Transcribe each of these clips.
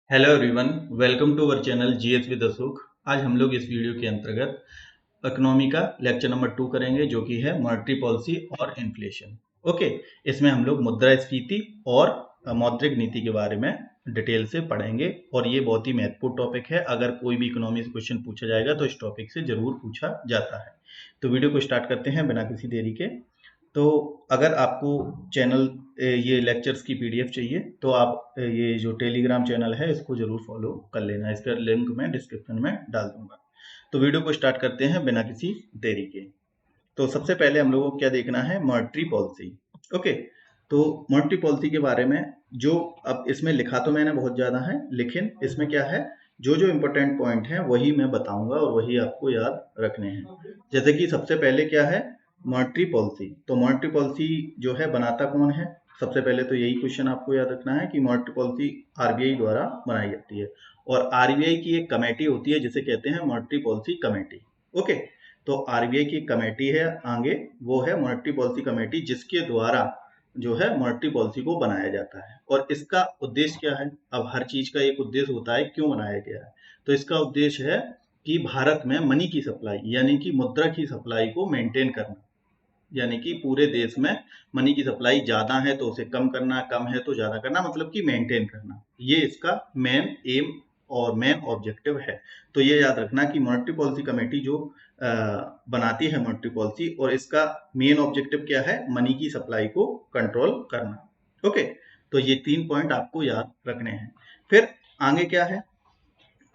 Hello everyone, welcome to our channel GS with Ashok. आज हम लोग इस वीडियो के अंतर्गत इकोनॉमी का लेक्चर नंबर 2 करेंगे, जो कि है मॉनेटरी पॉलिसी और इन्फ्लेशन। ओके, इसमें हम लोग मुद्रास्फीति और मौद्रिक नीति के बारे में डिटेल से पढ़ेंगे और ये बहुत ही महत्वपूर्ण टॉपिक है। अगर कोई भी इकोनॉमी से क्वेश्चन पूछा जाएगा तो इस टॉपिक से जरूर पूछा जाता है। तो वीडियो को स्टार्ट करते हैं बिना किसी देरी के। तो अगर आपको चैनल ये लेक्चर्स की पीडीएफ चाहिए तो आप ये जो टेलीग्राम चैनल है इसको जरूर फॉलो कर लेना। इसका लिंक मैं डिस्क्रिप्शन में डाल दूंगा। तो वीडियो को स्टार्ट करते हैं बिना किसी देरी के। तो सबसे पहले हम लोगों को क्या देखना है, मॉनेटरी पॉलिसी। ओके, तो मॉनेटरी पॉलिसी के बारे में जो अब इसमें लिखा तो मैंने बहुत ज़्यादा है, लेकिन इसमें क्या है, जो जो इम्पोर्टेंट पॉइंट हैं वही मैं बताऊंगा और वही आपको याद रखने हैं। जैसे कि सबसे पहले क्या है, मॉनेटरी पॉलिसी। तो मॉनेटरी पॉलिसी जो है बनाता कौन है, सबसे पहले तो यही क्वेश्चन आपको याद रखना है कि मॉनेटरी पॉलिसी आरबीआई द्वारा बनाई जाती है और आरबीआई की एक कमेटी होती है जिसे कहते हैं मॉनेटरी पॉलिसी कमेटी। ओके, तो आरबीआई की कमेटी है आगे, वो है मॉनेटरी पॉलिसी कमेटी, जिसके द्वारा जो है मॉनेटरी पॉलिसी को बनाया जाता है। और इसका उद्देश्य क्या है, अब हर चीज का एक उद्देश्य होता है, क्यों बनाया गया है। तो इसका उद्देश्य है कि भारत में मनी की सप्लाई यानी कि मुद्रा की सप्लाई को मेंटेन करना, यानी कि पूरे देश में मनी की सप्लाई ज्यादा है तो उसे कम करना, कम है तो ज्यादा करना, मतलब कि मेंटेन करना। ये इसका मेन एम और मेन ऑब्जेक्टिव है। तो ये याद रखना कि मॉनेटरी पॉलिसी कमेटी जो बनाती है मॉनेटरी पॉलिसी, और इसका मेन ऑब्जेक्टिव क्या है, मनी की सप्लाई को कंट्रोल करना। ओके, तो ये 3 पॉइंट आपको याद रखने हैं। फिर आगे क्या है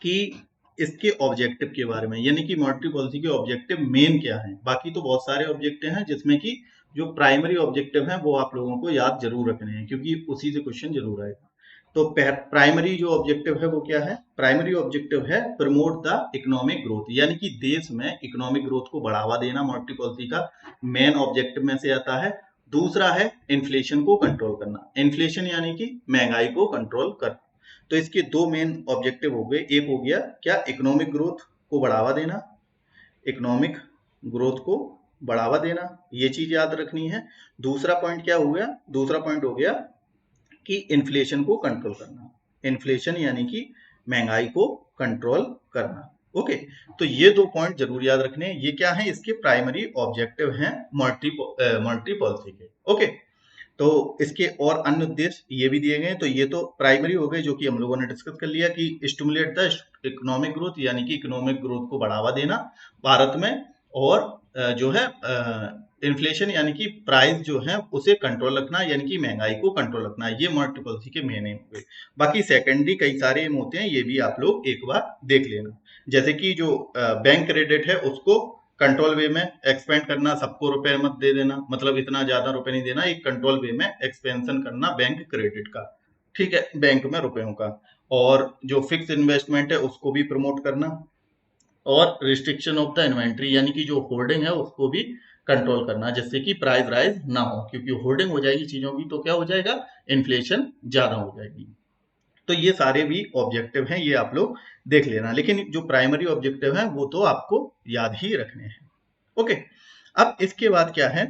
कि इसके ऑब्जेक्टिव के बारे में, यानी कि मॉनेटरी पॉलिसी के ऑब्जेक्टिव मेन क्या है। बाकी तो बहुत सारे ऑब्जेक्टिव हैं जिसमें कि जो प्राइमरी ऑब्जेक्टिव हैं वो आप लोगों को याद जरूर रखने हैं, क्योंकि उसी से क्वेश्चन जरूर आएगा। तो प्राइमरी जो ऑब्जेक्टिव है वो क्या है, प्राइमरी ऑब्जेक्टिव है प्रमोट द इकोनॉमिक ग्रोथ, यानी कि देश में इकोनॉमिक ग्रोथ को बढ़ावा देना मॉनेटरी पॉलिसी का मेन ऑब्जेक्टिव में से आता है। दूसरा है इन्फ्लेशन को कंट्रोल करना, इन्फ्लेशन यानी कि महंगाई को कंट्रोल करना। तो इसके दो मेन ऑब्जेक्टिव हो गए, एक हो गया क्या, इकोनॉमिक ग्रोथ को बढ़ावा देना, इकोनॉमिक ग्रोथ को बढ़ावा देना, ये चीज याद रखनी है। दूसरा पॉइंट क्या हो गया, दूसरा पॉइंट हो गया कि इन्फ्लेशन को कंट्रोल करना, इन्फ्लेशन यानी कि महंगाई को कंट्रोल करना। ओके, तो ये दो पॉइंट जरूर याद रखने हैं। ये क्या है, इसके प्राइमरी ऑब्जेक्टिव हैं मॉनेटरी पॉलिसी के। ओके, तो इसके और अन्य उद्देश्य ये भी दिए गए हैं। तो ये तो प्राइमरी हो गए जो कि हम लोगों ने डिस्कस कर लिया कि स्टिमुलेट द इकोनॉमिक ग्रोथ, यानी कि इकोनॉमिक ग्रोथ को बढ़ावा देना भारत में, और जो है इन्फ्लेशन यानी कि प्राइस जो है उसे कंट्रोल रखना, यानी कि महंगाई को कंट्रोल रखना। ये मॉनेटरी पॉलिसी के मेन एम हुए। बाकी सेकेंडरी कई सारे एम होते हैं, ये भी आप लोग एक बार देख लेना। जैसे कि जो बैंक क्रेडिट है उसको कंट्रोल वे में एक्सपेंड करना, सबको रुपए मत दे देना, मतलब इतना ज्यादा रुपए नहीं देना, एक कंट्रोल वे में एक्सपेंशन करना बैंक क्रेडिट का, ठीक है, बैंक में रुपयों का। और जो फिक्स इन्वेस्टमेंट है उसको भी प्रमोट करना, और रिस्ट्रिक्शन ऑफ द इन्वेंट्री यानी कि जो होल्डिंग है उसको भी कंट्रोल करना, जिससे कि प्राइस राइज ना हो, क्योंकि होल्डिंग हो जाएगी चीजों की तो क्या हो जाएगा, इन्फ्लेशन ज्यादा हो जाएगी। तो ये सारे भी ऑब्जेक्टिव हैं, ये आप लोग देख लेना, लेकिन जो प्राइमरी ऑब्जेक्टिव है वो तो आपको याद ही रखने हैं। ओके, अब इसके बाद क्या है,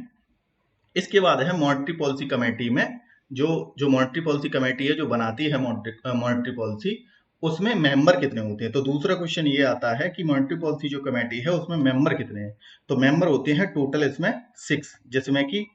इसके बाद है मॉनेटरी पॉलिसी कमेटी में जो जो मॉनेटरी पॉलिसी कमेटी है जो बनाती है मॉनेटरी पॉलिसी, उसमें मेंबर कितने होते हैं। तो दूसरा क्वेश्चन ये आता है कि मॉनेटरी पॉलिसी जो कमेटी है उसमें मेंबर कितने हैं। तो मेंबर होते हैं टोटल इसमें 6, जिसमें कि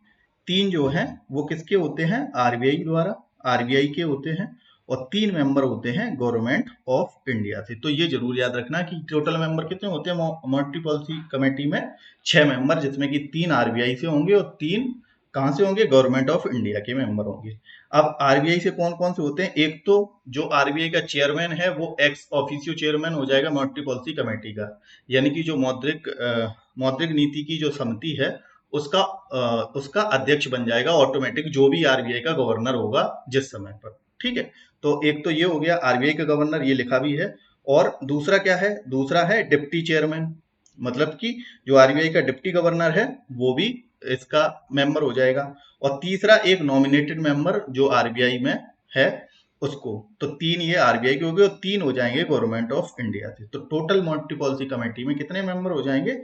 3 जो हैं वो किसके होते हैं, आरबीआई द्वारा, आरबीआई के होते हैं, और 3 मेंबर होते हैं गवर्नमेंट ऑफ इंडिया से। तो ये जरूर याद रखना कि टोटल मेंबर कितने होते हैं मॉनेटरी पॉलिसी कमेटी में, 6 मेंबर, जिसमें कि 3 आरबीआई से होंगे और 3 कहां से होंगे, गवर्नमेंट ऑफ इंडिया के मेंबर होंगे। अब आरबीआई से कौन कौन से होते हैं, एक तो जो आरबीआई का चेयरमैन है वो एक्स ऑफिशियो चेयरमैन हो जाएगा मॉनेटरी पॉलिसी कमेटी का, यानी कि जो मौद्रिक नीति की जो समिति है उसका अध्यक्ष बन जाएगा ऑटोमेटिक, जो भी आरबीआई का गवर्नर होगा जिस समय पर, ठीक है। तो एक तो ये हो गया आरबीआई का गवर्नर, ये लिखा भी है। और दूसरा क्या है, दूसरा है डिप्टी चेयरमैन, मतलब कि जो आरबीआई का डिप्टी गवर्नर है वो भी इसका मेंबर हो जाएगा। और तीसरा एक नॉमिनेटेड मेंबर जो आरबीआई में है उसको। तो 3 ये आरबीआई के हो गए और 3 हो जाएंगे गवर्नमेंट ऑफ इंडिया से। तो टोटल मॉनेटरी पॉलिसी कमेटी में कितने मेंबर हो जाएंगे,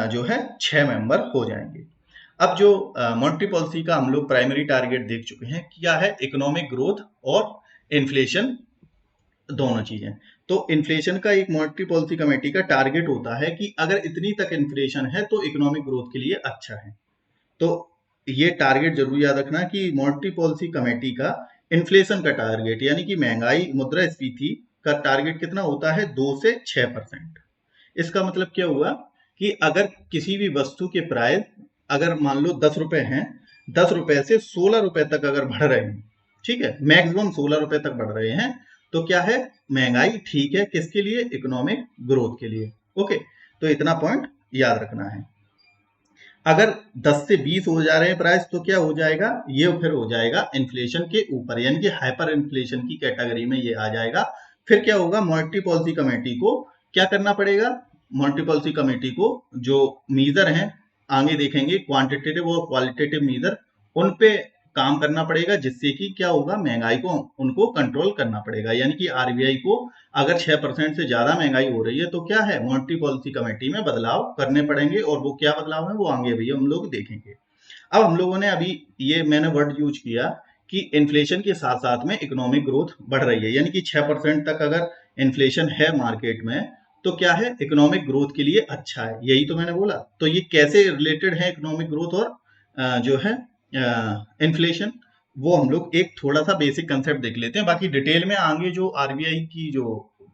जो है 6 मेंबर हो जाएंगे। अब जो मॉनेटरी पॉलिसी का हम लोग प्राइमरी टारगेट देख चुके हैं, क्या है, इकोनॉमिक ग्रोथ और इन्फ्लेशन दोनों चीजें। तो इन्फ्लेशन का एक मॉनेटरी पॉलिसी कमेटी का टारगेट होता है कि अगर इतनी तक इन्फ्लेशन है तो इकोनॉमिक ग्रोथ के लिए अच्छा है। तो ये टारगेट जरूर याद रखना कि मॉनेटरी पॉलिसी कमेटी का इन्फ्लेशन का टारगेट यानी कि महंगाई मुद्रास्फीति का टारगेट कितना होता है, 2 से 6%। इसका मतलब क्या हुआ कि अगर किसी भी वस्तु के प्राइस अगर मान लो 10 रुपए हैं, 10 रुपए से 16 रुपए तक अगर बढ़ रहे हैं, ठीक है, मैक्सिमम 16 रुपए तक बढ़ रहे हैं, तो क्या है, महंगाई ठीक है, किसके लिए, इकोनॉमिक ग्रोथ के लिए। ओके, तो इतना पॉइंट याद रखना है। अगर 10 से 20 हो जा रहे हैं प्राइस तो क्या हो जाएगा, ये फिर हो जाएगा इन्फ्लेशन के ऊपर, यानी कि हाइपर इन्फ्लेशन की कैटेगरी में ये आ जाएगा। फिर क्या होगा, मॉनेटरी पॉलिसी कमेटी को क्या करना पड़ेगा, मॉनेटरी पॉलिसी कमेटी को जो मीजर हैं आगे देखेंगे, क्वांटिटेटिव और क्वालिटेटिव मीजर, उन पे काम करना पड़ेगा, जिससे कि क्या होगा, महंगाई को उनको कंट्रोल करना पड़ेगा। यानी कि आरबीआई को अगर 6% से ज्यादा महंगाई हो रही है तो क्या है, मॉनेटरी पॉलिसी कमेटी में बदलाव करने पड़ेंगे, और वो क्या बदलाव है वो आगे भी हम लोग देखेंगे। अब हम लोगों ने अभी ये मैंने वर्ड यूज किया कि इन्फ्लेशन के साथ साथ में इकोनॉमिक ग्रोथ बढ़ रही है, यानी कि 6% तक अगर इन्फ्लेशन है मार्केट में तो क्या है, इकोनॉमिक ग्रोथ के लिए अच्छा है, यही तो मैंने बोला। तो ये कैसे रिलेटेड है इकोनॉमिक ग्रोथ और जो है इन्फ्लेशन, वो हम लोग एक थोड़ा सा बेसिक कंसेप्ट देख लेते हैं। बाकी डिटेल में आगे जो आरबीआई की जो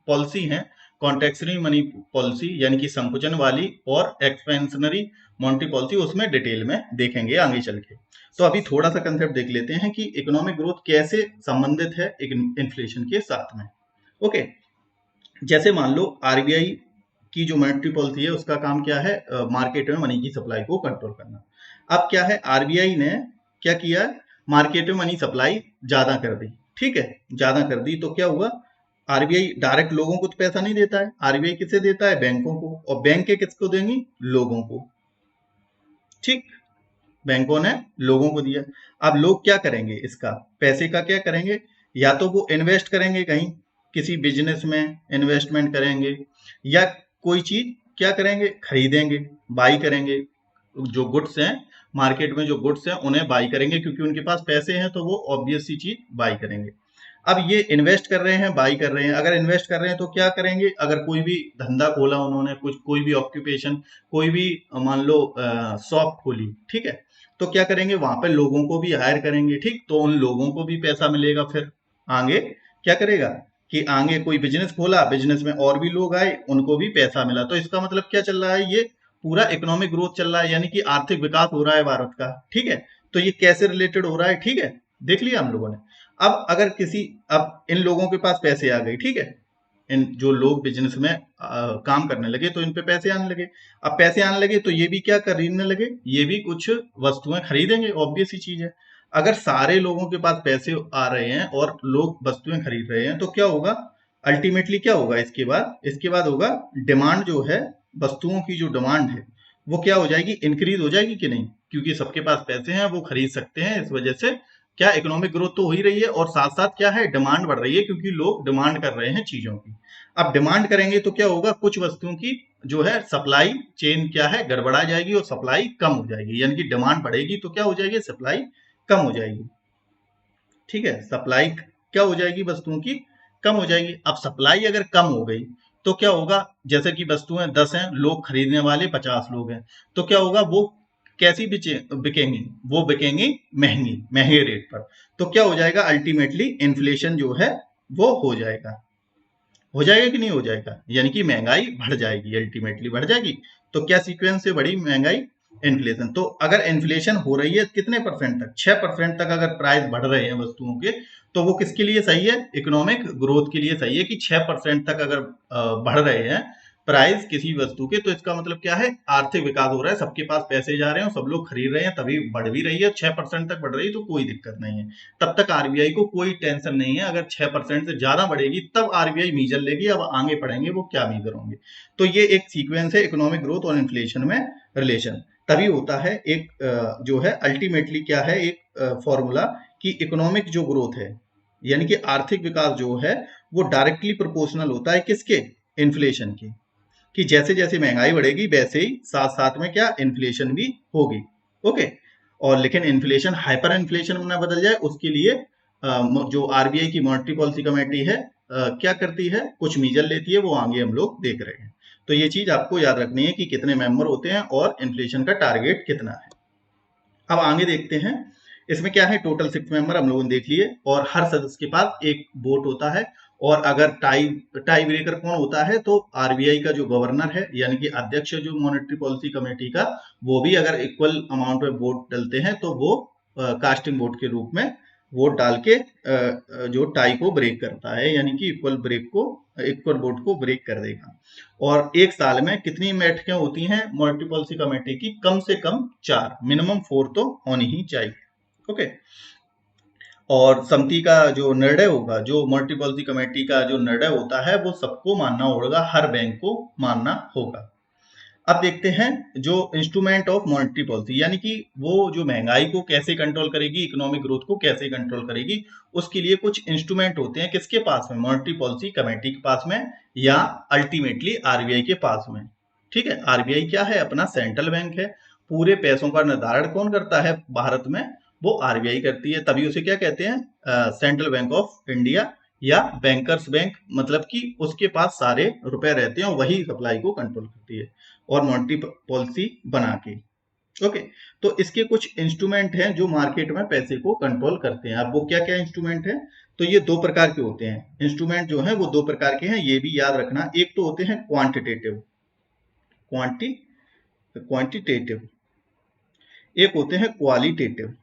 पॉलिसी है, कॉन्ट्रेक्शनरी मनी पॉलिसी यानी कि संकुचन वाली, और एक्सपेंशनरी मॉनेटरी पॉलिसी, उसमें डिटेल में देखेंगे आगे चल के। तो अभी थोड़ा सा कंसेप्ट देख लेते हैं कि इकोनॉमिक ग्रोथ कैसे संबंधित है इन्फ्लेशन के साथ में। ओके, जैसे मान लो आरबीआई की जो मॉनेटरी पॉलिसी है उसका काम क्या है, मार्केट में मनी की सप्लाई को कंट्रोल करना। अब क्या है, आरबीआई ने क्या किया, मार्केट में मनी सप्लाई ज्यादा कर दी, ठीक है, ज्यादा कर दी तो क्या हुआ, आरबीआई डायरेक्ट लोगों को तो पैसा नहीं देता है, आरबीआई किसे देता है, बैंकों को, और बैंक के किसको देंगी, लोगों को, ठीक, बैंकों ने लोगों को दिया। अब लोग क्या करेंगे, इसका पैसे का क्या करेंगे, या तो वो इन्वेस्ट करेंगे कहीं, किसी बिजनेस में इन्वेस्टमेंट करेंगे, या कोई चीज क्या करेंगे, खरीदेंगे, बाई करेंगे। जो गुड्स हैं मार्केट में, जो गुड्स हैं उन्हें बाई करेंगे, क्योंकि उनके पास पैसे हैं तो वो ऑब्वियस सी चीज बाई करेंगे। अब ये इन्वेस्ट कर रहे हैं, बाई कर रहे हैं, अगर इन्वेस्ट कर रहे हैं तो क्या करेंगे, अगर कोई भी धंधा खोला उन्होंने, कुछ कोई भी ऑक्यूपेशन, कोई भी मान लो शॉप खोली, ठीक है, तो क्या करेंगे, वहां पे लोगों को भी हायर करेंगे, ठीक, तो उन लोगों को भी पैसा मिलेगा। फिर आगे क्या करेगा कि आगे कोई बिजनेस खोला, बिजनेस में और भी लोग आए, उनको भी पैसा मिला। तो इसका मतलब क्या चल रहा है, ये पूरा इकोनॉमिक ग्रोथ चल रहा है, यानी कि आर्थिक विकास हो रहा है भारत का, ठीक है। तो ये कैसे रिलेटेड हो रहा है, ठीक है, देख लिया हम लोगों ने। अब अगर किसी, अब इन लोगों के पास पैसे आ गए, ठीक है, इन जो लोग बिजनेस में काम करने लगे तो इन पे पैसे आने लगे। अब पैसे आने लगे तो ये भी क्या खरीदने लगे, ये भी कुछ वस्तुएं खरीदेंगे, ऑब्वियस ही चीज है। अगर सारे लोगों के पास पैसे आ रहे हैं और लोग वस्तुएं खरीद रहे हैं तो क्या होगा, अल्टीमेटली क्या होगा, इसके बाद होगा डिमांड, जो है वस्तुओं की जो डिमांड है वो क्या हो जाएगी, इंक्रीज हो जाएगी कि नहीं, क्योंकि सबके पास पैसे हैं, वो खरीद सकते हैं, इस वजह से क्या इकोनॉमिक ग्रोथ तो हो ही रही है, और साथ साथ क्या है, डिमांड बढ़ रही है, क्योंकि लोग डिमांड कर रहे हैं चीजों की। अब डिमांड करेंगे तो क्या होगा, कुछ वस्तुओं की जो है सप्लाई चेन क्या है, गड़बड़ा जाएगी और सप्लाई कम हो जाएगी, यानी कि डिमांड बढ़ेगी तो क्या हो जाएगी, सप्लाई कम हो जाएगी, ठीक है, सप्लाई क्या हो जाएगी, वस्तुओं की कम हो जाएगी। अब सप्लाई अगर कम हो गई तो क्या होगा, जैसे कि वस्तुएं 10 हैं, लोग खरीदने वाले 50 लोग हैं, तो क्या होगा, वो कैसी बिकेंगी, वो बिकेंगी महंगी, महंगे रेट पर। तो क्या हो जाएगा, अल्टीमेटली इन्फ्लेशन जो है वो हो जाएगा कि नहीं हो जाएगा, यानी कि महंगाई बढ़ जाएगी, अल्टीमेटली बढ़ जाएगी। तो क्या सीक्वेंस से बढ़ी महंगाई, इन्फ्लेशन। तो अगर इन्फ्लेशन हो रही है कितने परसेंट तक, 6% तक अगर प्राइस बढ़ रहे हैं वस्तुओं के, तो वो किसके लिए सही है, इकोनॉमिक ग्रोथ के लिए सही है, कि 6% तक अगर बढ़ रहे हैं प्राइस किसी वस्तु के, तो इसका मतलब क्या है, आर्थिक विकास हो रहा है, सबके पास पैसे जा रहे हैं, सब लोग खरीद रहे हैं, तभी बढ़ भी रही है, 6% तक बढ़ रही है तो कोई दिक्कत नहीं है। तब तक आरबीआई को कोई टेंशन नहीं है। अगर 6% से ज्यादा बढ़ेगी तब आरबीआई मीजर लेगी, अब आगे पढ़ेंगे वो क्या मीजर होंगे। तो ये एक सीक्वेंस है इकोनॉमिक ग्रोथ और इन्फ्लेशन में रिलेशन, तभी होता है एक जो है अल्टीमेटली क्या है, एक फॉर्मूला कि इकोनॉमिक जो ग्रोथ है, यानी कि आर्थिक विकास जो है वो डायरेक्टली प्रोपोर्शनल होता है किसके, इन्फ्लेशन के, कि जैसे जैसे महंगाई बढ़ेगी वैसे ही साथ साथ में क्या, इन्फ्लेशन भी होगी। ओके, और लेकिन इन्फ्लेशन हाइपर इन्फ्लेशन ना बदल जाए उसके लिए जो आरबीआई की मॉनेटरी पॉलिसी कमेटी है क्या करती है, कुछ मीजर लेती है, वो आगे हम लोग देख रहे हैं। तो ये चीज आपको याद रखनी है कि कितने मेंबर होते हैं और इन्फ्लेशन का टारगेट कितना है। अब आगे देखते हैं, इसमें क्या है, टोटल 6 मेंबर हम लोगों ने देख लिए और हर सदस्य के पास एक वोट होता है। और अगर टाई ब्रेकर कौन होता है, तो आरबीआई का जो गवर्नर है यानी कि अध्यक्ष जो मॉनेटरी पॉलिसी कमेटी का, वो भी अगर इक्वल अमाउंट में वोट डलते हैं तो वो कास्टिंग वोट के रूप में वोट डाल के जो टाई को ब्रेक करता है, यानी कि इक्वल वोट को ब्रेक कर देगा। और एक साल में कितनी बैठकें होती हैं मॉनेटरी पॉलिसी कमेटी की, कम से कम 4, मिनिमम 4 तो होनी ही चाहिए। ओके। और समिति का जो निर्णय होगा, जो मॉनेटरी पॉलिसी कमेटी का जो निर्णय होता है, वो सबको मानना होगा, हर बैंक को मानना होगा। अब देखते हैं जो इंस्ट्रूमेंट ऑफ मॉनेटरी पॉलिसी, यानी कि वो जो महंगाई को कैसे कंट्रोल करेगी, इकोनॉमिक ग्रोथ को कैसे कंट्रोल करेगी, उसके लिए कुछ इंस्ट्रूमेंट होते हैं किसके पास में, मॉनेटरी पॉलिसी कमेटी के पास में या अल्टीमेटली आरबीआई के पास में। ठीक है, आरबीआई क्या है, अपना सेंट्रल बैंक है। पूरे पैसों का निर्धारण कौन करता है भारत में, वो आरबीआई करती है, तभी उसे क्या कहते हैं, सेंट्रल बैंक ऑफ इंडिया या बैंकर्स बैंक, मतलब कि उसके पास सारे रुपए रहते हैं और वही सप्लाई को कंट्रोल करती है और मॉनेटरी पॉलिसी बना के। ओके, तो इसके कुछ इंस्ट्रूमेंट हैं जो मार्केट में पैसे को कंट्रोल करते हैं। अब वो क्या क्या इंस्ट्रूमेंट हैं, तो ये 2 प्रकार के होते हैं। इंस्ट्रूमेंट जो है वो 2 प्रकार के हैं, ये भी याद रखना। एक तो होते हैं क्वांटिटेटिव, एक होते हैं क्वालिटेटिव।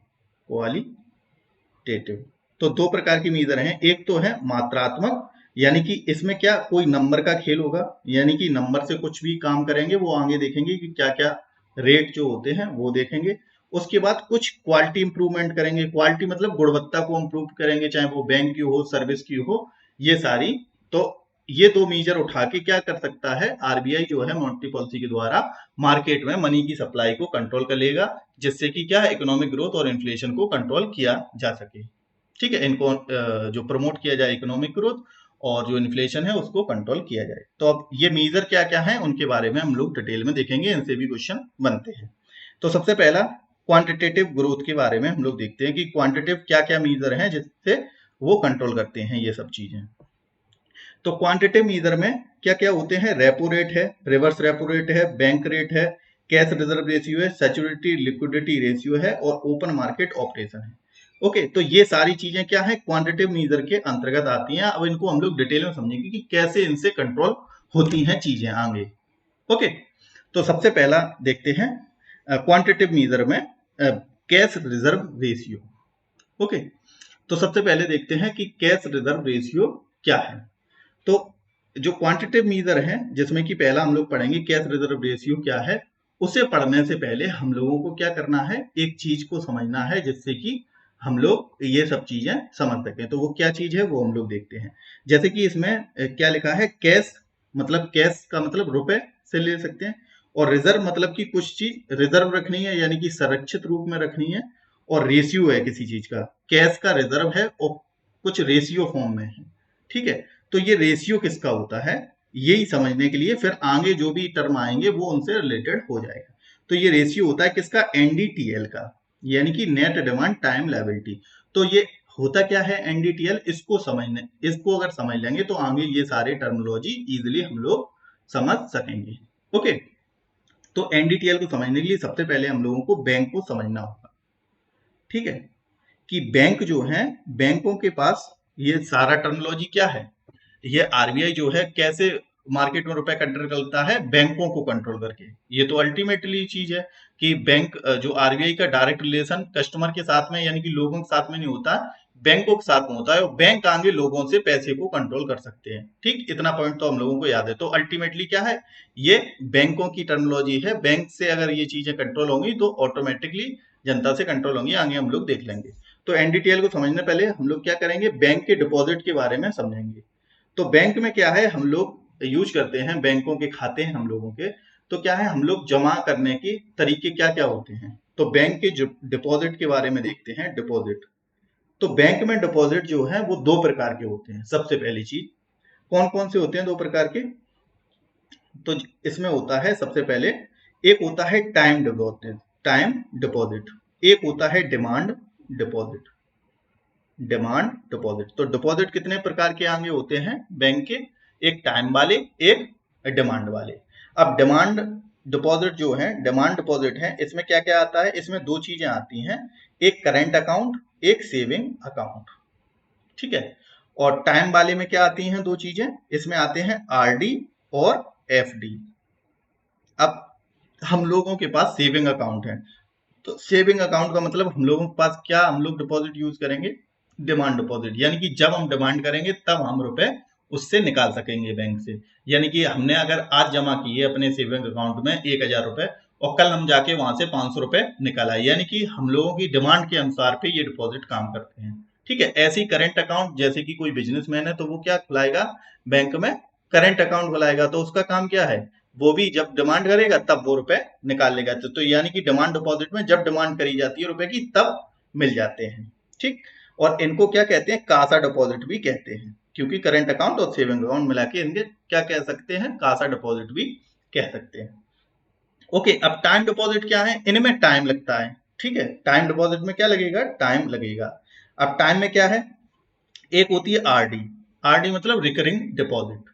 तो 2 प्रकार की मीजर हैं। एक तो है मात्रात्मक, यानी कि इसमें क्या कोई नंबर का खेल होगा, यानी कि नंबर से कुछ भी काम करेंगे, वो आगे देखेंगे कि क्या क्या रेट जो होते हैं वो देखेंगे। उसके बाद कुछ क्वालिटी इंप्रूवमेंट करेंगे, क्वालिटी मतलब गुणवत्ता को इंप्रूव करेंगे, चाहे वो बैंक की हो, सर्विस की हो, ये सारी। तो ये 2 मीजर उठा के क्या कर सकता है आरबीआई जो है मॉनेटरी पॉलिसी के द्वारा मार्केट में मनी की सप्लाई को कंट्रोल कर लेगा, जिससे कि क्या है, इकोनॉमिक ग्रोथ और इन्फ्लेशन को कंट्रोल किया जा सके। ठीक है, इनको जो प्रमोट किया जाए इकोनॉमिक ग्रोथ, और जो इन्फ्लेशन है उसको कंट्रोल किया जाए। तो अब ये मीजर क्या क्या है उनके बारे में हम लोग डिटेल में देखेंगे, इनसे भी क्वेश्चन बनते हैं। तो सबसे पहला क्वांटिटेटिव ग्रोथ के बारे में हम लोग देखते हैं कि क्वांटिटेटिव क्या क्या मीजर हैं जिससे वो कंट्रोल करते हैं ये सब चीजें। तो क्वांटिटेटिव मीजर में क्या क्या होते हैं, रेपो रेट है, रिवर्स रेपो रेट है, बैंक रेट है, कैश रिजर्व रेशियो है, सैचुरेटी लिक्विडिटी रेशियो है और ओपन मार्केट ऑपरेशन है। ओके, तो ये सारी चीजें क्या है, क्वांटिटेटिव मीजर के अंतर्गत आती हैं। अब इनको हम लोग डिटेल में समझेंगे कि कैसे इनसे कंट्रोल होती हैं चीजें आगे। ओके, तो सबसे पहला देखते हैं क्वांटिटेटिव मीजर में कैश रिजर्व रेशियो। ओके, तो सबसे पहले देखते हैं कि कैश रिजर्व रेशियो क्या है। तो जो क्वांटिटेटिव मीजर है, जिसमें कि पहला हम लोग पढ़ेंगे कैश रिजर्व रेशियो क्या है, उसे पढ़ने से पहले हम लोगों को क्या करना है, एक चीज को समझना है जिससे कि हम लोग ये सब चीजें समझ सकें। तो वो क्या चीज है वो हम लोग देखते हैं। जैसे कि इसमें क्या लिखा है, कैश मतलब कैश का मतलब रुपए से ले सकते हैं, और रिजर्व मतलब कि कुछ चीज रिजर्व रखनी है, यानी कि संरक्षित रूप में रखनी है, और रेशियो है किसी चीज का, कैश का रिजर्व है और कुछ रेशियो फॉर्म में है। ठीक है, तो ये रेशियो किसका होता है, यही समझने के लिए फिर आगे जो भी टर्म आएंगे वो उनसे रिलेटेड हो जाएगा। तो ये रेशियो होता है किसका, एनडीटीएल का, यानी कि नेट डिमांड टाइम लायबिलिटी। तो ये होता क्या है एनडीटीएल, इसको अगर समझ लेंगे तो आगे ये सारे टर्मिनोलॉजी इजिली हम लोग समझ सकेंगे। ओके, तो एनडीटीएल को समझने के लिए सबसे पहले हम लोगों को बैंक को समझना होगा। ठीक है, कि बैंक जो है, बैंकों के पास ये सारा टर्मिनोलॉजी क्या है, ये आरबीआई जो है कैसे मार्केट में रुपए कंट्रोल करता है, बैंकों को कंट्रोल करके। ये तो अल्टीमेटली चीज है कि बैंक जो आरबीआई का डायरेक्ट रिलेशन कस्टमर के साथ में यानी कि लोगों के साथ में नहीं होता, बैंकों के साथ में होता है, और बैंक आगे लोगों से पैसे को कंट्रोल कर सकते हैं। ठीक, इतना पॉइंट तो हम लोगों को याद है। तो अल्टीमेटली क्या है, ये बैंकों की टर्मिनोलॉजी है। बैंक से अगर ये चीजें कंट्रोल होंगी तो ऑटोमेटिकली जनता से कंट्रोल होंगी, आगे हम लोग देख लेंगे। तो एनडीटीएल को समझने पहले हम लोग क्या करेंगे, बैंक के डिपॉजिट के बारे में समझेंगे। तो बैंक में क्या है, हम लोग यूज करते हैं, बैंकों के खाते हैं हम लोगों के, तो क्या है, हम लोग जमा करने के तरीके क्या क्या होते हैं। तो बैंक के डिपॉजिट के बारे में देखते हैं। डिपॉजिट, तो बैंक में डिपॉजिट जो है वो 2 प्रकार के होते हैं। सबसे पहली चीज, कौन कौन से होते हैं 2 प्रकार के, तो इसमें होता है सबसे पहले, एक होता है टाइम डिपॉजिट, एक होता है डिमांड डिपॉजिट। Demand deposit. तो डिपॉजिट कितने प्रकार के आगे होते हैं बैंक के, एक टाइम वाले, एक डिमांड वाले। अब डिमांड डिपॉजिट जो है, डिमांड डिपॉजिट है, इसमें क्या क्या आता है, इसमें दो चीजें आती हैं, एक करेंट अकाउंट, एक सेविंग अकाउंट, ठीक है। और टाइम वाले में क्या आती हैं दो चीजें, इसमें आते हैं आरडी और एफडी। अब हम लोगों के पास सेविंग अकाउंट है, तो सेविंग अकाउंट का मतलब हम लोगों के पास क्या, हम लोग डिपॉजिट यूज करेंगे, डिमांड डिपॉजिट, यानी कि जब हम डिमांड करेंगे तब हम रुपए उससे निकाल सकेंगे बैंक से। यानी कि हमने अगर आज जमा किए अपने सेविंग अकाउंट में 1,000 रुपए और कल हम जाके वहां से 500 रुपए निकाल आए, यानी कि हम लोगों की डिमांड के अनुसार पे ये डिपॉजिट काम करते हैं, ठीक है। ऐसी करंट अकाउंट, जैसे कि कोई बिजनेसमैन है तो वो क्या खुलाएगा, बैंक में करंट अकाउंट खुलाएगा, तो उसका काम क्या है, वो भी जब डिमांड करेगा तब वो रुपए निकाल लेगा। तो यानी कि डिमांड डिपॉजिट में जब डिमांड करी जाती है रुपए की तब मिल जाते हैं, ठीक। और इनको क्या कहते हैं, कासा डिपॉजिट भी कहते हैं, क्योंकि करंट अकाउंट और सेविंग अकाउंट मिला के इनके क्या कह सकते हैं, कासा डिपॉजिट भी कह सकते हैं। ओके, अब टाइम डिपॉजिट क्या है, इनमें टाइम लगता है, ठीक है। टाइम डिपॉजिट में क्या लगेगा, टाइम लगेगा। अब टाइम में क्या है, एक होती है आरडी, आरडी मतलब रिकरिंग डिपॉजिट।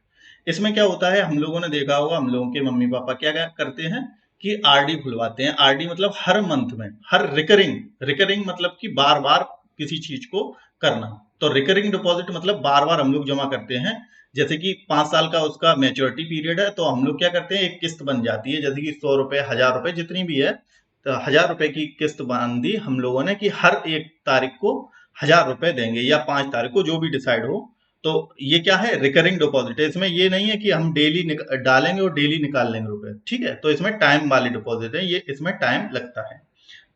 इसमें क्या होता है, हम लोगों ने देखा होगा, हम लोगों के मम्मी पापा क्या करते हैं कि आरडी खुलवाते हैं। आरडी मतलब हर मंथ में, हर रिकरिंग, रिकरिंग मतलब कि बार बार किसी चीज को करना। तो रिकरिंग डिपॉजिट मतलब बार बार हम लोग जमा करते हैं। जैसे कि 5 साल का उसका मैच्योरिटी पीरियड है, तो हम लोग क्या करते हैं, एक किस्त बन जाती है, जैसे कि 100 रुपए, 1,000 रुपए, जितनी भी है, तो 1,000 रुपए की किस्त बांधी हम लोगों ने कि हर एक तारीख को 1,000 रुपए देंगे, या 5 तारीख को, जो भी डिसाइड हो। तो ये क्या है, रिकरिंग डिपॉजिट है। इसमें ये नहीं है कि हम डेली डालेंगे और डेली निकाल लेंगे रुपए, ठीक है। तो इसमें टाइम वाली डिपॉजिट है, ये इसमें टाइम लगता है।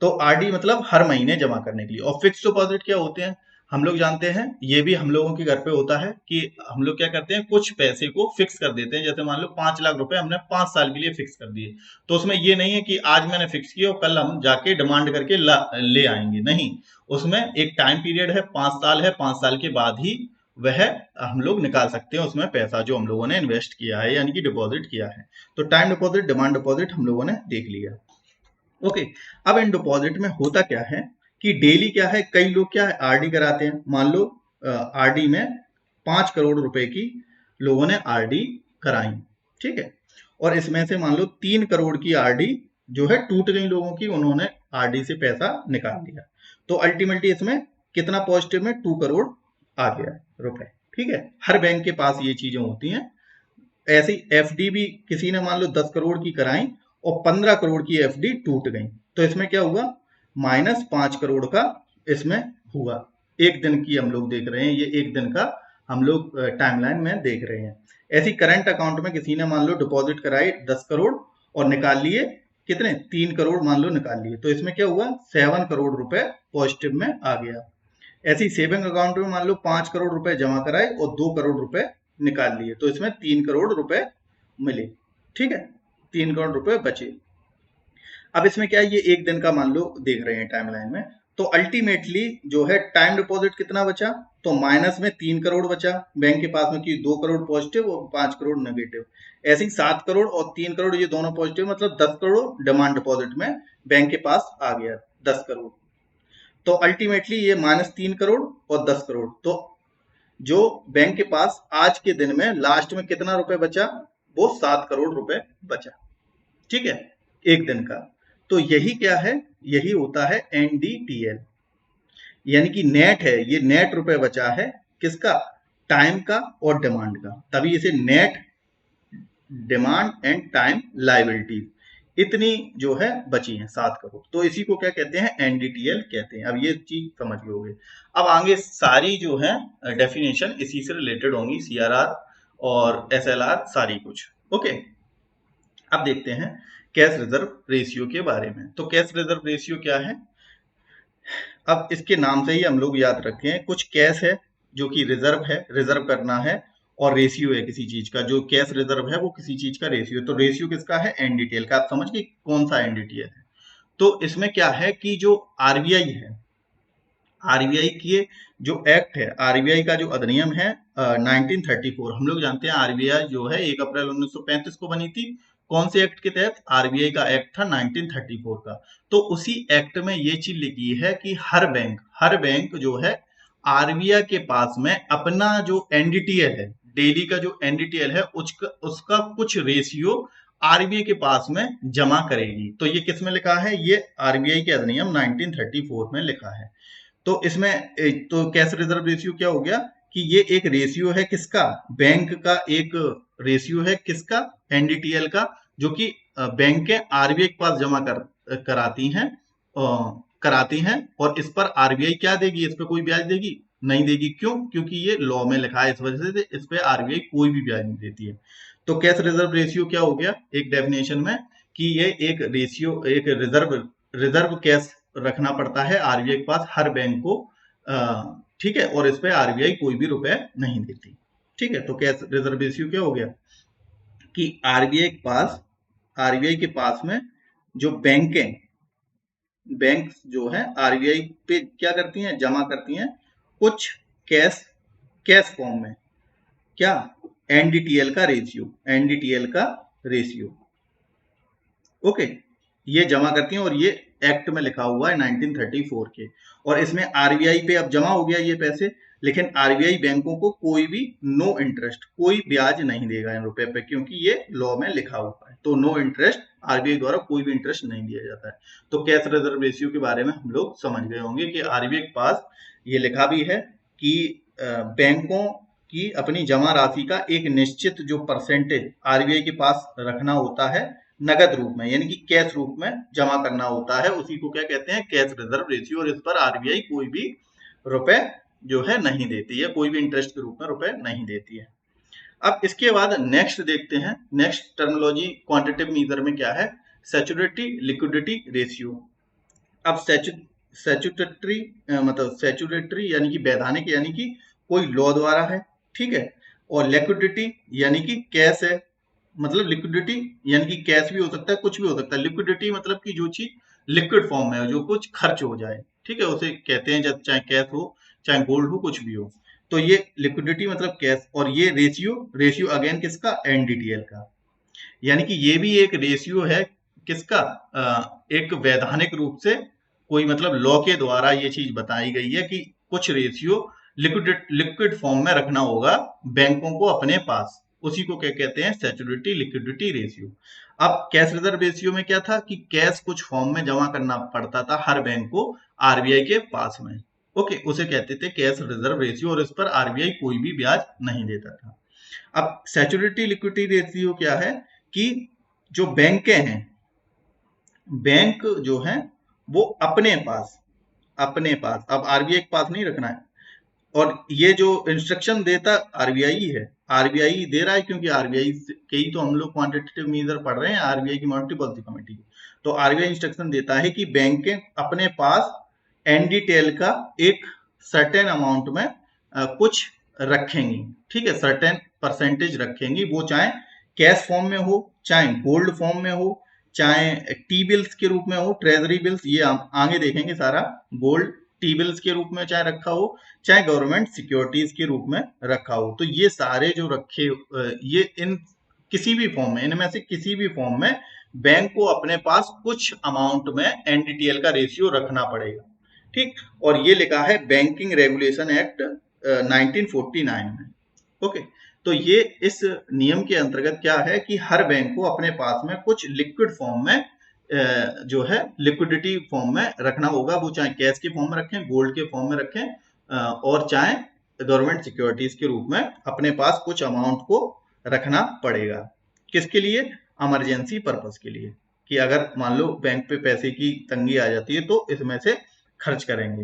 तो आरडी मतलब हर महीने जमा करने के लिए। और फिक्स डिपॉजिट क्या होते हैं, हम लोग जानते हैं, ये भी हम लोगों के घर पे होता है कि हम लोग क्या करते हैं, कुछ पैसे को फिक्स कर देते हैं। जैसे मान लो 5 लाख रुपए हमने 5 साल के लिए फिक्स कर दिए, तो उसमें ये नहीं है कि आज मैंने फिक्स किया और कल हम जाके डिमांड करके ले आएंगे, नहीं। उसमें एक टाइम पीरियड है, 5 साल है, 5 साल के बाद ही वह हम लोग निकाल सकते हैं उसमें पैसा जो हम लोगों ने इन्वेस्ट किया है, यानी कि डिपॉजिट किया है। तो टाइम डिपॉजिट, डिमांड डिपॉजिट हम लोगों ने देख लिया। ओके, अब इन डिपॉजिट में होता क्या है कि डेली क्या है, कई लोग क्या है आरडी कराते हैं। मान लो आरडी में 5 करोड़ रुपए की लोगों ने आरडी कराई, ठीक है। और इसमें से मान लो 3 करोड़ की आरडी जो है टूट गई लोगों की, उन्होंने आरडी से पैसा निकाल दिया। तो अल्टीमेटली इसमें कितना पॉजिटिव में 2 करोड़ आ गया रुपए, ठीक है। हर बैंक के पास ये चीजें होती हैं। ऐसी एफडी भी किसी ने मान लो 10 करोड़ की कराई और 15 करोड़ की एफडी टूट गई, तो इसमें क्या हुआ, -5 करोड़ का इसमें हुआ। एक दिन की हम लोग देख रहे हैं, ये एक दिन का हम लोग टाइमलाइन में देख रहे हैं। ऐसी करंट अकाउंट में किसी ने मान लो डिपॉजिट कराई 10 करोड़ और निकाल लिए कितने, 3 करोड़ मान लो निकाल लिए, तो इसमें क्या हुआ, 7 करोड़ रुपए पॉजिटिव में आ गया। ऐसी सेविंग अकाउंट में मान लो 5 करोड़ रुपए जमा कराए और 2 करोड़ रुपए निकाल लिए, तो इसमें 3 करोड़ रुपए मिले, ठीक है, 3 करोड़ रुपए बचे। अब इसमें क्या है, ये एक दिन का मान लो देख रहे हैं टाइमलाइन में, तो अल्टीमेटली जो है टाइम डिपॉजिट कितना बचा, तो माइनस में 3 करोड़ बचा बैंक के पास में, कि 2 करोड़ पॉजिटिव और 5 करोड़ नेगेटिव। ऐसे ही 7 करोड़ और 3 करोड़ ये दोनों पॉजिटिव, मतलब 10 करोड़ डिमांड डिपॉजिट में बैंक के पास आ गया, 10 करोड़। तो अल्टीमेटली ये -3 करोड़ और 10 करोड़, तो जो बैंक के पास आज के दिन में लास्ट में कितना रुपए बचा, वो 7 करोड़ रुपए बचा, ठीक है, एक दिन का। तो यही क्या है, यही होता है एनडीटीएल, यानी कि नेट है, ये नेट रुपए बचा है, किसका, टाइम का और डिमांड का, तभी इसे net demand and time liability इतनी जो है बची है 7 करोड़, तो इसी को क्या कहते हैं, एनडीटीएल कहते हैं। अब ये चीज समझ लोगे। अब आगे सारी जो है डेफिनेशन इसी से रिलेटेड होंगी, सीआरआर और एसएलआर सारी कुछ। ओके, अब देखते हैं कैश रिजर्व रेशियो के बारे में। तो कैश रिजर्व रेशियो क्या है, अब इसके नाम से ही हम लोग याद रखें, कुछ कैश है जो कि रिजर्व है, रिजर्व करना है, और रेशियो है किसी चीज का, जो कैश रिजर्व है वो किसी चीज का रेशियो। तो रेशियो किसका है, एनडीटीएल का। आप समझ गए कौन सा एनडीटीएल है। तो इसमें क्या है कि जो आरबीआई है, आरबीआई की जो एक्ट है, आरबीआई का जो अधिनियम है 1934, हम लोग जानते हैं आरबीआई जो है 1 अप्रैल 1935 को बनी थी। कौन से एक्ट के तहत, आरबीआई का एक्ट था 1934 का। तो उसी एक्ट में ये चीज लिखी है कि हर बैंक जो है आरबीआई के पास में अपना जो एनडीटीएल है, डेली का जो एनडीटीएल है उसका कुछ रेशियो आरबीआई के पास में जमा करेगी। तो ये किस में लिखा है? ये आरबीआई के अधिनियम 1934 में लिखा है। तो इसमें तो कैश रिजर्व रेशियो क्या हो गया कि ये एक रेशियो है किसका? बैंक का एक रेशियो है किसका? एनडीटीएल का, जो कि बैंकें आरबीआई के पास जमा कराती हैं और इस पर आरबीआई क्या देगी? इस पे कोई ब्याज देगी? नहीं देगी। क्यों? क्योंकि ये लॉ में लिखा है, इस वजह से इस पे आरबीआई कोई भी ब्याज नहीं देती है। तो कैश रिजर्व रेशियो क्या हो गया एक डेफिनेशन में कि ये एक रेशियो, एक रिजर्व कैश रखना पड़ता है आरबीआई के पास हर बैंक को, ठीक है, और इस पे आरबीआई कोई भी रुपए नहीं देती। ठीक है, तो कैश रिजर्व रेशियो क्या हो गया कि आरबीआई के पास में जो बैंक जो है आरबीआई पे क्या करती हैं? जमा करती हैं कुछ कैश फॉर्म में। क्या? एनडीटीएल का रेशियो। ओके, ये जमा करती हैं और ये एक्ट में लिखा हुआ है 1934 के। और इसमें आरबीआई पे अब जमा हो गया ये पैसे, लेकिन आरबीआई बैंकों को कोई भी नो इंटरेस्ट, कोई ब्याज नहीं देगा इन रुपए पे, क्योंकि ये लॉ में लिखा हुआ है। तो नो इंटरेस्ट, आरबीआई द्वारा कोई भी इंटरेस्ट नहीं दिया जाता है। तो कैश रिजर्व रेशियो के बारे में हम लोग समझ गए होंगे कि आरबीआई के पास ये लिखा भी है कि बैंकों की अपनी जमा राशि का एक निश्चित जो परसेंटेज आरबीआई के पास रखना होता है नगद रूप में, यानी कि कैश रूप में जमा करना होता है, उसी को क्या कहते हैं? Cash reserve ratio. और इस पर आरबीआई कोई भी रुपए जो है नहीं देती है, कोई भी इंटरेस्ट के रूप में रुपए नहीं देती है। अब इसके बाद नेक्स्ट देखते हैं, नेक्स्ट टर्मिनोलॉजी क्वांटिटेटिव मेजर में क्या है? सैचुरेटरी लिक्विडिटी रेशियो। अब सैचुरेटरी यानी कि वैधानिक, यानी कि कोई लॉ द्वारा है, ठीक है। और लिक्विडिटी यानी कि कैश है, मतलब लिक्विडिटी यानी कि कैश भी हो सकता है, कुछ भी हो सकता है। लिक्विडिटी मतलब कि जो चीज लिक्विड फॉर्म में हो, जो कुछ खर्च हो जाए, ठीक है, उसे कहते हैं, जब चाहे कैश हो चाहे गोल्ड हो, कुछ भी हो। तो ये लिक्विडिटी मतलब कैश। और ये रेशियो अगेन किसका? एनडीटीएल का। यानी कि ये भी एक रेशियो है किसका? एक वैधानिक रूप से कोई मतलब लॉ के द्वारा ये चीज बताई गई है कि कुछ रेशियो लिक्विड फॉर्म में रखना होगा बैंकों को अपने पास, उसी को क्या कहते हैं? सैचुरेटरी लिक्विडिटी रेशियो। अब कैश रिजर्व रेशियो में क्या था कि कैश कुछ फॉर्म में जमा करना पड़ता था हर बैंक को आरबीआई के पास में। ओके, उसे कहते थे कैश रिजर्व रेशियो, और इस पर आरबीआई कोई भी ब्याज नहीं देता था। अब सैचुरेटरी लिक्विडिटी रेशियो क्या है कि जो बैंकें हैं, बैंक जो है वो अपने पास अब आरबीआई के पास नहीं रखना है। और ये जो इंस्ट्रक्शन देता आरबीआई है, आरबीआई दे रहा है, क्योंकि आरबीआई के ही तो हम लोग क्वांटिटेटिव मेजर पढ़ रहे हैं, आरबीआई की मॉनेटरी पॉलिसी कमेटी की। तो आरबीआई इंस्ट्रक्शन देता है कि बैंकें अपने पास एनडीटीएल का एक सर्टेन अमाउंट में कुछ रखेंगी, ठीक है, सर्टेन परसेंटेज रखेंगी। वो चाहे कैश फॉर्म में हो, चाहे गोल्ड फॉर्म में हो, चाहे टी बिल्स के रूप में हो, ट्रेजरी बिल्स, ये आगे देखेंगे सारा, गोल्ड टी बिल्स के रूप में चाहे रखा हो, चाहे गवर्नमेंट सिक्योरिटीज के रूप में रखा हो। तो ये सारे जो रखे, ये इन किसी भी फॉर्म में, इनमें से किसी भी फॉर्म में बैंक को अपने पास कुछ अमाउंट में एनडीटीएल का रेशियो रखना पड़ेगा, ठीक। और ये लिखा है बैंकिंग रेगुलेशन एक्ट 1949 में। ओके, तो ये इस नियम के अंतर्गत क्या है कि हर बैंक को अपने पास में कुछ लिक्विड फॉर्म में जो है लिक्विडिटी फॉर्म में रखना होगा। वो चाहे कैश के फॉर्म में रखें, गोल्ड के फॉर्म में रखें, और चाहे गवर्नमेंट सिक्योरिटीज के रूप में अपने पास कुछ अमाउंट को रखना पड़ेगा। किसके लिए? इमरजेंसी पर्पस के लिए, कि अगर मान लो बैंक पे पैसे की तंगी आ जाती है तो इसमें से खर्च करेंगे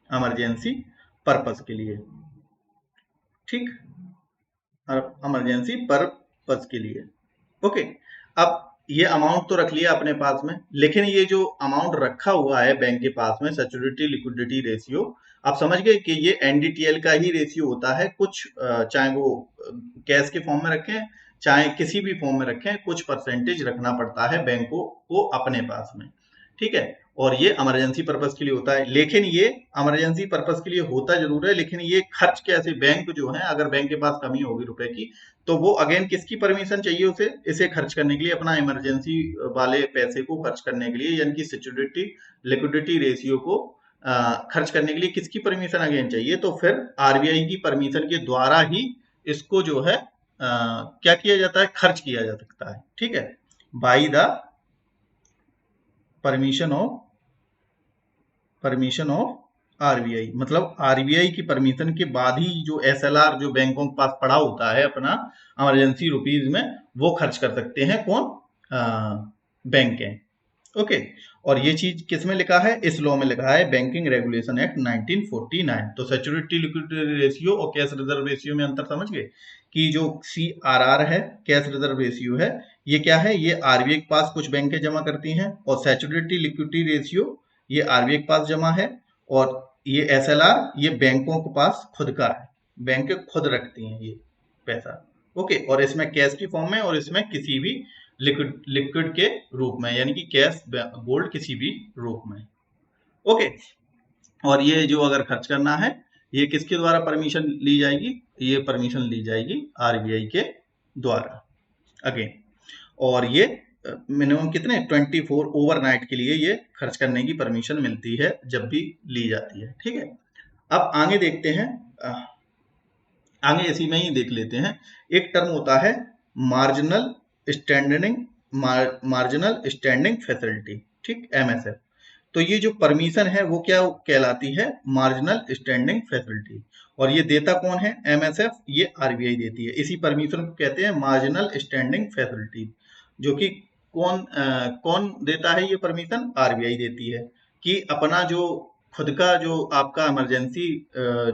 इमरजेंसी पर्पस के लिए, ठीक, इमरजेंसी पर्पस के लिए। ओके, अब ये अमाउंट तो रख लिया अपने पास में, लेकिन ये जो अमाउंट रखा हुआ है बैंक के पास में, सैचुरेटरी लिक्विडिटी रेशियो, आप समझ गए कि ये एनडीटीएल का ही रेशियो होता है। कुछ चाहे वो कैश के फॉर्म में रखें, चाहे किसी भी फॉर्म में रखें, कुछ परसेंटेज रखना पड़ता है बैंकों को अपने पास में, ठीक है। और ये इमरजेंसी पर्पस के लिए होता है। लेकिन ये इमरजेंसी पर्पस के लिए होता जरूर है, लेकिन ये खर्च कैसे? बैंक जो है, अगर बैंक के पास कमी होगी रुपए की, तो वो अगेन किसकी परमिशन चाहिए उसे, इसे खर्च करने के लिए, अपना इमरजेंसी वाले पैसे को खर्च करने के लिए, यानी कि सिक्योरिटी लिक्विडिटी रेशियो को खर्च करने के लिए किसकी परमिशन अगेन चाहिए, तो फिर आरबीआई की परमिशन के द्वारा ही इसको जो है क्या किया जाता है, खर्च किया जा सकता है। ठीक है, by the permission of RBI, मतलब आरबीआई की परमिशन के बाद ही जो एसएलआर जो बैंकों के पास पड़ा होता है अपना इमरजेंसी रुपीज में, वो खर्च कर सकते हैं कौन, बैंक है। ओके, और ये चीज किस में लिखा है, इस लॉ में लिखा है, बैंकिंग रेगुलेशन एक्ट 1949। तो सिक्योरिटी लिक्विडिटी रेशियो और कैश रिजर्व रेशियो में अंतर समझ गए कि जो CRR है, कैश रिजर्व रेशियो है, ये क्या है, ये आरबीआई के पास कुछ बैंकें जमा करती हैं, और सिक्योरिटी लिक्विडिटी रेशियो ये आरबीआई के पास जमा है, और ये SLR ये बैंकों के पास खुद का है, बैंक खुद रखती हैं ये पैसा। ओके, और इसमें कैश की फॉर्म में, और इसमें किसी भी लिक्विड के रूप में, यानी कि कैश गोल्ड किसी भी रूप में। ओके, और ये जो अगर खर्च करना है, ये किसके द्वारा परमिशन ली जाएगी, ये परमिशन ली जाएगी आरबीआई के द्वारा अगेन। और ये मिनिमम कितने 24 ओवरनाइट के लिए ये खर्च करने की परमिशन मिलती है जब भी ली जाती है। ठीक है, अब आगे देखते हैं, आगे इसी में ही देख लेते हैं। एक टर्म होता है मार्जिनल स्टैंडिंग फैसिलिटी, ठीक, MSF। तो ये जो परमिशन है वो क्या कहलाती है, मार्जिनल स्टैंडिंग फैसिलिटी। और ये देता कौन है, MSF, ये आरबीआई देती है। इसी परमिशन को कहते हैं मार्जिनल स्टैंडिंग फैसिलिटी, जो कि कौन देता है ये परमिशन, आरबीआई देती है, कि अपना जो खुद का जो आपका इमरजेंसी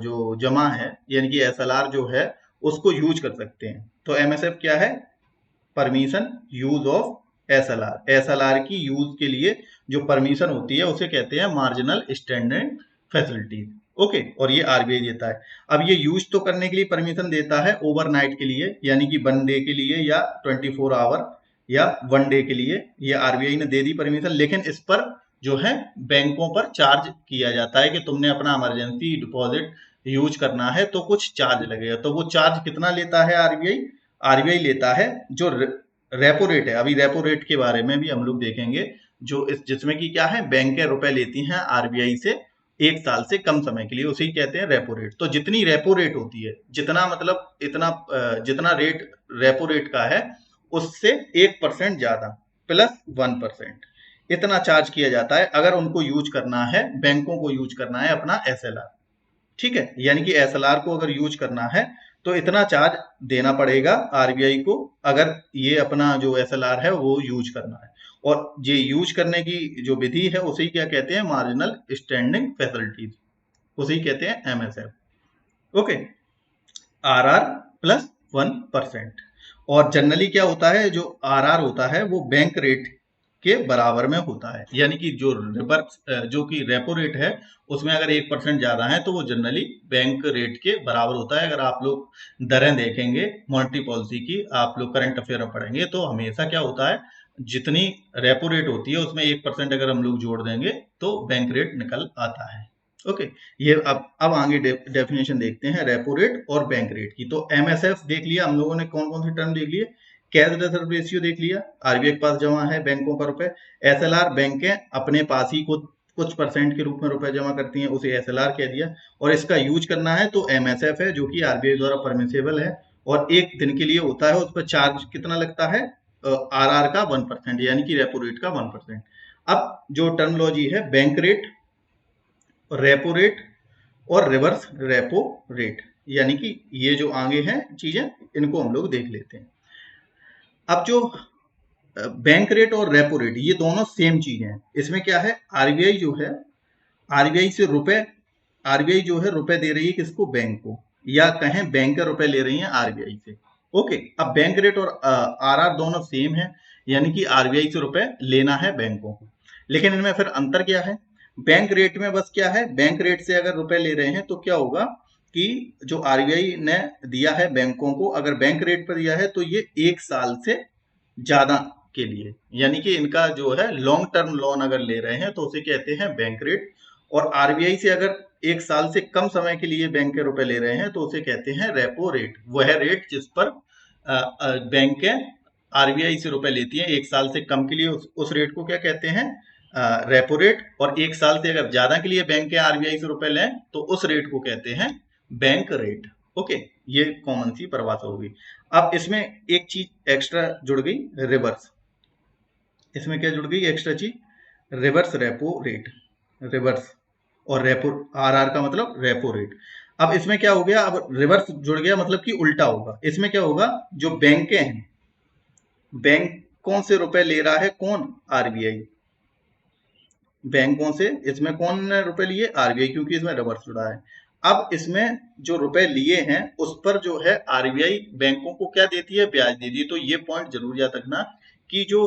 जो जमा है, यानी कि SLR जो है, उसको यूज कर सकते हैं। तो MSF क्या है, परमिशन यूज ऑफ SLR की यूज के लिए जो परमिशन होती है उसे कहते हैं मार्जिनल स्टैंडिंग फैसिलिटीज। ओके, और ये आरबीआई देता है। अब ये यूज तो करने के लिए परमिशन देता है ओवरनाइट के लिए, यानी कि 1 डे के लिए, या 24 आवर, या 1 डे के लिए, ये आरबीआई ने दे दी परमिशन। लेकिन इस पर जो है बैंकों पर चार्ज किया जाता है कि तुमने अपना इमरजेंसी डिपॉजिट यूज करना है तो कुछ चार्ज लगेगा। तो वो चार्ज कितना लेता है आरबीआई लेता है जो रेपो रेट है। अभी रेपो रेट के बारे में भी हम लोग देखेंगे, जो जिसमें कि क्या है, बैंकें रुपए लेती हैं आरबीआई से 1 साल से कम समय के लिए, उसे ही कहते हैं रेपो रेट। तो जितनी रेपो रेट होती है, जितना मतलब इतना जितना रेट रेपो रेट का है, उससे 1% ज्यादा प्लस 1%, इतना चार्ज किया जाता है अगर उनको यूज करना है, बैंकों को यूज करना है अपना SLR। ठीक है, यानी कि SLR को अगर यूज करना है तो इतना चार्ज देना पड़ेगा आरबीआई को, अगर ये अपना जो SLR है वो यूज करना है। और ये यूज करने की जो विधि है उसे क्या कहते हैं, मार्जिनल स्टैंडिंग फैसिलिटीज, उसे कहते हैं MSF। Okay, RR plus 1%। और जनरली क्या होता है, जो RR होता है वो बैंक रेट के बराबर में होता है, यानी कि जो जो कि रेपो रेट है उसमें अगर 1% ज्यादा है तो वो जनरली बैंक रेट के बराबर होता है। अगर आप लोग दरें देखेंगे मॉनेटरी पॉलिसी की, आप लोग करंट अफेयर में पढ़ेंगे, तो हमेशा क्या होता है, जितनी रेपो रेट होती है उसमें 1% अगर हम लोग जोड़ देंगे तो बैंक रेट निकल आता है। ओके, ये अब आगे डेफिनेशन देखते हैं रेपो रेट और बैंक रेट की। तो MSF देख लिया हम लोगों ने, कौन कौन से टर्म देख लिए, कैश रिजर्व रेशियो देख लिया, आरबीआई के पास जमा है बैंकों का रुपए, SLR बैंकें अपने पास ही कुछ परसेंट के रूप में रुपए जमा करती हैं, उसे SLR कह दिया। और इसका यूज करना है तो MSF है, जो कि आरबीआई द्वारा परमिसेबल है, और 1 दिन के लिए होता है। उस पर चार्ज कितना लगता है, RR का 1%, यानी कि रेपो रेट का 1%। अब जो टर्मोलॉजी है, बैंक रेट, रेपो रेट और रिवर्स रेपो रेट, यानी कि ये जो आगे हैं चीजें, इनको हम लोग देख लेते हैं। अब जो बैंक रेट और रेपो रेट, ये दोनों सेम चीज हैं। इसमें क्या है, आरबीआई जो है, आरबीआई से आरबीआई जो है रुपए दे रही है किसको, बैंक को, या कहें बैंक रुपए ले रही है आरबीआई से। ओके, अब बैंक रेट और RR दोनों सेम है, यानी कि आरबीआई से रुपए लेना है बैंकों को। लेकिन इनमें फिर अंतर क्या है, बैंक रेट में बस क्या है, बैंक रेट से अगर रुपए ले रहे हैं तो क्या होगा कि जो आरबीआई ने दिया है बैंकों को, अगर बैंक रेट पर दिया है तो ये 1 साल से ज्यादा के लिए, यानी कि इनका जो है लॉन्ग टर्म लोन अगर ले रहे हैं तो उसे कहते हैं बैंक रेट। और आरबीआई से अगर 1 साल से कम समय के लिए बैंक के रुपए ले रहे हैं तो उसे कहते हैं रेपो रेट। वह रेट जिस पर बैंक आरबीआई से रुपए लेती है 1 साल से कम के लिए, उस रेट को क्या कहते हैं, रेपो रेट, और 1 साल से अगर ज्यादा के लिए बैंक के आरबीआई से रुपए लें तो उस रेट को कहते हैं बैंक रेट। ओके, ये कॉमन सी परिभाषा होगी। अब इसमें एक चीज एक्स्ट्रा जुड़ गई, रिवर्स। इसमें क्या जुड़ गई एक्स्ट्रा चीज? Reverse repo rate. रिवर्स और रेपो, आरआर का मतलब रेपो रेट। अब इसमें क्या हो गया, अब रिवर्स जुड़ गया मतलब कि उल्टा होगा। इसमें क्या होगा, जो बैंकें हैं, बैंकों से रुपए ले रहा है कौन? आरबीआई। बैंकों से इसमें कौन ने रुपए लिए? आरबीआई, क्योंकि इसमें रिवर्स जुड़ा है। अब इसमें जो रुपए लिए हैं उस पर जो है आरबीआई बैंकों को क्या देती है? ब्याज देती है। तो ये पॉइंट जरूर याद रखना कि जो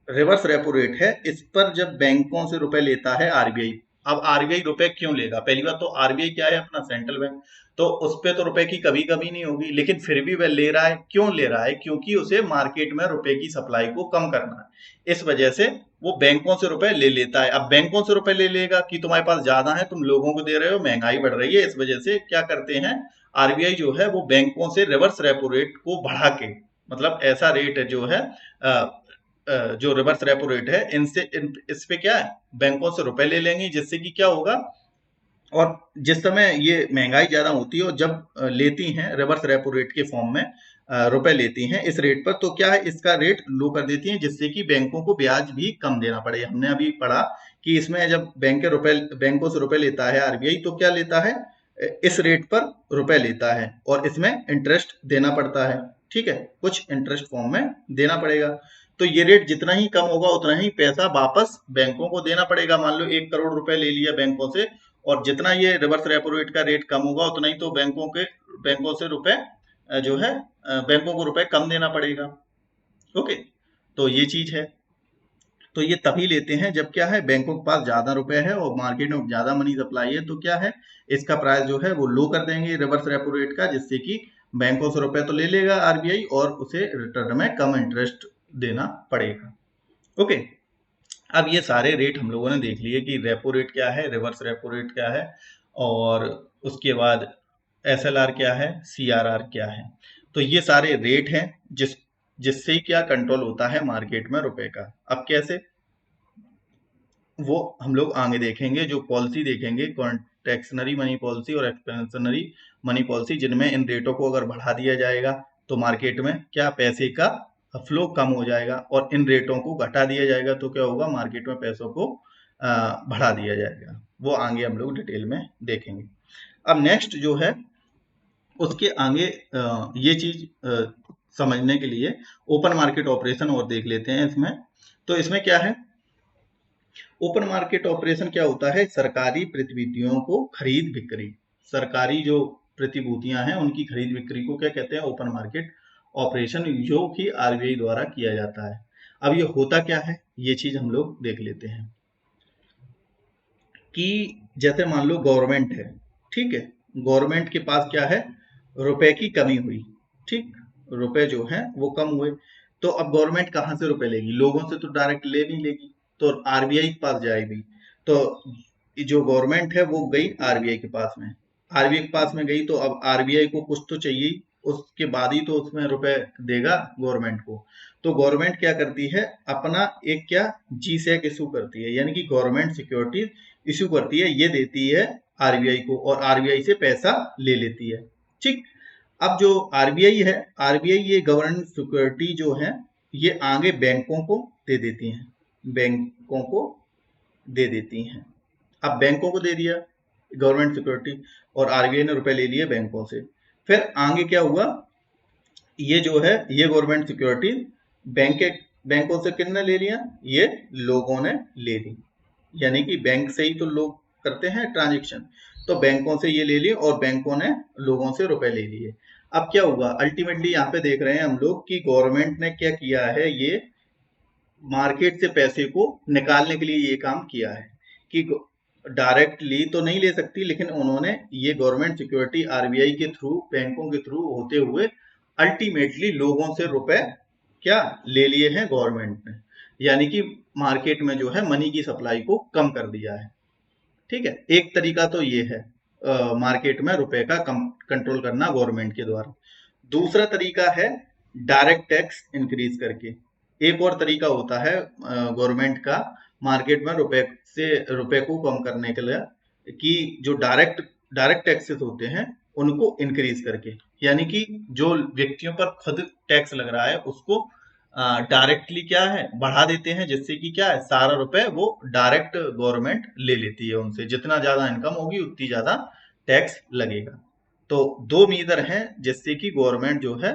रिवर्स रेपो रेट है, इस पर जब बैंकों से रुपए लेता है आरबीआई। अब आरबीआई रुपए क्यों लेगा? पहली बात तो आरबीआई क्या है? अपना सेंट्रल बैंक। तो उस पे तो रुपए की कभी कमी नहीं होगी, लेकिन फिर भी वह ले रहा है। क्यों ले रहा है? क्योंकि उसे मार्केट में रुपए की सप्लाई को कम करना है। इस वजह से वो बैंकों से रुपए ले लेता है। अब बैंकों से रुपए ले लेगा कि तुम्हारे पास ज्यादा है, तुम लोगों को दे रहे हो, महंगाई बढ़ रही है, इस वजह से क्या करते हैं आरबीआई जो है वो बैंकों से रिवर्स रेपो रेट को बढ़ा के, मतलब ऐसा रेट है जो है जो रिवर्स रेपो रेट है, इस पे क्या है, बैंकों से रुपए ले लेंगे, जिससे कि क्या होगा, और जिस समय ये महंगाई ज्यादा होती है और जब लेती हैं रिवर्स रेपो रेट के फॉर्म में रुपए लेती हैं इस रेट पर, तो क्या है, इसका रेट लो कर देती हैं, जिससे कि बैंकों को ब्याज भी कम देना पड़े। हमने अभी पढ़ा कि इसमें जब बैंकों से रुपए लेता है आरबीआई, तो क्या लेता है, इस रेट पर रुपए लेता है और इसमें इंटरेस्ट देना पड़ता है। ठीक है, कुछ इंटरेस्ट फॉर्म में देना पड़ेगा। तो ये रेट जितना ही कम होगा उतना ही पैसा वापस बैंकों को देना पड़ेगा। मान लो 1 करोड़ रुपए ले लिया बैंकों से, और जितना ये रिवर्स रेपो रेट का रेट कम होगा उतना ही तो बैंकों से रुपए जो है बैंकों को रुपए कम देना पड़ेगा। ओके, तो ये चीज है। तो ये तभी लेते हैं जब क्या है, बैंकों के पास ज्यादा रुपए है और मार्केट में ज्यादा मनी सप्लाई है, तो क्या है, इसका प्राइस जो है वो लो कर देंगे रिवर्स रेपो रेट का, जिससे कि बैंकों से रुपए तो ले लेगा आरबीआई और उसे रिटर्न में कम इंटरेस्ट देना पड़ेगा। ओके, अब ये सारे रेट हम लोगों ने देख लिए कि रेपो रेट क्या है, रिवर्स रेपो रेट क्या है, और उसके बाद एसएलआर क्या है, सीआरआर क्या है। तो ये सारे रेट हैं जिससे क्या कंट्रोल होता है मार्केट में रुपए का। अब कैसे, वो हम लोग आगे देखेंगे। जो पॉलिसी देखेंगे, कॉन्ट्रैक्शनरी मनी पॉलिसी और एक्सपेंशनरी मनी पॉलिसी, जिनमें इन रेटों को अगर बढ़ा दिया जाएगा तो मार्केट में क्या, पैसे का फ्लो कम हो जाएगा, और इन रेटों को घटा दिया जाएगा तो क्या होगा, मार्केट में पैसों को बढ़ा दिया जाएगा। वो आगे हम लोग डिटेल में देखेंगे। अब नेक्स्ट जो है उसके आगे ये चीज समझने के लिए ओपन मार्केट ऑपरेशन और देख लेते हैं इसमें। तो इसमें क्या है, ओपन मार्केट ऑपरेशन क्या होता है, सरकारी प्रतिभूतियों को खरीद बिक्री, सरकारी जो प्रतिभूतियां हैं उनकी खरीद बिक्री को क्या कहते हैं, ओपन मार्केट ऑपरेशन, जो कि आरबीआई द्वारा किया जाता है। अब ये होता क्या है, ये चीज हम लोग देख लेते हैं कि जैसे मान लो गवर्नमेंट है, ठीक है, गवर्नमेंट के पास क्या है, रुपए की कमी हुई, ठीक, रुपए जो है वो कम हुए, तो अब गवर्नमेंट कहाँ से रुपए लेगी, लोगों से तो डायरेक्ट ले नहीं लेगी, तो आरबीआई के पास जाएगी। तो जो गवर्नमेंट है वो गई आरबीआई के पास में, आरबीआई के पास में गई, तो अब आरबीआई को कुछ तो चाहिए, उसके बाद ही तो उसमें रुपए देगा गवर्नमेंट को। तो गवर्नमेंट क्या करती है, अपना एक क्या, जी सैक इशू करती है, यानी कि गवर्नमेंट सिक्योरिटीज इशू करती है, ये देती है आरबीआई को और आरबीआई से पैसा ले लेती है। ठीक, अब जो आरबीआई है, आरबीआई ये गवर्नमेंट सिक्योरिटी जो है ये आगे बैंकों को दे देती हैं, बैंकों को दे देती हैं। अब बैंकों को दे दिया गवर्नमेंट सिक्योरिटी और आरबीआई ने रुपए ले लिए बैंकों से। फिर आगे क्या हुआ, ये जो है ये गवर्नमेंट सिक्योरिटी बैंकों से किसने ले लिया, ये लोगों ने ले ली, यानी कि बैंक से ही तो लोग करते हैं ट्रांजेक्शन, तो बैंकों से ये ले लिए और बैंकों ने लोगों से रुपए ले लिए। अब क्या हुआ, अल्टीमेटली यहाँ पे देख रहे हैं हम लोग कि गवर्नमेंट ने क्या किया है, ये मार्केट से पैसे को निकालने के लिए ये काम किया है कि डायरेक्टली तो नहीं ले सकती, लेकिन उन्होंने ये गवर्नमेंट सिक्योरिटी आरबीआई के थ्रू, बैंकों के थ्रू होते हुए अल्टीमेटली लोगों से रुपए क्या ले लिए हैं गवर्नमेंट ने, यानी कि मार्केट में जो है मनी की सप्लाई को कम कर दिया है। ठीक है, एक तरीका तो ये है मार्केट में रुपए का कंट्रोल करना गवर्नमेंट के द्वारा। दूसरा तरीका है डायरेक्ट टैक्स इंक्रीज करके। एक और तरीका होता है गवर्नमेंट का मार्केट में रुपए को कम करने के लिए कि जो डायरेक्ट टैक्सेस होते हैं उनको इंक्रीज करके, यानी कि जो व्यक्तियों पर खुद टैक्स लग रहा है उसको डायरेक्टली क्या है बढ़ा देते हैं, जिससे कि क्या है सारा रुपए वो डायरेक्ट गवर्नमेंट ले लेती है उनसे, जितना ज्यादा इनकम होगी उतनी ज्यादा टैक्स लगेगा। तो दो मीदर हैं जिससे कि गवर्नमेंट जो है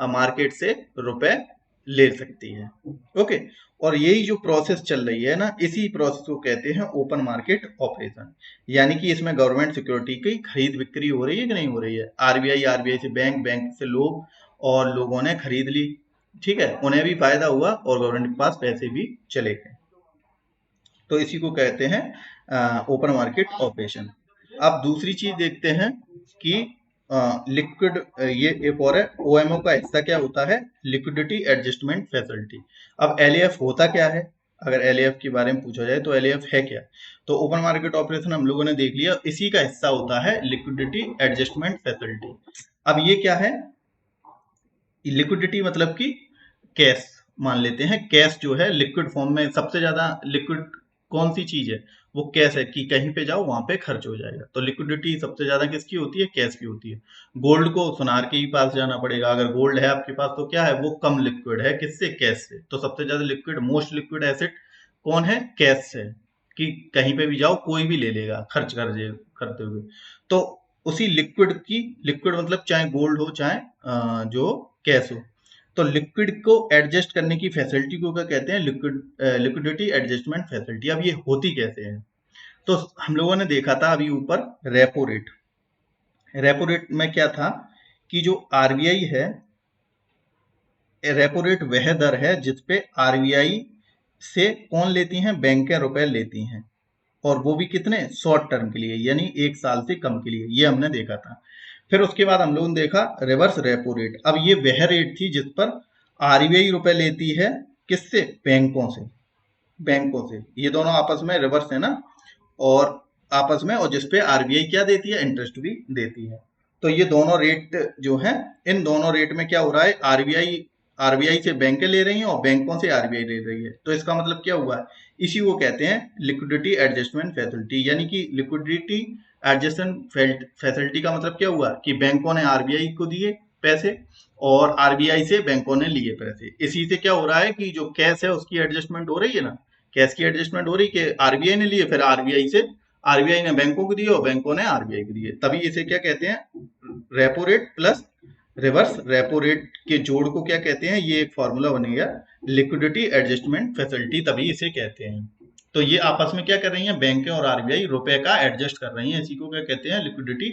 मार्केट से रुपए ले सकती है। ओके, और यही जो प्रोसेस चल रही है ना, इसी प्रोसेस को कहते हैं ओपन मार्केट ऑपरेशन, यानी कि इसमें गवर्नमेंट सिक्योरिटी की खरीद बिक्री हो रही है कि नहीं हो रही है। आरबीआई से बैंक, बैंक से लोग, और लोगों ने खरीद ली, ठीक है, उन्हें भी फायदा हुआ और गवर्नमेंट के पास पैसे भी चले गए। तो इसी को कहते हैं ओपन मार्केट ऑपरेशन। अब दूसरी चीज देखते हैं कि लिक्विड, ये एक और है, ओएमओ का हिस्सा क्या होता है, लिक्विडिटी एडजस्टमेंट फैसिलिटी। अब एलएएफ होता क्या है, अगर एलएएफ के बारे में पूछा जाए तो एलएएफ है क्या। तो ओपन मार्केट ऑपरेशन हम लोगों ने देख लिया, इसी का हिस्सा होता है लिक्विडिटी एडजस्टमेंट फैसिलिटी। अब ये क्या है, लिक्विडिटी मतलब कि कैश, मान लेते हैं कैश जो है लिक्विड फॉर्म में, सबसे ज्यादा लिक्विड कौन सी चीज है, वो कैश है, कि कहीं पे जाओ वहां पे खर्च हो जाएगा। तो लिक्विडिटी सबसे ज्यादा किसकी होती है, कैश की होती है। गोल्ड को सुनार के ही पास जाना पड़ेगा, अगर गोल्ड है आपके पास तो क्या है वो कम लिक्विड है, किससे, कैश से। तो सबसे ज्यादा लिक्विड, मोस्ट लिक्विड एसेट कौन है, कैश है, कि कहीं पे भी जाओ कोई भी ले लेगा खर्च करते हुए। तो उसी लिक्विड की, लिक्विड मतलब चाहे गोल्ड हो चाहे जो कैश हो, तो लिक्विड को एडजस्ट करने की फैसिलिटी को क्या कहते हैं, लिक्विडिटी एडजस्टमेंट फैसिलिटी। अब ये होती कैसे है, तो हम लोगों ने देखा था अभी ऊपर रेपो रेट। रेपो रेट में क्या था कि जो आरबीआई है, रेपो रेट वह दर है जिसपे आरबीआई से कौन लेती हैं, बैंकें रुपए लेती हैं, और वो भी कितने, शॉर्ट टर्म के लिए, यानी 1 साल से कम के लिए, ये हमने देखा था। फिर उसके बाद हम लोगों ने देखा रिवर्स रेपो रेट। अब ये वह रेट थी जिस पर आरबीआई रुपए लेती है, किससे, बैंकों से, बैंकों से, ये दोनों आपस में रिवर्स है ना, और आपस में, और जिसपे आरबीआई क्या देती है, इंटरेस्ट भी देती है। तो ये दोनों रेट जो है, इन दोनों रेट में क्या हो रहा है, आरबीआई आरबीआई से बैंकें ले रही हैं और बैंकों से आरबीआई ले रही है। तो इसका मतलब क्या हुआ, इसी को कहते हैं लिक्विडिटी एडजस्टमेंट फैसिलिटी, यानी कि लिक्विडिटी एडजस्टमेंट फैसिलिटी का मतलब क्या हुआ कि बैंकों ने आरबीआई को दिए पैसे और आरबीआई से बैंकों ने लिए पैसे। इसी से क्या हो रहा है कि जो कैश है उसकी एडजस्टमेंट हो रही है ना, कैश की एडजस्टमेंट हो रही है कि आरबीआई ने लिए, फिर आरबीआई ने बैंकों को दिए और बैंकों ने आरबीआई को दिए, तभी इसे क्या कहते हैं, repo rate plus reverse repo rate के जोड़ को क्या कहते हैं, ये एक फॉर्मूला बनेगा, लिक्विडिटी एडजस्टमेंट फैसिलिटी, तभी इसे कहते हैं। तो ये आपस में क्या कर रही हैं, बैंकें और आरबीआई रुपए का एडजस्ट कर रही हैं, इसी को क्या कहते हैं, लिक्विडिटी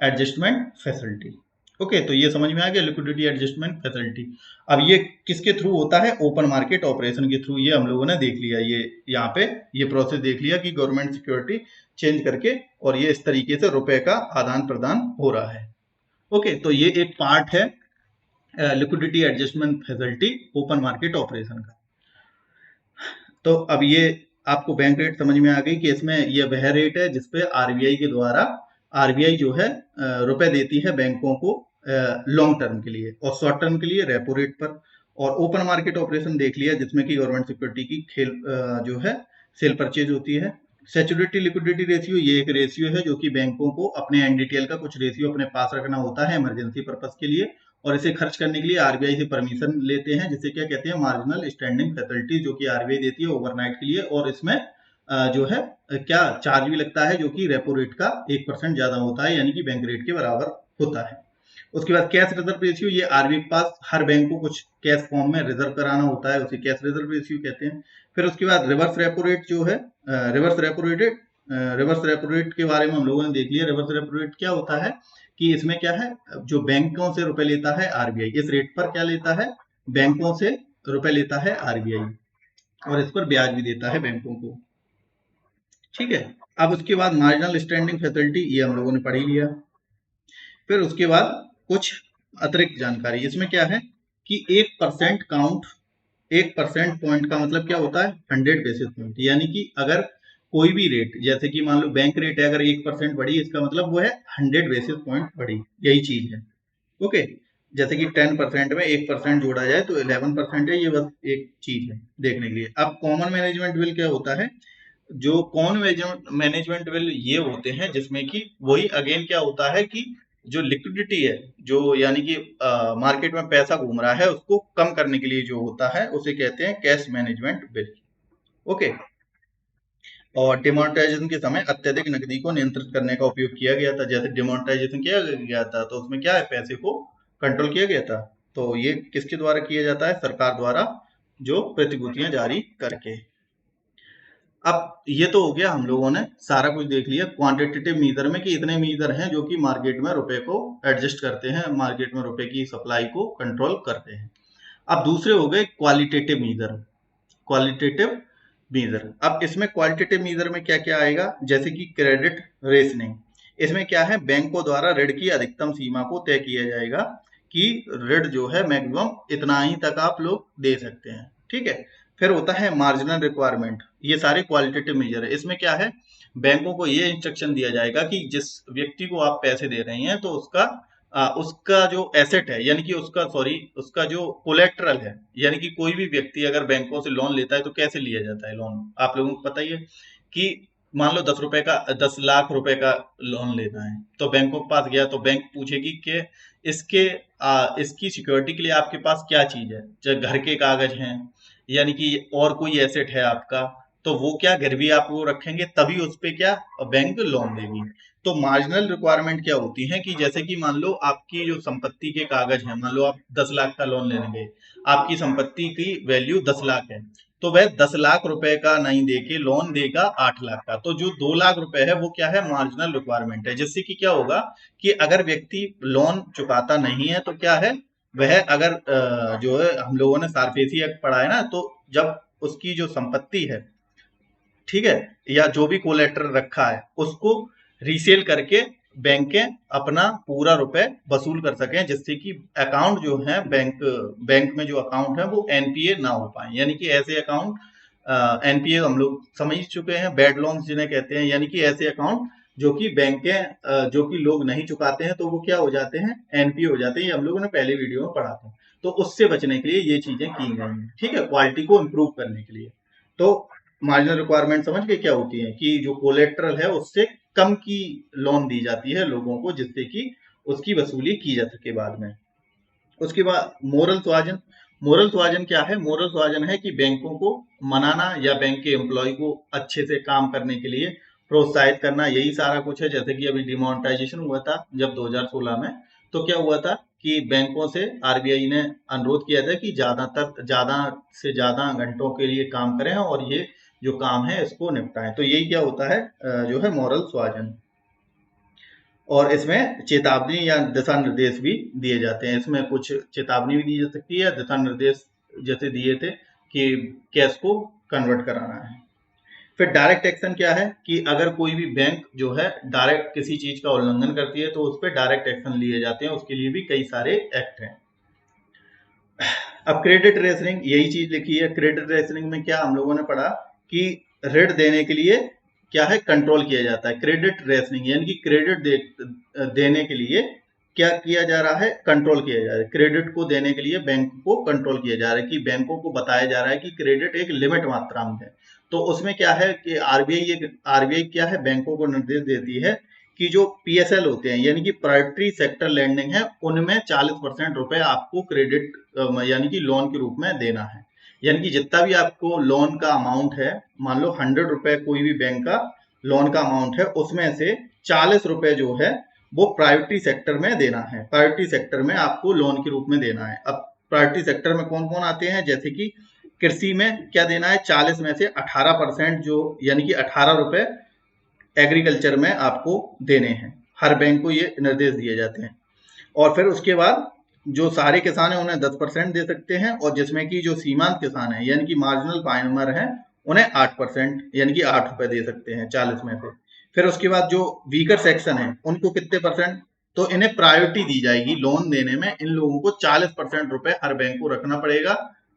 एडजस्टमेंट फैसिलिटी। ओके, तो ये समझ में आ गया, लिक्विडिटी एडजस्टमेंट फैसिलिटी। अब ये किसके थ्रू होता है, ओपन मार्केट ऑपरेशन के थ्रू। ये हम लोगों ने देख लिया, ये यहाँ पे ये प्रोसेस देख लिया कि गवर्नमेंट सिक्योरिटी चेंज करके, और ये इस तरीके से रुपए का आदान प्रदान हो रहा है। ओके, तो ये एक पार्ट है liquidity adjustment facility open market operation का। तो अब ये आपको बैंक रेट समझ में आ गई कि इसमें ये वह रेट है जिसपे आरबीआई के द्वारा, आरबीआई जो है रुपए देती है बैंकों को लॉन्ग टर्म के लिए, और शॉर्ट टर्म के लिए रेपो रेट पर। और ओपन मार्केट ऑपरेशन देख लिया जिसमें कि गवर्नमेंट सिक्योरिटी की जो है सेल परचेज होती है। सेचुरिटी लिक्विडिटी रेशियो, ये एक रेशियो है जो कि बैंकों को अपने एनडीटीएल का कुछ रेशियो अपने पास रखना होता है इमरजेंसी पर्पस के लिए, और इसे खर्च करने के लिए आरबीआई से परमिशन लेते हैं, जिसे क्या कहते हैं, मार्जिनल स्टैंडिंग फैसिलिटी, जो कि आरबीआई देती है ओवरनाइट के लिए। और इसमें जो है क्या चार्ज भी लगता है, जो कि रेपो रेट का 1% ज्यादा होता है, यानी कि बैंक रेट के बराबर होता है। उसके बाद कैश रिजर्व रेशियो, ये आरबीआई के पास हर बैंक को कुछ कैश फॉर्म में रिजर्व कराना होता है, उसे कैश रिजर्व रेशियो कहते हैं। फिर उसके बाद रिवर्स रेपो रेट जो है, रिवर्स रेपो रेट के बारे में हम लोगों ने देख लिया। रिवर्स रेपो रेट क्या होता है कि इसमें क्या है, जो बैंकों से रुपए लेता है आरबीआई, इस रेट पर क्या लेता है, बैंकों से रुपए लेता है आरबीआई, और इस पर ब्याज भी देता है बैंकों को, ठीक है। अब उसके बाद मार्जिनल स्टैंडिंग फैसिलिटी, ये हम लोगों ने पढ़ ही लिया। फिर उसके बाद कुछ अतिरिक्त जानकारी, इसमें क्या है कि 1% काउंट, 1% पॉइंट का मतलब क्या होता है, 100 बेसिस पॉइंट, यानी कि अगर कोई भी रेट, जैसे कि मान लो बैंक रेट है, अगर 1% बढ़ी, इसका मतलब वो है 100 बेसिस पॉइंट बढ़ी, यही चीज है। ओके, जैसे कि 10% में 1% जोड़ा जाए तो 11% है, ये बस एक चीज है देखने के लिए। अब कॉमन मैनेजमेंट बिल क्या होता है? जो कॉमन मैनेजमेंट बिल ये होते हैं जिसमें कि वही अगेन क्या होता है कि जो लिक्विडिटी है, जो यानी कि मार्केट में पैसा घूम रहा है उसको कम करने के लिए जो होता है उसे कहते हैं कैश मैनेजमेंट बिल। ओके। और डिमोनेटाइजेशन के समय अत्यधिक नकदी को नियंत्रित करने का उपयोग किया गया था। जैसे डिमोनेटाइजेशन किया गया था तो उसमें क्या है, पैसे को कंट्रोल किया गया था। तो ये किसके द्वारा किया जाता है? सरकार द्वारा, जो प्रतिभूतियां जारी करके। अब ये तो हो गया, हम लोगों ने सारा कुछ देख लिया क्वांटिटेटिव मीजर में कि इतने मीजर हैं जो कि मार्केट में रुपए को एडजस्ट करते हैं, मार्केट में रुपए की सप्लाई को कंट्रोल करते हैं। अब दूसरे हो गए क्वालिटेटिव मीजर। क्वालिटेटिव मीजर, अब इसमें क्वालिटेटिव मीजर में क्या क्या आएगा? जैसे कि क्रेडिट रेशनिंग। इसमें क्या है, बैंकों द्वारा ऋण की अधिकतम सीमा को तय किया जाएगा कि ऋण जो है मैक्सिमम इतना ही तक आप लोग दे सकते हैं। ठीक है। फिर होता है मार्जिनल रिक्वायरमेंट। ये सारे क्वालिटेटिव मेजर है। इसमें क्या है, बैंकों को ये इंस्ट्रक्शन दिया जाएगा कि जिस व्यक्ति को आप पैसे दे रहे हैं तो उसका जो एसेट है, यानी कि उसका जो कोलेट्रल है, यानी कि कोई भी व्यक्ति अगर बैंकों से लोन लेता है तो कैसे लिया जाता है लोन, आप लोगों को पता ही है कि मान लो 10 लाख रुपए का लोन लेना है तो बैंकों के पास गया तो बैंक पूछेगी कि इसकी सिक्योरिटी के लिए आपके पास क्या चीज है, चाहे घर के कागज हैं यानी कि और कोई एसेट है आपका, तो वो क्या गिरवी आपको रखेंगे तभी उस पे क्या बैंक लोन देगी। तो मार्जिनल रिक्वायरमेंट क्या होती है कि जैसे कि मान लो आपकी जो संपत्ति के कागज है, मान लो आप 10 लाख का लोन लेने गए, आपकी संपत्ति की वैल्यू 10 लाख है, तो वह 10 लाख रुपए का नहीं देके लोन देगा 8 लाख का। तो जो 2 लाख रुपए है वो क्या है, मार्जिनल रिक्वायरमेंट है, जिससे कि क्या होगा कि अगर व्यक्ति लोन चुकाता नहीं है तो क्या है, वह अगर जो है हम लोगों ने सारफेसी एक्ट पढ़ा है ना, तो जब उसकी जो संपत्ति है, ठीक है, या जो भी कोलेट्रल रखा है उसको रीसेल करके बैंकें अपना पूरा रुपए वसूल कर सकें, जिससे कि अकाउंट जो है बैंक में जो अकाउंट है वो एनपीए ना हो पाए। यानी कि ऐसे अकाउंट, एनपीए हम लोग समझ चुके हैं, बैड लोन्स जिन्हें कहते हैं, यानी कि ऐसे अकाउंट जो कि बैंकें जो कि लोग नहीं चुकाते हैं तो वो क्या हो जाते हैं, एनपीए हो जाते हैं। ये हम लोगों ने पहले वीडियो में पढ़ा था। तो उससे बचने के लिए ये चीजें की गई हैं, ठीक है, क्वालिटी को इम्प्रूव करने के लिए। तो मार्जिनल रिक्वायरमेंट समझ के क्या होती है कि जो कोलेट्रल है उससे कम की लोन दी जाती है लोगों को, जिससे कि उसकी वसूली की जा सके बाद में। उसके बाद मोरल सुहाजन। मोरल सुहाजन क्या है? मोरल सुहाजन है कि बैंकों को मनाना या बैंक के एम्प्लॉय को अच्छे से काम करने के लिए प्रोत्साहित करना, यही सारा कुछ है। जैसे कि अभी डिमोनेटाइजेशन हुआ था जब 2016 में, तो क्या हुआ था कि बैंकों से आरबीआई ने अनुरोध किया था कि ज्यादा से ज्यादा घंटों के लिए काम करें और ये जो काम है इसको निपटाएं। तो यही क्या होता है, जो है मॉरल सुहाजन। और इसमें चेतावनी या दिशा निर्देश भी दिए जाते हैं। इसमें कुछ चेतावनी भी दी जा सकती है, दिशा निर्देश जैसे दिए थे कि कैश को कन्वर्ट कराना है। फिर डायरेक्ट एक्शन क्या है कि अगर कोई भी बैंक जो है डायरेक्ट किसी चीज का उल्लंघन करती है तो उस पर डायरेक्ट एक्शन लिए जाते हैं, उसके लिए भी कई सारे एक्ट हैं। अब क्रेडिट रेशनिंग, यही चीज लिखी है। क्रेडिट रेशनिंग में क्या हम लोगों ने पढ़ा कि ऋण देने के लिए क्या है, कंट्रोल किया जाता है। क्रेडिट रेशनिंग यानी कि देने के लिए क्या किया जा रहा है, कंट्रोल किया जा रहा है। क्रेडिट को देने के लिए बैंक को कंट्रोल किया जा रहा है कि बैंकों को बताया जा रहा है कि क्रेडिट एक लिमिट मात्रा में है। तो उसमें क्या है कि आरबीआई क्या है, बैंकों को निर्देश देती है कि जो पीएसएल होते हैं यानी कि प्राइवेटरी सेक्टर लैंडिंग है, उनमें 40% रुपए आपको क्रेडिट यानी कि लोन के रूप में देना है। यानी कि जितना भी आपको लोन का अमाउंट है, मान लो 100 रुपए कोई भी बैंक का लोन का अमाउंट है, उसमें से 40 रुपए जो है वो प्राइवेटरी सेक्टर में देना है। प्राइवेटरी सेक्टर में आपको लोन के रूप में देना है। अब प्राइवेटरी सेक्टर में कौन कौन आते हैं, जैसे कि कृषि में क्या देना है, 40 में से 18% जो यानी कि 18 रुपए एग्रीकल्चर में आपको देने हैं। हर बैंक को ये निर्देश दिए जाते हैं। और फिर उसके बाद जो सारे किसान हैं उन्हें 10% दे सकते हैं, और जिसमें कि जो सीमांत किसान है यानी कि मार्जिनल फार्मर है उन्हें 8% यानी कि 8 रुपए दे सकते हैं 40 में से। फिर उसके बाद जो वीकर सेक्शन है उनको कितने परसेंट, तो इन्हें प्रायोरिटी दी जाएगी लोन देने में। इन लोगों को 40% रुपए हर बैंक को रखना पड़ेगा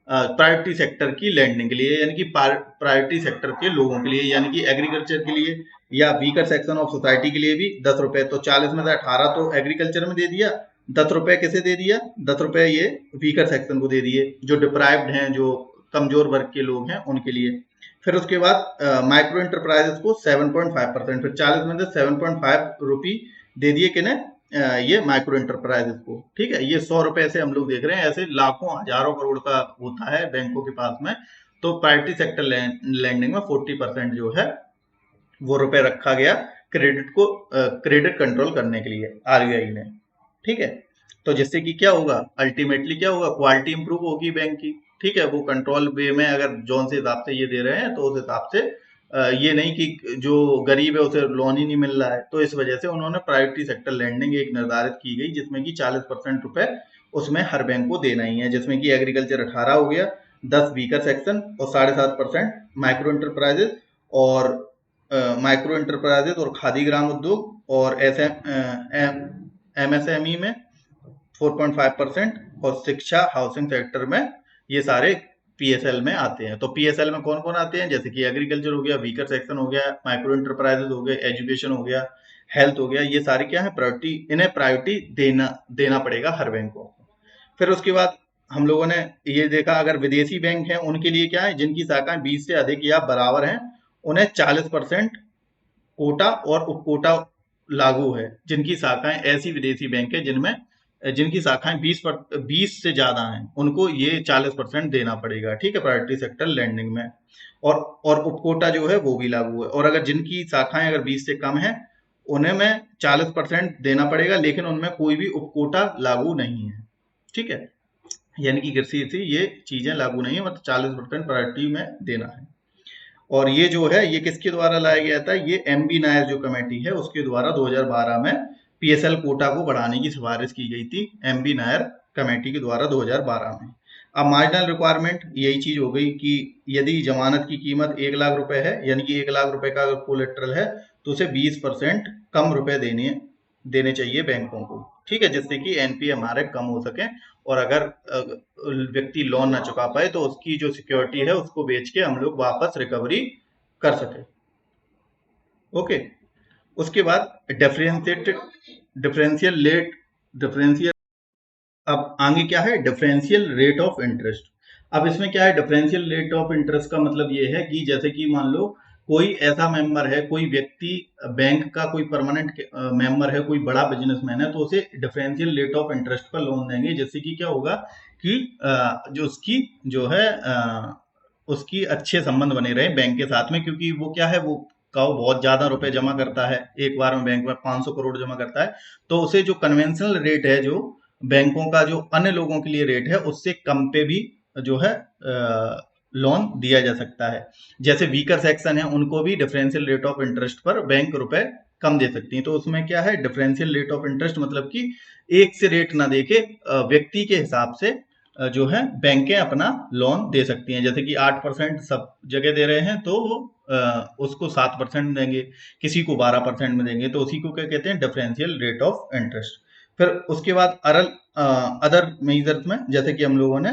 प्रायोरिटी सेक्टर की लैंडिंग के लिए, यानी कि प्रायोरिटी सेक्टर के लोगों के लिए, यानी कि एग्रीकल्चर के लिए या वीकर सेक्शन ऑफ सोसाइटी के लिए भी 10 रुपए। तो 40 में से 18 तो एग्रीकल्चर में दे दिया, 10 रुपए किसे दे दिया, 10 रुपए ये वीकर सेक्शन को दे दिए, जो डिप्राइव्ड हैं, जो कमजोर वर्ग के लोग हैं उनके लिए। फिर उसके बाद माइक्रो इंटरप्राइजेस को 7.5%, फिर 40 में से 7.5 रुपी दे दिए किन्हें, ये माइक्रो इंटरप्राइजेस को। ठीक है, ये 100 रुपए से हम लोग देख रहे हैं, ऐसे लाखों हजारों करोड़ का होता है बैंकों के पास में। तो प्रायोरिटी सेक्टर लैंडिंग में 40% जो है वो रुपए रखा गया क्रेडिट कंट्रोल करने के लिए आरबीआई ने। ठीक है, तो जिससे कि क्या होगा, अल्टीमेटली क्या होगा, क्वालिटी इंप्रूव होगी बैंक की। ठीक है, वो कंट्रोल वे में अगर जोन से हिसाब से ये दे रहे हैं तो उस हिसाब से ये नहीं कि जो गरीब है उसे लोन ही नहीं मिल रहा है। तो इस वजह से उन्होंने प्रायोरिटी सेक्टर लैंडिंग एक निर्धारित की गई, जिसमें कि 40% रुपए उसमें हर बैंक को देना ही है, जिसमें कि एग्रीकल्चर 18 हो गया, 10 वीकर सेक्शन और 7.5% माइक्रो इंटरप्राइजेस और माइक्रो इंटरप्राइजेस और खादी ग्राम उद्योग और एमएसएमई में 4.5% और शिक्षा हाउसिंग सेक्टर में ये सारे पीएसएल में आते हैं। तो पीएसएल में कौन कौन आते हैं, जैसे कि एग्रीकल्चर हो गया, वीकर सेक्शन हो गया, माइक्रो इंटरप्राइजेस हो गए, एजुकेशन हो गया, हेल्थ हो गया, ये सारे क्या है प्रायोरिटी, इन्हें प्रायोरिटी देना पड़ेगा हर बैंक को। फिर उसके बाद हम लोगों ने ये देखा, अगर विदेशी बैंक हैं उनके लिए क्या है, जिनकी शाखाएं 20 से अधिक या बराबर हैं उन्हें 40% कोटा और उपकोटा लागू है। जिनकी शाखाएं, ऐसी विदेशी बैंक है जिनकी शाखाएं 20 से ज्यादा हैं, उनको ये 40% देना पड़ेगा। ठीक है, प्रायोरिटी सेक्टर लैंडिंग में। और उपकोटा जो है वो भी लागू है। और अगर जिनकी शाखाएं अगर 20 से कम है उन्हें में 40% देना पड़ेगा, लेकिन उनमें कोई भी उपकोटा लागू नहीं है। ठीक है, यानी कि कृषि से ये चीजें लागू नहीं है, मतलब 40% प्रायोरिटी में देना है। और ये जो है ये किसके द्वारा लाया गया था, ये एमबी नायर जो कमेटी है उसके द्वारा 2012 में पीएसएल कोटा को बढ़ाने की सिफारिश की गई थी, एमबी नायर कमेटी के द्वारा 2012 में। अब मार्जिनल रिक्वायरमेंट यही चीज हो गई कि यदि जमानत की कीमत 1 लाख रुपए है, यानी कि 1 लाख रुपए का अगर कोलेट्रल है तो उसे 20% कम रुपए देने चाहिए बैंकों को। ठीक है, जिससे कि एनपीए हमारे कम हो सके, और अगर व्यक्ति लोन ना चुका पाए तो उसकी जो सिक्योरिटी है उसको बेच के हम लोग वापस रिकवरी कर सके। ओके, उसके बाद डिफरेंशियल अब आगे क्या है, डिफरेंशियल रेट ऑफ इंटरेस्ट। अब इसमें क्या है, डिफरेंशियल रेट ऑफ इंटरेस्ट का मतलब ये है कि जैसे कि मान लो कोई ऐसा मेंबर है, कोई व्यक्ति बैंक का कोई परमानेंट मेंबर है, कोई बड़ा बिजनेसमैन है, तो उसे डिफरेंशियल रेट ऑफ इंटरेस्ट पर लोन देंगे, जिससे कि क्या होगा कि जो उसकी जो है उसकी अच्छे संबंध बने रहे बैंक के साथ में, क्योंकि वो क्या है, वो बहुत ज्यादा रुपए जमा करता है, एक बार में बैंक में 500 करोड़ जमा करता है, तो उसे जो कन्वेंशनल रेट है, जो बैंकों का जो अन्य लोगों के लिए रेट है, उससे कम पे भी जो है लोन दिया जा सकता है। जैसे वीकर सेक्शन है उनको भी डिफरेंशियल रेट ऑफ इंटरेस्ट पर बैंक रुपए कम दे सकती हैं। तो उसमें क्या है, डिफरेंशियल रेट ऑफ इंटरेस्ट मतलब कि एक से रेट ना देके व्यक्ति के हिसाब से जो है बैंकें अपना लोन दे सकती हैं। जैसे कि 8% सब जगह दे रहे हैं तो उसको 7% देंगे, किसी को 12% में देंगे, तो उसी को क्या कहते हैं, डिफरेंशियल रेट ऑफ इंटरेस्ट। फिर उसके बाद अदर मेजर्स में जैसे कि हम लोगों ने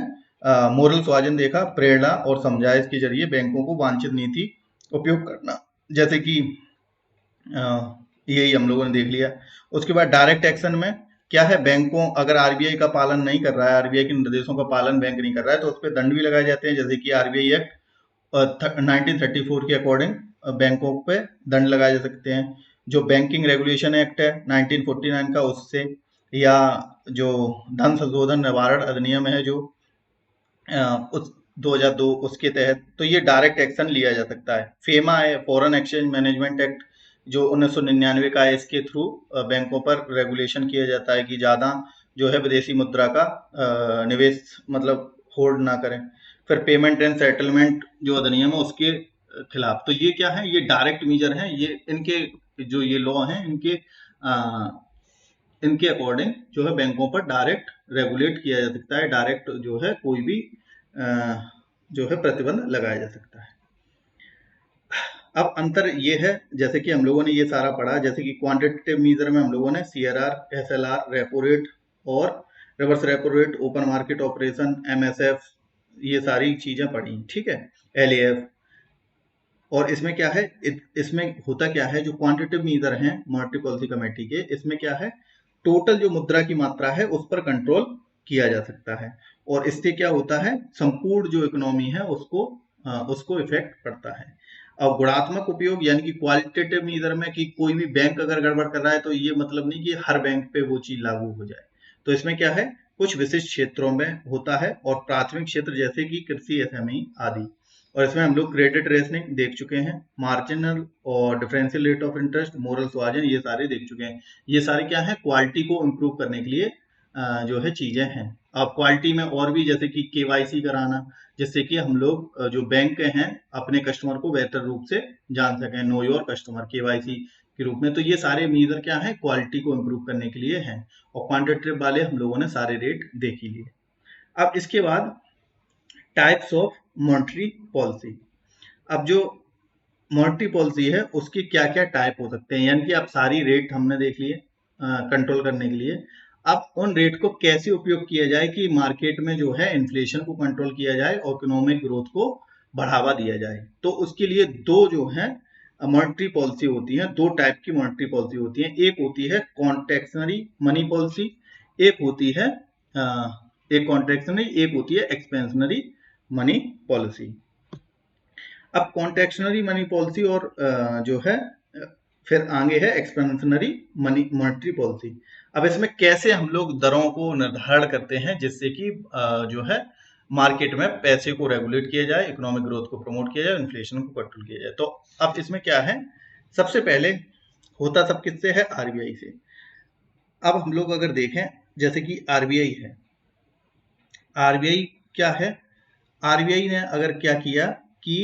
मोरल स्वाजन देखा, प्रेरणा और समझाइश के जरिए बैंकों को वांछित नीति उपयोग करना, जैसे कि यही हम लोगों ने देख लिया। उसके बाद डायरेक्ट एक्शन में क्या है, बैंकों अगर आरबीआई का पालन नहीं कर रहा है, आरबीआई के निर्देशों का पालन बैंक नहीं कर रहा है, तो उस पर दंड भी लगाए जाते हैं। जैसे कि आरबीआई एक्ट 1934 के अकॉर्डिंग बैंकों पे दंड लगाए जा सकते हैं। जो बैंकिंग रेगुलेशन एक्ट है 1949 का, उससे, या जो धन संशोधन निवारण अधिनियम है जो उस 2002 उसके तहत, तो ये डायरेक्ट एक्शन लिया जा सकता है। फेमा है, फॉरेन एक्सचेंज मैनेजमेंट एक्ट जो 1999 का है, इसके थ्रू बैंकों पर रेगुलेशन किया जाता है कि ज्यादा जो है विदेशी मुद्रा का निवेश मतलब होल्ड ना करें। फिर पेमेंट एंड सेटलमेंट जो अधिनियम है उसके खिलाफ। तो ये क्या है, ये डायरेक्ट मेजर है, ये इनके जो ये लॉ हैं इनके अकॉर्डिंग जो है बैंकों पर डायरेक्ट रेगुलेट किया जा सकता है, डायरेक्ट जो है कोई भी जो है प्रतिबंध लगाया जा सकता है। अब अंतर ये है, जैसे कि हम लोगों ने ये सारा पढ़ा, जैसे कि क्वांटिटेटिव मेजर में हम लोगों ने सीआरआर, एसएलआर, रेपो रेट और reverse repo rate, open market operation, MSF, ये सारी चीजें पढ़ी। ठीक है, एलएएफ। और इसमें क्या है, इसमें होता क्या है, जो क्वांटिटेटिव मेजर हैं मॉनेटरी पॉलिसी कमेटी के, इसमें क्या है, टोटल जो मुद्रा की मात्रा है उस पर कंट्रोल किया जा सकता है, और इससे क्या होता है, संपूर्ण जो इकोनॉमी है उसको इफेक्ट पड़ता है। अब गुणात्मक उपयोग यानी कि क्वालिटेटिव मीजर में कि कोई भी बैंक अगर गड़बड़ कर रहा है तो ये मतलब नहीं कि हर बैंक पे वो चीज लागू हो जाए। तो इसमें क्या है, कुछ विशिष्ट क्षेत्रों में होता है, और प्राथमिक क्षेत्र जैसे कि कृषि, एसएमई आदि। और इसमें हम लोग क्रेडिट रेशनिंग देख चुके हैं, मार्जिनल और differential rate of interest, moral suasion, ये सारे देख चुके हैं। ये सारे क्या है, क्वालिटी को इम्प्रूव करने के लिए जो है चीजें हैं। अब क्वालिटी में और भी जैसे कि केवाईसी कराना, जिससे कि हम लोग जो बैंक हैं अपने कस्टमर को बेहतर रूप से जान सकें, नो योर कस्टमर केवाईसी के रूप में। तो ये सारे मीजर क्या है, क्वालिटी को इम्प्रूव करने के लिए हैं। और क्वांटिटेटिव वाले हम लोगों ने सारे रेट देख ही लिए। अब इसके बाद टाइप्स ऑफ मॉनेटरी पॉलिसी। अब जो मॉनेटरी पॉलिसी है उसके क्या क्या टाइप हो सकते हैं, यानी कि अब सारी रेट हमने देख लिए कंट्रोल करने के लिए। अब उन रेट को कैसे उपयोग किया जाए कि मार्केट में जो है इन्फ्लेशन को कंट्रोल किया जाए और इकोनॉमिक ग्रोथ को बढ़ावा दिया जाए। तो उसके लिए दो जो है मॉनेटरी पॉलिसी होती है, दो टाइप की मॉनेटरी पॉलिसी होती है। एक होती है कॉन्ट्रैक्शनरी मनी पॉलिसी, एक होती है एक कॉन्ट्रैक्शनरी, एक होती है एक्सपेंशनरी मनी पॉलिसी। अब कॉन्ट्रैक्शनरी मनी पॉलिसी और जो है फिर आगे है एक्सपेंशनरी मॉनेटरी पॉलिसी। अब इसमें कैसे हम लोग दरों को निर्धारण करते हैं जिससे कि जो है मार्केट में पैसे को रेगुलेट किया जाए, इकोनॉमिक ग्रोथ को प्रमोट किया जाए, इन्फ्लेशन को कंट्रोल किया जाए। तो अब इसमें क्या है, सबसे पहले होता सब किससे है, आरबीआई से। अब हम लोग अगर देखें जैसे कि आरबीआई है, आरबीआई क्या है, आरबीआई ने अगर क्या किया कि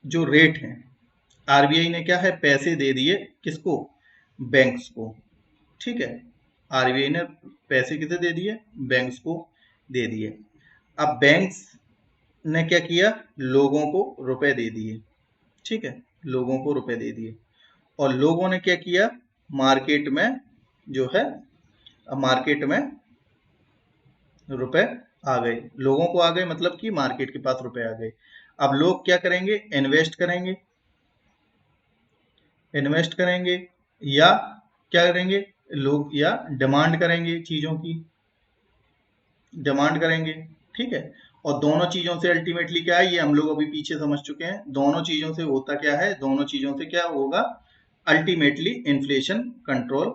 जो रेट है, आरबीआई ने क्या है, पैसे दे दिए किसको, बैंक्स को। ठीक है, आरबीआई ने पैसे किसे दे दिए, बैंक्स को दे दिए। अब बैंक्स ने क्या किया, लोगों को रुपए दे दिए। ठीक है, लोगों को रुपए दे दिए, और लोगों ने क्या किया, मार्केट में जो है, मार्केट में रुपए आ गए, लोगों को आ गए, मतलब कि मार्केट के पास रुपए आ गए। अब लोग क्या करेंगे, इन्वेस्ट करेंगे, इन्वेस्ट करेंगे, या क्या करेंगे लोग, या डिमांड करेंगे, चीजों की डिमांड करेंगे। ठीक है, और दोनों चीजों से अल्टीमेटली क्या है, ये हम लोग अभी पीछे समझ चुके हैं, दोनों चीजों से होता क्या है, दोनों चीजों से क्या होगा, अल्टीमेटली इन्फ्लेशन कंट्रोल,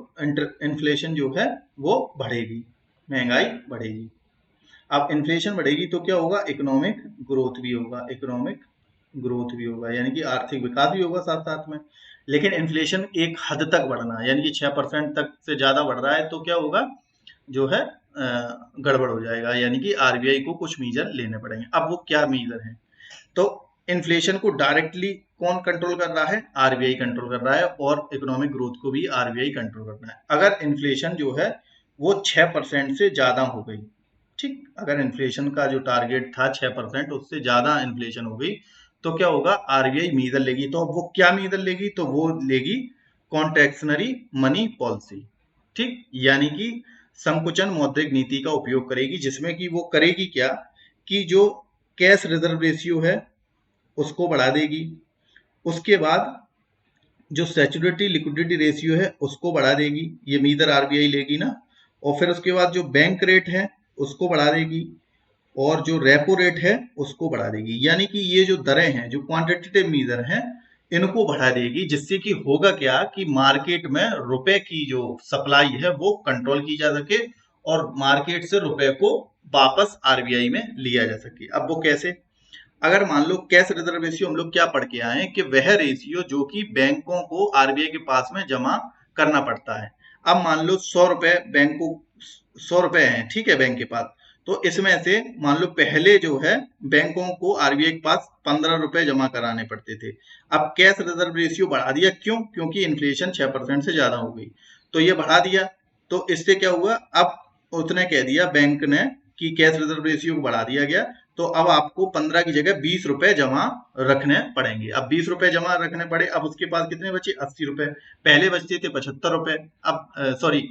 इन्फ्लेशन जो है वो बढ़ेगी, महंगाई बढ़ेगी। अब इन्फ्लेशन बढ़ेगी तो क्या होगा, इकोनॉमिक ग्रोथ भी होगा, इकोनॉमिक ग्रोथ भी होगा, यानी कि आर्थिक विकास भी होगा साथ साथ में। लेकिन इन्फ्लेशन एक हद तक बढ़ना, यानी कि 6% तक से ज्यादा बढ़ रहा है तो क्या होगा, जो है गड़बड़ हो जाएगा, यानी कि आरबीआई को कुछ मीजर लेने पड़ेंगे। अब वो क्या मीजर हैं, तो इन्फ्लेशन को डायरेक्टली कौन कंट्रोल कर रहा है, आरबीआई कंट्रोल कर रहा है, और इकोनॉमिक ग्रोथ को भी आरबीआई कंट्रोल कर रहा है। अगर इन्फ्लेशन जो है वो 6% से ज्यादा हो गई, ठीक, अगर इन्फ्लेशन का जो टारगेट था 6%, उससे ज्यादा इन्फ्लेशन हो गई तो क्या होगा, आरबीआई मीजर लेगी। तो अब वो क्या मीजर लेगी, तो वो लेगी कॉन्ट्रैक्शनरी मनी पॉलिसी। ठीक, यानी कि संकुचन मौद्रिक नीति का उपयोग करेगी, जिसमें कि वो करेगी क्या, कि जो कैश रिजर्व रेशियो है उसको बढ़ा देगी, उसके बाद जो सैचुरेटरी लिक्विडिटी रेशियो है उसको बढ़ा देगी, ये मीजर आरबीआई लेगी ना, और फिर उसके बाद जो बैंक रेट है उसको बढ़ा देगी, और जो रेपो रेट है उसको बढ़ा देगी। यानी कि ये जो दरें हैं, जो क्वांटिटेटिव मीजर हैं, इनको बढ़ा देगी, जिससे कि होगा क्या, कि मार्केट में रुपए की जो सप्लाई है वो कंट्रोल की जा सके, और मार्केट से रुपए को वापस आरबीआई में लिया जा सके। अब वो कैसे, अगर मान लो कैश रिजर्व रेशियो हम लोग क्या पढ़ के आए कि वह रेशियो जो कि बैंकों को आरबीआई के पास में जमा करना पड़ता है। अब मान लो 100 रुपए बैंक को, 100 रुपए हैं, ठीक है, बैंक के पास, तो इसमें से मान लो पहले जो है बैंकों को आरबीआई के पास 15 रुपए जमा कराने पड़ते थे। अब कैश रिजर्व रेशियो बढ़ा दिया, क्यों, क्योंकि इन्फ्लेशन 6% से ज्यादा हो गई, तो ये बढ़ा दिया। तो इससे क्या हुआ, अब उसने कह दिया बैंक ने कि कैश रिजर्व रेशियो को बढ़ा दिया गया, तो अब आपको 15 की जगह 20 रुपए जमा रखने पड़ेंगे। अब 20 रुपए जमा रखने पड़े, अब उसके पास कितने बचे, 80 रुपए, पहले बचते थे 75 रुपए, अब सॉरी,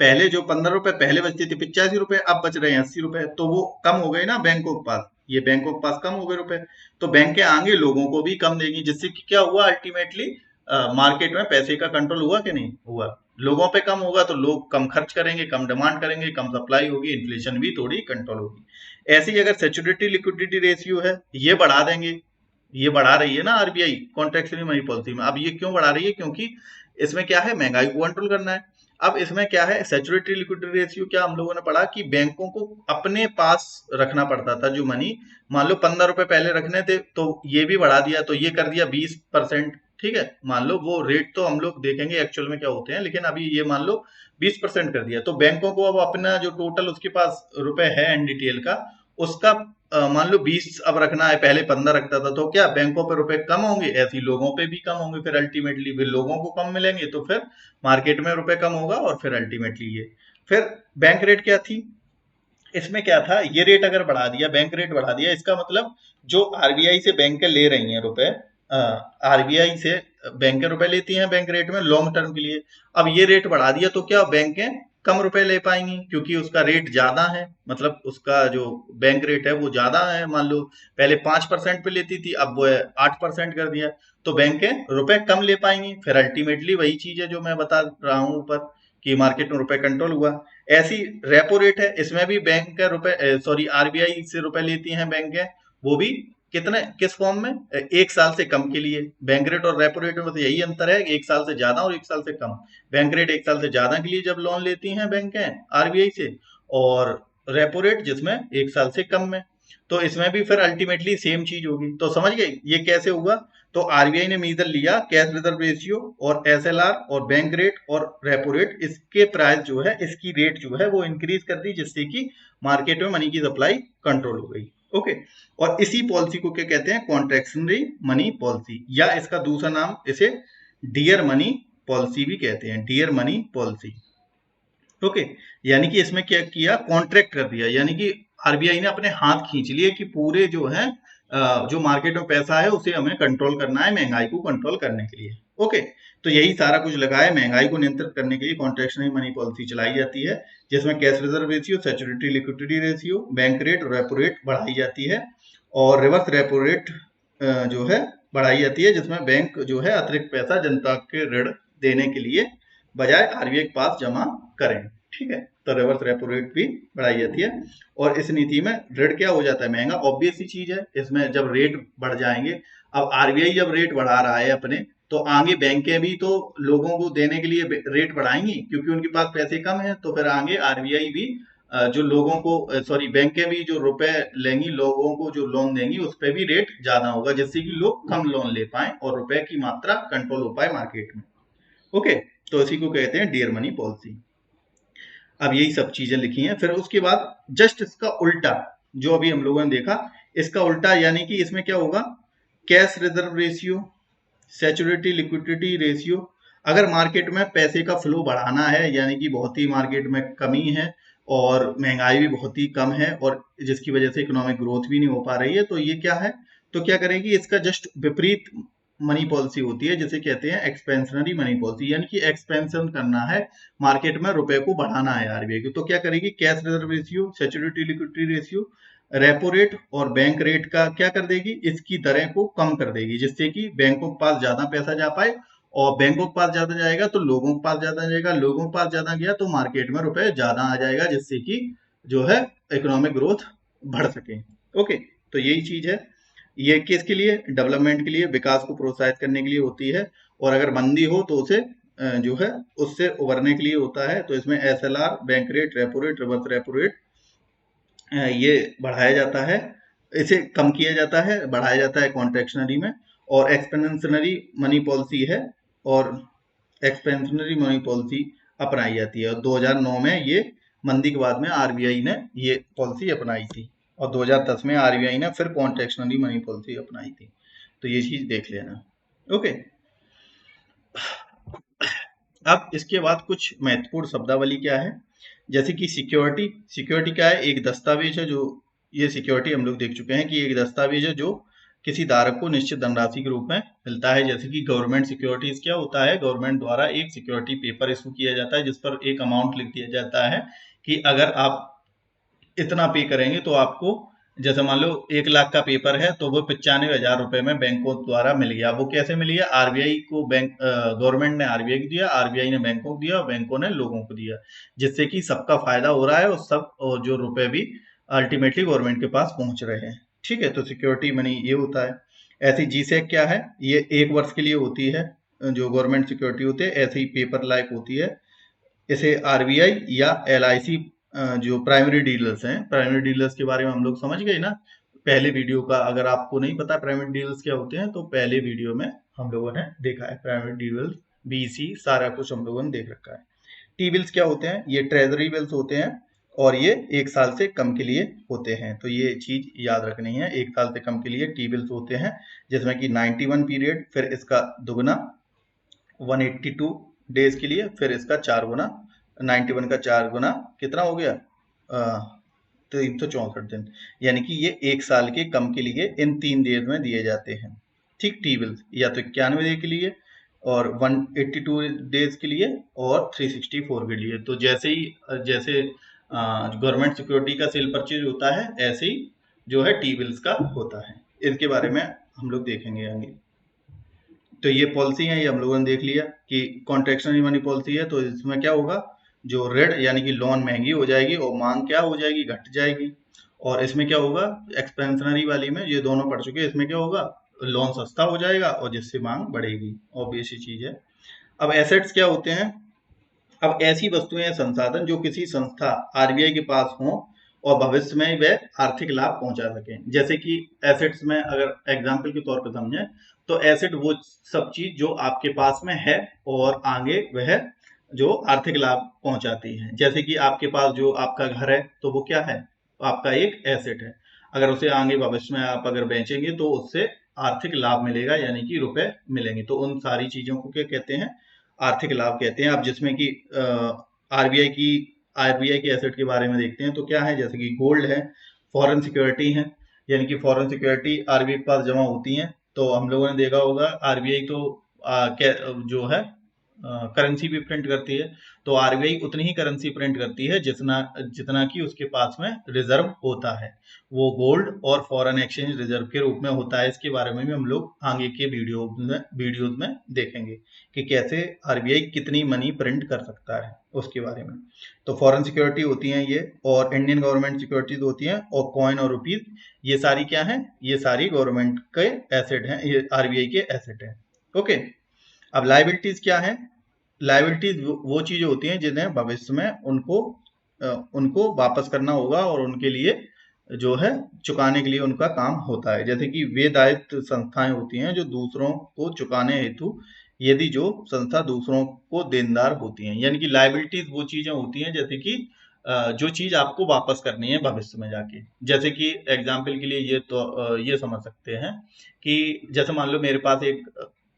पहले जो 15 रुपए पहले बचते थे 85 रुपए, अब बच रहे हैं 80 रुपए, तो वो कम हो गए ना बैंकों के पास, ये बैंकों के पास कम हो गए रुपए, तो बैंकें आगे लोगों को भी कम देगी, जिससे कि क्या हुआ, अल्टीमेटली मार्केट में पैसे का कंट्रोल हुआ कि नहीं हुआ। लोगों पे कम होगा तो लोग कम खर्च करेंगे, कम डिमांड करेंगे, कम सप्लाई होगी, इन्फ्लेशन भी थोड़ी कंट्रोल होगी। ऐसे ही अगर सिक्योरिटी लिक्विडिटी रेशियो है, ये बढ़ा देंगे, ये बढ़ा रही है ना आरबीआई कॉन्ट्रैक्शनल मनी पॉलिसी में। अब ये क्यों बढ़ा रही है? क्योंकि इसमें क्या है, महंगाई को कंट्रोल करना है। अब इसमें क्या है, सिक्योरिटी लिक्विडिटी रेशियो, क्या हम लोगों ने पढ़ा कि बैंकों को अपने पास रखना पड़ता था जो मनी, मान लो 15 रुपए पहले रखने थे, तो ये भी बढ़ा दिया, तो ये कर दिया 20%। ठीक है, मान लो वो रेट तो हम लोग देखेंगे एक्चुअल में क्या होते हैं, लेकिन अभी ये मान लो 20% कर दिया, तो बैंकों को अब अपना जो टोटल उसके पास रुपए है एनडीटीएल का, उसका मान लो 20 अब रखना है, पहले 15 रखता था, तो क्या बैंकों पे रुपए कम होंगे, ऐसे ही लोगों पे भी कम होंगे, फिर अल्टीमेटली फिर लोगों को कम मिलेंगे, तो फिर मार्केट में रुपए कम होगा, और फिर अल्टीमेटली ये फिर बैंक रेट क्या थी, इसमें क्या था, ये रेट अगर बढ़ा दिया, बैंक रेट बढ़ा दिया, इसका मतलब जो आरबीआई से बैंकें ले रही हैं रुपए, आरबीआई से बैंकें रुपए लेती हैं बैंक रेट में लॉन्ग टर्म के लिए, अब ये रेट बढ़ा दिया तो क्या बैंकें कम रुपए ले पाएंगी, क्योंकि उसका रेट ज्यादा है, मतलब उसका जो बैंक रेट है वो ज्यादा है, मान लो पहले 5% पे लेती थी, अब वो 8% कर दिया, तो बैंकें रुपए कम ले पाएंगी, फिर अल्टीमेटली वही चीज है जो मैं बता रहा हूं ऊपर, कि मार्केट में रुपए कंट्रोल हुआ। ऐसी रेपो रेट है, इसमें भी बैंक का रुपए, सॉरी आरबीआई से रुपए लेती हैं बैंकें, वो भी कितने, किस फॉर्म में, 1 साल से कम के लिए। बैंक रेट और रेपो रेट में बस यही अंतर है, 1 साल से ज्यादा और 1 साल से कम। बैंक रेट 1 साल से ज्यादा के लिए जब लोन लेती हैं बैंकें आरबीआई से, और रेपो रेट जिसमें 1 साल से कम में, तो इसमें भी फिर अल्टीमेटली सेम चीज होगी। तो समझ गए ये कैसे हुआ? तो आरबीआई ने मीजर लिया कैश रिजर्व रेशियो और एसएलआर और बैंक रेट और रेपो रेट, इसके प्राइस जो है, इसकी रेट जो है वो इंक्रीज कर दी, जिससे कि मार्केट में मनी की सप्लाई कंट्रोल हो गई। ओके, और इसी पॉलिसी को क्या कहते हैं, कॉन्ट्रैक्शनरी मनी पॉलिसी, या इसका दूसरा नाम इसे डियर मनी पॉलिसी भी कहते हैं, डियर मनी पॉलिसी। ओके, यानी कि इसमें क्या किया, कॉन्ट्रैक्ट कर दिया, यानी कि आरबीआई ने अपने हाथ खींच लिए कि पूरे जो है जो मार्केट में पैसा है उसे हमें कंट्रोल करना है, महंगाई को कंट्रोल करने के लिए। ओके, तो यही सारा कुछ लगा है, महंगाई को नियंत्रित करने के लिए कॉन्ट्रैक्शनरी मनी पॉलिसी चलाई जाती है, जिसमें cash reserve ratio, security liquidity ratio, bank rate, repo rate बढ़ाई जाती है, और रिवर्स रेपो रेट जो है बढ़ाई जाती है, जिसमें बैंक जो है अतिरिक्त पैसा जनता के ऋण देने के लिए बजाय आरबीआई के पास जमा करें। ठीक है, तो रिवर्स रेपो रेट भी बढ़ाई जाती है, और इस नीति में ऋण क्या हो जाता है, महंगा, ऑब्वियस सी चीज है, इसमें जब रेट बढ़ जाएंगे, अब आरबीआई जब रेट बढ़ा रहा है अपने, तो आगे बैंकें भी तो लोगों को देने के लिए रेट बढ़ाएंगी, क्योंकि उनके पास पैसे कम है, तो फिर आगे आरबीआई भी जो लोगों को, सॉरी बैंकें भी जो रुपए लेंगी, लोगों को जो लोन देंगी, उस पर भी रेट ज्यादा होगा, जिससे कि लोग कम लोन ले पाए और रुपए की मात्रा कंट्रोल हो पाए मार्केट में। ओके, तो इसी को कहते हैं डियर मनी पॉलिसी। अब यही सब चीजें लिखी हैं, फिर उसके बाद जस्ट इसका उल्टा, जो अभी हम लोगों ने देखा, इसका उल्टा, यानी कि इसमें क्या होगा, cash reserve ratio, security liquidity ratio, अगर मार्केट में पैसे का फ्लो बढ़ाना है, यानी कि बहुत ही मार्केट में कमी है और महंगाई भी बहुत ही कम है, और जिसकी वजह से इकोनॉमिक ग्रोथ भी नहीं हो पा रही है, तो ये क्या है, तो क्या करेगी, इसका जस्ट विपरीत मनी पॉलिसी होती है, जिसे कहते हैं एक्सपेंशनरी मनी पॉलिसी, यानी कि एक्सपेंशन करना है, मार्केट में रुपए को बढ़ाना है आरबीआई को, तो क्या करेगी, cash reserve ratio, security liquidity ratio, repo rate और बैंक रेट का क्या कर देगी, इसकी दरें को कम कर देगी, जिससे कि बैंकों के पास ज्यादा पैसा जा पाए, और बैंकों के पास ज्यादा जाएगा तो लोगों के पास ज्यादा जाएगा, लोगों के पास ज्यादा गया तो मार्केट में रुपए ज्यादा आ जाएगा, जिससे कि जो है इकोनॉमिक ग्रोथ बढ़ सके। ओके, तो यही चीज है, ये किसके लिए, डेवलपमेंट के लिए, विकास को प्रोत्साहित करने के लिए होती है, और अगर मंदी हो तो उसे जो है उससे उबरने के लिए होता है, तो इसमें SLR, bank rate, repo rate, reverse repo rate ये बढ़ाया जाता है, इसे कम किया जाता है, बढ़ाया जाता है कॉन्ट्रैक्शनरी में, और एक्सपेंशनरी मनी पॉलिसी है, और एक्सपेंशनरी मनी पॉलिसी अपनाई जाती है, और 2009 में ये मंदी के बाद में आरबीआई ने ये पॉलिसी अपनाई थी, और 2010 में आरबीआई ने फिर कॉन्ट्रैक्शनरी मनी पॉलिसी अपनाई थी, तो ये चीज देख लेना। ओके, अब इसके बाद कुछ महत्वपूर्ण शब्दावली क्या है, जैसे कि सिक्योरिटी, सिक्योरिटी क्या है, एक दस्तावेज है, जो ये सिक्योरिटी हम लोग देख चुके हैं कि एक दस्तावेज है जो किसी धारक को निश्चित धनराशि के रूप में मिलता है, जैसे कि गवर्नमेंट सिक्योरिटीज क्या होता है, गवर्नमेंट द्वारा एक सिक्योरिटी पेपर इशू किया जाता है, जिस पर एक अमाउंट लिख दिया जाता है कि अगर आप इतना पे करेंगे तो आपको जैसे मान लो 1 लाख का पेपर है तो वो 95,000 रुपए में बैंकों द्वारा मिल गया। वो कैसे मिल गया? आरबीआई को बैंक गवर्नमेंट ने आरबीआई को दिया, आरबीआई ने बैंकों को दिया और बैंकों ने लोगों को दिया, जिससे कि सबका फायदा हो रहा है और सब और जो रुपए भी अल्टीमेटली गवर्नमेंट के पास पहुंच रहे हैं। ठीक है, तो सिक्योरिटी मनी ये होता है। ऐसी जीसैक क्या है? ये 1 वर्ष के लिए होती है, जो गवर्नमेंट सिक्योरिटी होती है, ऐसे ही पेपर लाइक होती है। इसे आरबीआई या एलआईसी जो प्राइमरी डीलर्स हैं, प्राइमरी डीलर्स के बारे में हम लोग समझ गए ना पहले वीडियो का। अगर आपको नहीं पता प्राइमरी डीलर्स क्या होते हैं तो पहले वीडियो में हम लोगों ने देखा है। प्राइमरी डीलर्स, बीसी, सारा कुछ हम लोगों ने देख रखा है। टी बिल्स क्या होते हैं? ये ट्रेजरी बिल्स होते हैं और ये 1 साल से कम के लिए होते हैं, तो ये चीज याद रखनी है। 1 साल से कम के लिए टी बिल्स होते हैं, जिसमें कि 91 पीरियड, फिर इसका दुगना 182 डेज के लिए, फिर इसका 4 गुना, 91 का 4 गुना कितना हो गया? 364 दिन, यानी कि ये 1 साल के कम के लिए इन 3 डेज में दिए जाते हैं। ठीक, टी बिल्स या तो 91 डे के लिए और 182 डेज के लिए और 364 के लिए। तो जैसे गवर्नमेंट सिक्योरिटी का सेल परचेज होता है, ऐसे ही जो है टी बिल्स का होता है। इसके बारे में हम लोग देखेंगे आगे। तो ये पॉलिसी है, ये हम लोगों ने देख लिया कि कॉन्ट्रैक्शनरी मनी पॉलिसी है। तो इसमें क्या होगा? जो ऋण यानी कि लोन महंगी हो जाएगी और मांग क्या हो जाएगी? घट जाएगी। और इसमें क्या होगा? एक्सपेंशनरी वाली में ये दोनों पढ़ चुके हैं, इसमें क्या होगा? लोन सस्ता हो जाएगा और जिससे मांग बढ़ेगी, ऑब्वियस ही चीज है। अब एसेट्स क्या होते हैं? अब ऐसी वस्तुएं या संसाधन जो किसी संस्था आरबीआई के पास हो और भविष्य में वह आर्थिक लाभ पहुंचा सके। जैसे कि एसेट्स में अगर एग्जाम्पल के तौर पर समझें तो एसेट वो सब चीज जो आपके पास में है और आगे वह जो आर्थिक लाभ पहुंचाती है। जैसे कि आपके पास जो आपका घर है तो वो क्या है? आपका एक एसेट है। अगर उसे आगे भविष्य में आप अगर बेचेंगे तो उससे आर्थिक लाभ मिलेगा, यानी कि रुपए मिलेंगे। तो उन सारी चीजों को क्या कहते हैं? आर्थिक लाभ कहते हैं। अब जिसमें कि आरबीआई की एसेट के बारे में देखते हैं तो क्या है? जैसे कि गोल्ड है, फॉरेन सिक्योरिटी है, यानी कि फॉरेन सिक्योरिटी आरबीआई के पास जमा होती है। तो हम लोगों ने देखा होगा आरबीआई तो जो है करेंसी भी प्रिंट करती है। तो आरबीआई उतनी ही करेंसी प्रिंट करती है जितना जितना कि उसके पास में रिजर्व होता है। वो गोल्ड और फॉरेन एक्सचेंज रिजर्व के रूप में होता है। इसके बारे में भी हम लोग आगे के वीडियोज में देखेंगे कि कैसे आरबीआई कितनी मनी प्रिंट कर सकता है, उसके बारे में। तो फॉरेन सिक्योरिटी होती हैं ये, और इंडियन गवर्नमेंट सिक्योरिटीज होती हैं, और कॉइन और रुपीज, ये सारी क्या है? ये सारी गवर्नमेंट के एसेट हैं, ये आरबीआई के एसेट हैं। ओके, अब लाइबिलिटीज क्या है? लाइबिलिटीज वो चीजें होती हैं जिन्हें भविष्य में उनको वापस करना होगा और उनके लिए जो है चुकाने के लिए उनका काम होता है। जैसे कि वे दायित्व संस्थाएं होती हैं जो दूसरों को चुकाने हेतु, यदि जो संस्था दूसरों को देनदार होती हैं। यानी कि लाइबिलिटीज वो चीजें होती हैं जैसे कि जो चीज आपको वापस करनी है भविष्य में जाके। जैसे कि एग्जाम्पल के लिए ये समझ सकते हैं कि जैसे मान लो मेरे पास एक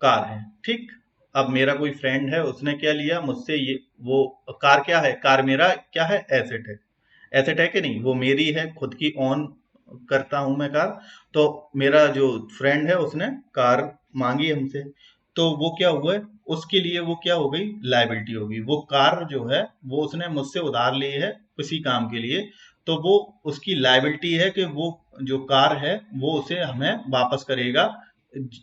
कार है, ठीक। अब मेरा कोई फ्रेंड है, उसने क्या लिया मुझसे, ये वो कार क्या है? कार मेरा क्या है? एसेट है। एसेट है कि नहीं? वो मेरी है, खुद की ओन करता हूं मैं कार। तो मेरा जो फ्रेंड है उसने कार मांगी हमसे, तो वो क्या हुआ है? उसके लिए वो क्या हो गई? लाइबिलिटी होगी। वो कार जो है वो उसने मुझसे उधार ली है किसी काम के लिए, तो वो उसकी लाइबिलिटी है कि वो जो कार है वो उसे हमें वापस करेगा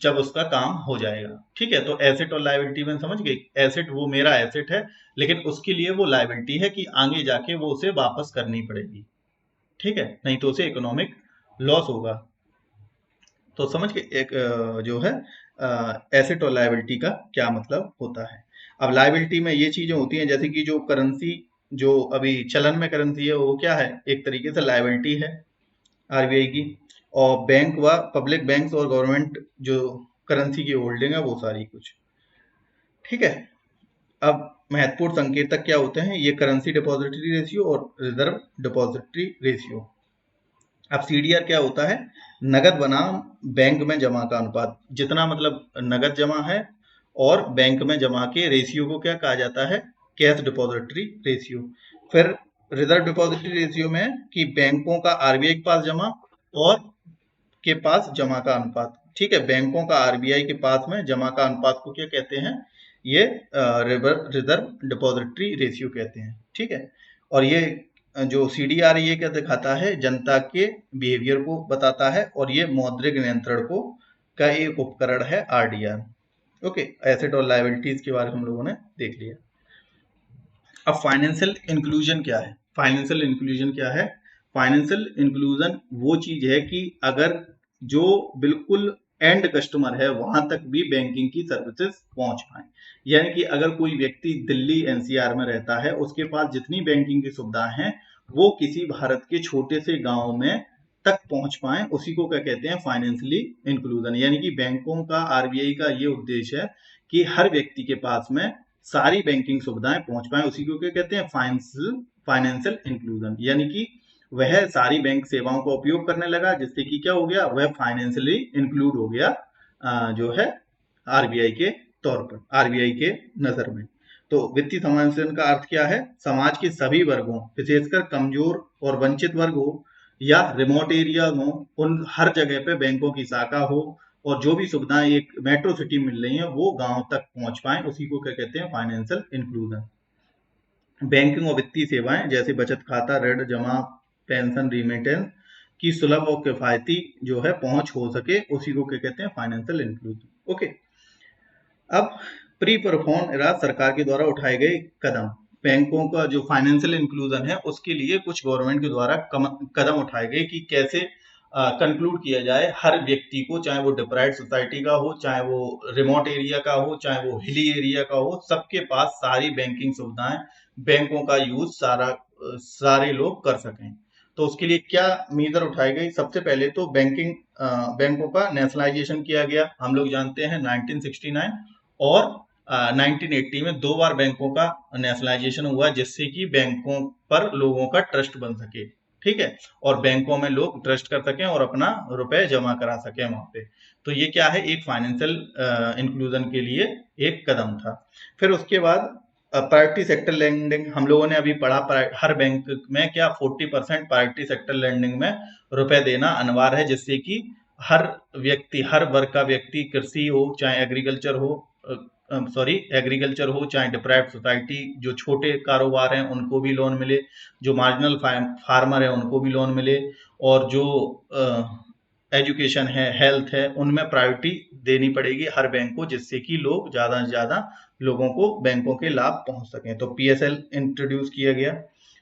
जब उसका काम हो जाएगा। ठीक है, तो एसेट और लाइबिलिटी में समझ गए। एसेट वो मेरा एसेट है, लेकिन उसके लिए वो लाइबिलिटी है कि आगे जाके वो उसे वापस करनी पड़ेगी। ठीक है, नहीं तो उसे इकोनॉमिक लॉस होगा। तो समझ के एक जो है एसेट और लाइबिलिटी का क्या मतलब होता है। अब लाइबिलिटी में ये चीजें होती हैं जैसे कि जो करेंसी, जो अभी चलन में करेंसी है वो क्या है? एक तरीके से लाइबिलिटी है आरबीआई की। और बैंक व पब्लिक बैंक्स और गवर्नमेंट जो करेंसी की होल्डिंग है वो सारी कुछ। ठीक है, अब महत्वपूर्ण संकेतक क्या होते हैं? ये करेंसी डिपॉजिटरी रेशियो और रिजर्व डिपॉजिटरी रेशियो। अब सीडीआर क्या होता है? नगद बनाम बैंक में जमा का अनुपात। जितना मतलब नगद जमा है और बैंक में जमा के रेशियो को क्या कहा जाता है? Cash depository ratio. फिर रिजर्व डिपॉजिटरी रेशियो में कि बैंकों का आरबीआई के पास जमा और के पास जमा का अनुपात। ठीक है, बैंकों का आरबीआई के पास में जमा का अनुपात को क्या कहते हैं? ये रिजर्व डिपॉजिटरी रेशियो कहते हैं। ठीक है, और ये जो CDR ये क्या दिखाता है, जनता के बिहेवियर को बताता है, और ये मौद्रिक नियंत्रण को का एक उपकरण है RDR। ओके, एसेट और लायबिलिटीज के बारे में हम लोगों ने देख लिया। अब फाइनेंशियल इंक्लूजन क्या है? फाइनेंशियल इंक्लूजन क्या है? फाइनेंशियल इंक्लूजन वो चीज है कि अगर जो बिल्कुल एंड कस्टमर है वहां तक भी बैंकिंग की सर्विसेज पहुंच पाए। यानी कि अगर कोई व्यक्ति दिल्ली NCR में रहता है, उसके पास जितनी बैंकिंग की सुविधाएं हैं वो किसी भारत के छोटे से गांव में तक पहुंच पाए, उसी को क्या कहते हैं? Financially inclusion. यानी कि बैंकों का, RBI का ये उद्देश्य है कि हर व्यक्ति के पास में सारी बैंकिंग सुविधाएं पहुंच पाए, उसी को क्या कहते हैं? Financial inclusion. यानी कि वह सारी बैंक सेवाओं का उपयोग करने लगा, जिससे कि क्या हो गया? वह फाइनेंशियली इंक्लूड हो गया, जो है RBI के तौर पर, RBI के नजर में। तो वित्तीय समावेशन का अर्थ क्या है? समाज के सभी वर्गों, विशेषकर कमजोर और वंचित वर्ग हो या रिमोट एरिया हो, उन हर जगह पे बैंकों की शाखा हो, और जो भी सुविधाएं एक मेट्रो सिटी मिल रही हैं वो गांव तक पहुंच पाए, उसी को क्या कहते हैं? Financial inclusion. बैंकिंग और वित्तीय सेवाएं जैसे बचत खाता, ऋण जमा, पेंशन, रिमिटेंस की सुलभ और किफायती जो है पहुंच हो सके, उसी को क्या कहते हैं? Financial inclusion. ओके, अब प्री परफॉर्म एरा सरकार के द्वारा उठाए गए कदम। बैंकों का जो फाइनेंशियल इंक्लूजन है उसके लिए कुछ गवर्नमेंट के द्वारा कदम उठाए गए कि कैसे कंक्लूड किया जाए हर व्यक्ति को, चाहे वो डिप्राइव्ड सोसाइटी का हो, चाहे वो रिमोट एरिया का हो, चाहे वो हिली एरिया का हो, सबके पास सारी बैंकिंग सुविधाएं, बैंकों का यूज सारे लोग कर सकें। तो उसके लिए क्या मीजर उठाई गई? सबसे पहले तो बैंकों का नेशनलाइजेशन किया गया। हम लोग जानते हैं 1969 और 1980 में 2 बार बैंकों का नेशनलाइजेशन हुआ, जिससे कि बैंकों पर लोगों का ट्रस्ट बन सके, ठीक है, और बैंकों में लोग ट्रस्ट कर सकें और अपना रुपए जमा करा सकें वहां पे। तो ये क्या है? एक फाइनेंशियल इंक्लूजन के लिए एक कदम था। फिर उसके बाद प्रायोरिटी सेक्टर लैंडिंग, हम लोगों ने अभी पढ़ा, हर बैंक में क्या 40% प्रायोरिटी सेक्टर लैंडिंग में रुपए देना अनिवार्य है, जिससे कि हर व्यक्ति, हर वर्ग का व्यक्ति, कृषि हो चाहे एग्रीकल्चर हो, एग्रीकल्चर हो चाहे डिप्राइव्ड सोसाइटी, जो छोटे कारोबार हैं उनको भी लोन मिले, जो मार्जिनल फार्मर है उनको भी लोन मिले, और जो एजुकेशन है, हेल्थ है, उनमें प्रायोरिटी देनी पड़ेगी हर बैंक को, जिससे कि लोग ज्यादा से ज्यादा लोगों को बैंकों के लाभ पहुंच सकें। तो PSL इंट्रोड्यूस किया गया।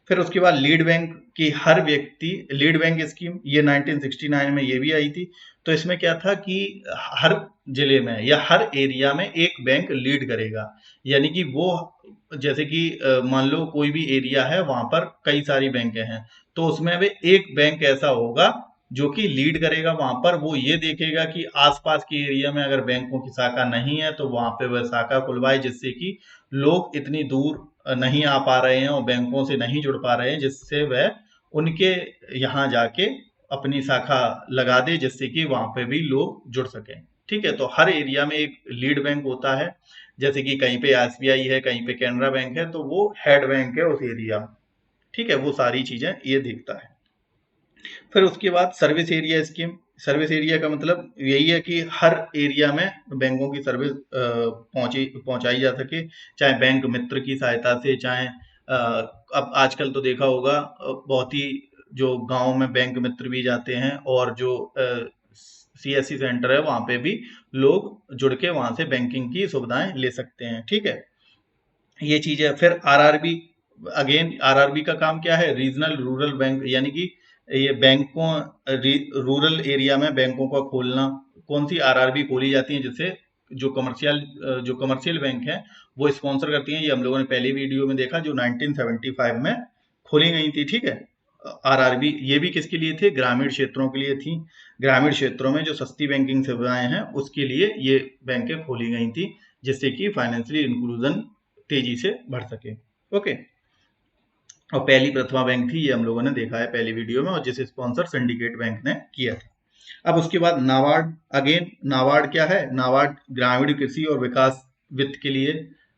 फिर उसके बाद लीड बैंक की हर व्यक्ति, लीड बैंक स्कीम ये 1969 में ये भी आई थी। तो इसमें क्या था कि हर जिले में या हर एरिया में एक बैंक लीड करेगा। यानी कि वो, जैसे कि मान लो कोई भी एरिया है वहां पर कई सारी बैंकें हैं, तो उसमें भी एक बैंक ऐसा होगा जो कि लीड करेगा वहां पर। वो ये देखेगा कि आसपास के एरिया में अगर बैंकों की शाखा नहीं है तो वहां पे वह शाखा खुलवाए, जिससे कि लोग इतनी दूर नहीं आ पा रहे हैं और बैंकों से नहीं जुड़ पा रहे हैं, जिससे वह उनके यहाँ जाके अपनी शाखा लगा दे, जिससे कि वहां पे भी लोग जुड़ सकें। ठीक है, तो हर एरिया में एक लीड बैंक होता है। जैसे कि कहीं पे SBI है, कहीं पे कैनरा बैंक है, तो वो हेड बैंक है उस एरिया में। ठीक है, वो सारी चीजें ये देखता है। फिर उसके बाद service area scheme. Service area का मतलब यही है कि हर एरिया में बैंकों की सर्विस पहुंचाई जा सके, चाहे बैंक मित्र की सहायता से, चाहे अब आजकल तो देखा होगा बहुत ही जो गांव में बैंक मित्र भी जाते हैं, और जो CSC सेंटर है वहां पे भी लोग जुड़ के वहां से बैंकिंग की सुविधाएं ले सकते हैं। ठीक है, ये चीज है। फिर RRB, अगेन RRB का काम क्या है? रीजनल रूरल बैंक, यानी कि ये बैंकों, रूरल एरिया में बैंकों का खोलना। कौन सी RRB खोली जाती है? जिससे जो कमर्शियल बैंक है वो स्पॉन्सर करती हैं। ये हम लोगों ने पहले वीडियो में देखा, जो 1975 में खोली गई थी। ठीक है, RRB ये भी किसके लिए थे? ग्रामीण क्षेत्रों के लिए थी। ग्रामीण क्षेत्रों में जो सस्ती बैंकिंग सेवाएं हैं उसके लिए ये बैंकें खोली गई थी, जिससे कि फाइनेंशियली इंक्लूजन तेजी से बढ़ सके। ओके, और पहली प्रथमा बैंक थी, ये हम लोगों ने देखा है पहली वीडियो में, और जिसे स्पॉन्सर सिंडिकेट बैंक ने किया था। अब उसके बाद नाबार्ड, अगेन नाबार्ड क्या है? नाबार्ड ग्रामीण कृषि और विकास वित्त के लिए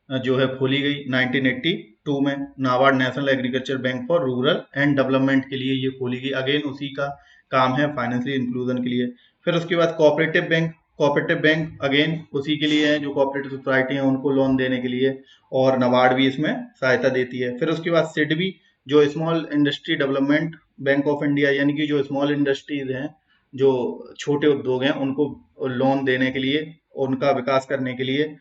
जो है खोली गई 1982 में। NABARD national agriculture bank for rural and development के लिए ये खोली गई। अगेन उसी का काम है फाइनेंशियल इंक्लूजन के लिए। फिर उसके बाद cooperative bank. Cooperative bank again उसी के लिए है जो कोऑपरेटिव सोसाइटी है उनको लोन देने के लिए, और नाबार्ड भी इसमें सहायता देती है। फिर उसके बाद सिडबी, जो small industry development bank of India, यानी कि जो स्मॉल इंडस्ट्रीज हैं, जो छोटे उद्योग हैं, उनको लोन देने के लिए, उनका विकास करने के लिए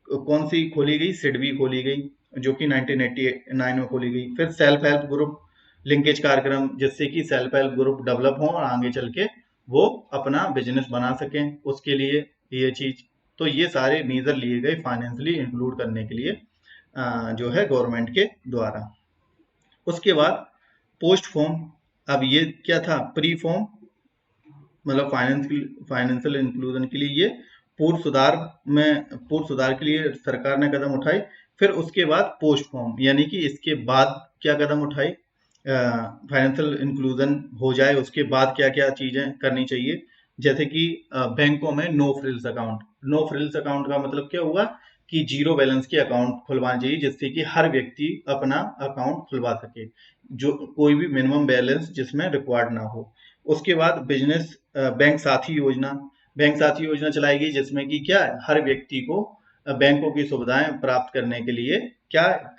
कौन सी खोली गई? सिडबी खोली गई, जो कि 1989 में खोली गई। फिर सेल्फ हेल्प ग्रुप लिंकेज कार्यक्रम, जिससे कि सेल्फ हेल्प ग्रुप डेवलप हो और आगे चल के वो अपना बिजनेस बना सकें, उसके लिए ये चीज। तो ये सारे मेजर लिए गए फाइनेंशियली इंक्लूड करने के लिए जो है गवर्नमेंट के द्वारा। उसके बाद पोस्ट फॉर्म, अब ये क्या था? प्री फॉर्म, मतलब फाइनेंशियल इंक्लूजन के लिए ये पूर्व सुधार के लिए सरकार ने कदम उठाई। फिर उसके बाद पोस्ट फॉर्म, यानी कि इसके बाद क्या कदम उठाई? फाइनेंशियल इंक्लूजन हो जाए उसके बाद क्या क्या चीजें करनी चाहिए, जैसे कि बैंकों में no frills account. No frills account का मतलब क्या हुआ? कि जीरो बैलेंस के अकाउंट खुलवाने चाहिए, जिससे कि हर व्यक्ति अपना अकाउंट खुलवा सके, जो कोई भी मिनिमम बैलेंस जिसमें रिक्वायर्ड ना हो। उसके बाद बिजनेस बैंक साथी योजना, बैंक साथी योजना चलाई गई, जिसमें कि क्या है? हर व्यक्ति को बैंकों की सुविधाएं प्राप्त करने के लिए क्या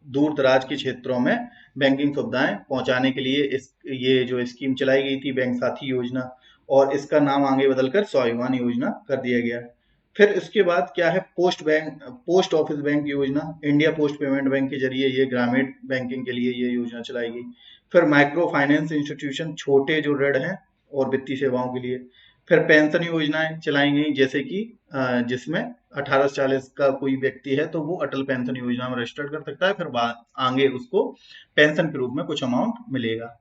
दूर दराज के क्षेत्रों में बैंकिंग सुविधाएं पहुंचाने के लिए ये जो स्कीम चलाई गई थी, बैंक साथी योजना, और इसका नाम आगे बदलकर स्वाभिमान योजना कर दिया गया। फिर इसके बाद क्या है? पोस्ट ऑफिस बैंक योजना, इंडिया पोस्ट पेमेंट बैंक के जरिए ये ग्रामीण बैंकिंग के लिए ये योजना चलाई गई। फिर माइक्रो फाइनेंस इंस्टीट्यूशन, छोटे जो ऋण हैं और वित्तीय सेवाओं के लिए। फिर पेंशन योजनाएं चलाई गई, जैसे कि जिसमें 18 से 40 का कोई व्यक्ति है तो वो अटल पेंशन योजना में रजिस्टर कर सकता है, फिर आगे उसको पेंशन के रूप में कुछ अमाउंट मिलेगा।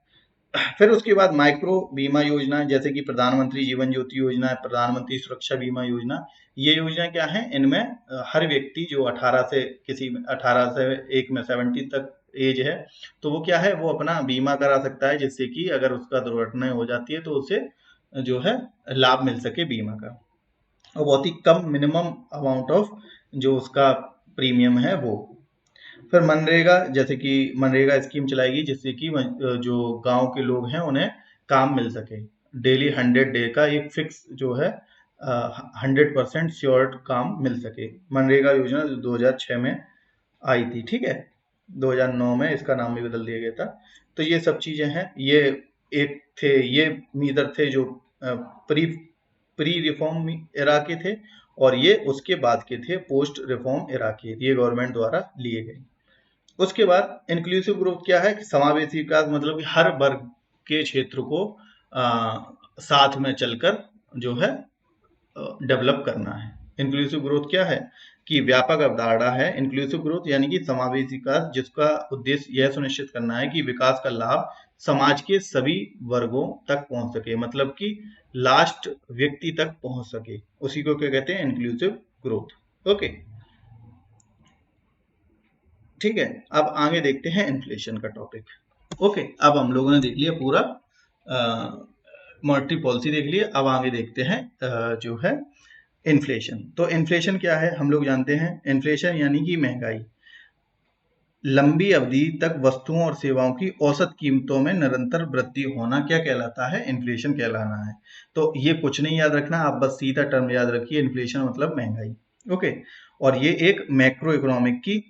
फिर उसके बाद माइक्रो बीमा योजना, जैसे कि प्रधानमंत्री जीवन ज्योति योजना, प्रधानमंत्री सुरक्षा बीमा योजना। ये योजना क्या है? इनमें हर व्यक्ति जो 18 से एक में 70 तक एज है, तो वो क्या है? वो अपना बीमा करा सकता है, जिससे कि अगर उसका दुर्घटना हो जाती है तो उसे जो है लाभ मिल सके बीमा का, और बहुत ही कम मिनिमम अमाउंट ऑफ जो उसका प्रीमियम है वो। फिर मनरेगा, जैसे कि मनरेगा स्कीम चलाएगी, जिससे कि जो गांव के लोग हैं उन्हें काम मिल सके। डेली 100 डे का एक फिक्स जो है 100% श्योर्ड काम मिल सके। मनरेगा योजना 2006 में आई थी, ठीक है। 2009 में इसका नाम भी बदल दिया गया था। तो ये सब चीजें हैं, ये मीदर थे जो प्री प्री रिफॉर्म एरा के थे, और ये उसके बाद के थे पोस्ट रिफॉर्म एरा के, ये गवर्नमेंट द्वारा लिए गए। उसके बाद इंक्लूसिव ग्रोथ क्या है? कि समावेशी विकास, मतलब कि हर वर्ग के क्षेत्र को साथ में चलकर जो है डेवलप करना है। इंक्लूसिव ग्रोथ क्या है? कि व्यापक अवधारणा है इंक्लूसिव ग्रोथ, यानी कि समावेशी विकास, जिसका उद्देश्य यह सुनिश्चित करना है कि विकास का लाभ समाज के सभी वर्गों तक पहुंच सके, मतलब कि लास्ट व्यक्ति तक पहुंच सके, उसी को क्या कहते हैं? Inclusive growth. ओके, ठीक है। अब आगे देखते हैं इन्फ्लेशन का टॉपिक। ओके, अब हम लोगों ने देख लिया पूरा मॉनेटरी पॉलिसी देख लिया। अब आगे देखते हैं जो है इन्फ्लेशन। तो इन्फ्लेशन क्या है? हम लोग जानते हैं इन्फ्लेशन यानी कि महंगाई, लंबी अवधि तक वस्तुओं और सेवाओं की औसत कीमतों में निरंतर वृद्धि होना क्या कहलाता है? इन्फ्लेशन कहलाना है। तो ये कुछ नहीं याद रखना, आप बस सीधा टर्म याद रखिए, इन्फ्लेशन मतलब महंगाई। ओके, और ये एक मैक्रो इकोनॉमिक की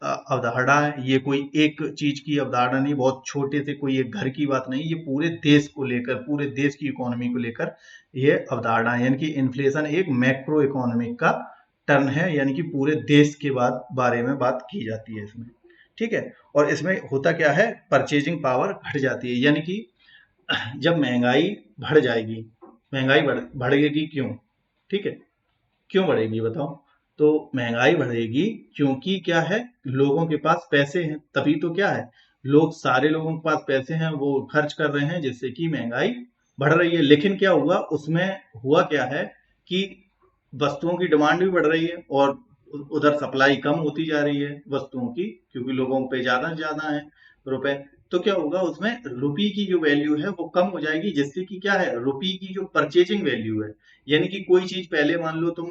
अवधारणा है। ये कोई एक चीज की अवधारणा नहीं, बहुत छोटे से कोई एक घर की बात नहीं, ये पूरे देश को लेकर, पूरे देश की इकोनॉमी को लेकर ये अवधारणा है। यानी कि इन्फ्लेशन एक मैक्रो इकोनॉमिक का टर्म है, यानी कि पूरे देश के बारे में बात की जाती है इसमें, ठीक है। और इसमें होता क्या है? परचेजिंग पावर घट जाती है, यानी कि जब महंगाई बढ़ जाएगी, महंगाई बढ़ेगी क्यों? ठीक है, क्यों बढ़ेगी बताओ? तो महंगाई बढ़ेगी क्योंकि क्या है? लोगों के पास पैसे हैं, तभी तो क्या है, सारे लोगों के पास पैसे हैं, वो खर्च कर रहे हैं, जिससे कि महंगाई बढ़ रही है। लेकिन क्या हुआ उसमें? हुआ क्या है कि वस्तुओं की डिमांड भी बढ़ रही है और उधर सप्लाई कम होती जा रही है वस्तुओं की, क्योंकि लोगों पे ज्यादा से ज्यादा है रुपए। तो क्या होगा उसमें? रुपये की जो वैल्यू है वो कम हो जाएगी, जिससे कि क्या है, रुपये की जो परचेजिंग वैल्यू है, यानी कि कोई चीज पहले मान लो तुम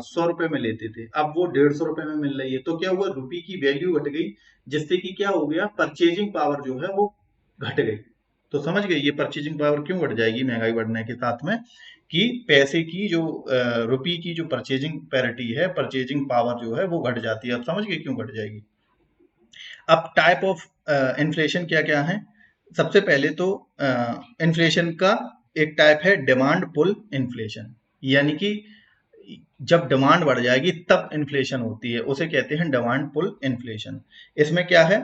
100 रुपए में लेते थे, अब वो 150 रुपए में मिल रही है, तो क्या हुआ? रुपये की वैल्यू घट गई, जिससे कि क्या हो गया? परचेजिंग पावर जो है वो घट गई। तो समझ गए ये परचेजिंग पावर क्यों घट जाएगी महंगाई बढ़ने के साथ में? कि पैसे की जो रुपये की जो परचेजिंग पैरिटी है, परचेजिंग पावर जो है वो घट जाती है। अब समझ गए क्यों घट जाएगी? अब टाइप ऑफ इन्फ्लेशन क्या क्या है? सबसे पहले तो इन्फ्लेशन का एक टाइप है डिमांड पुल इन्फ्लेशन, यानी कि जब डिमांड बढ़ जाएगी तब इन्फ्लेशन होती है, उसे कहते हैं डिमांड पुल इन्फ्लेशन। इसमें क्या है,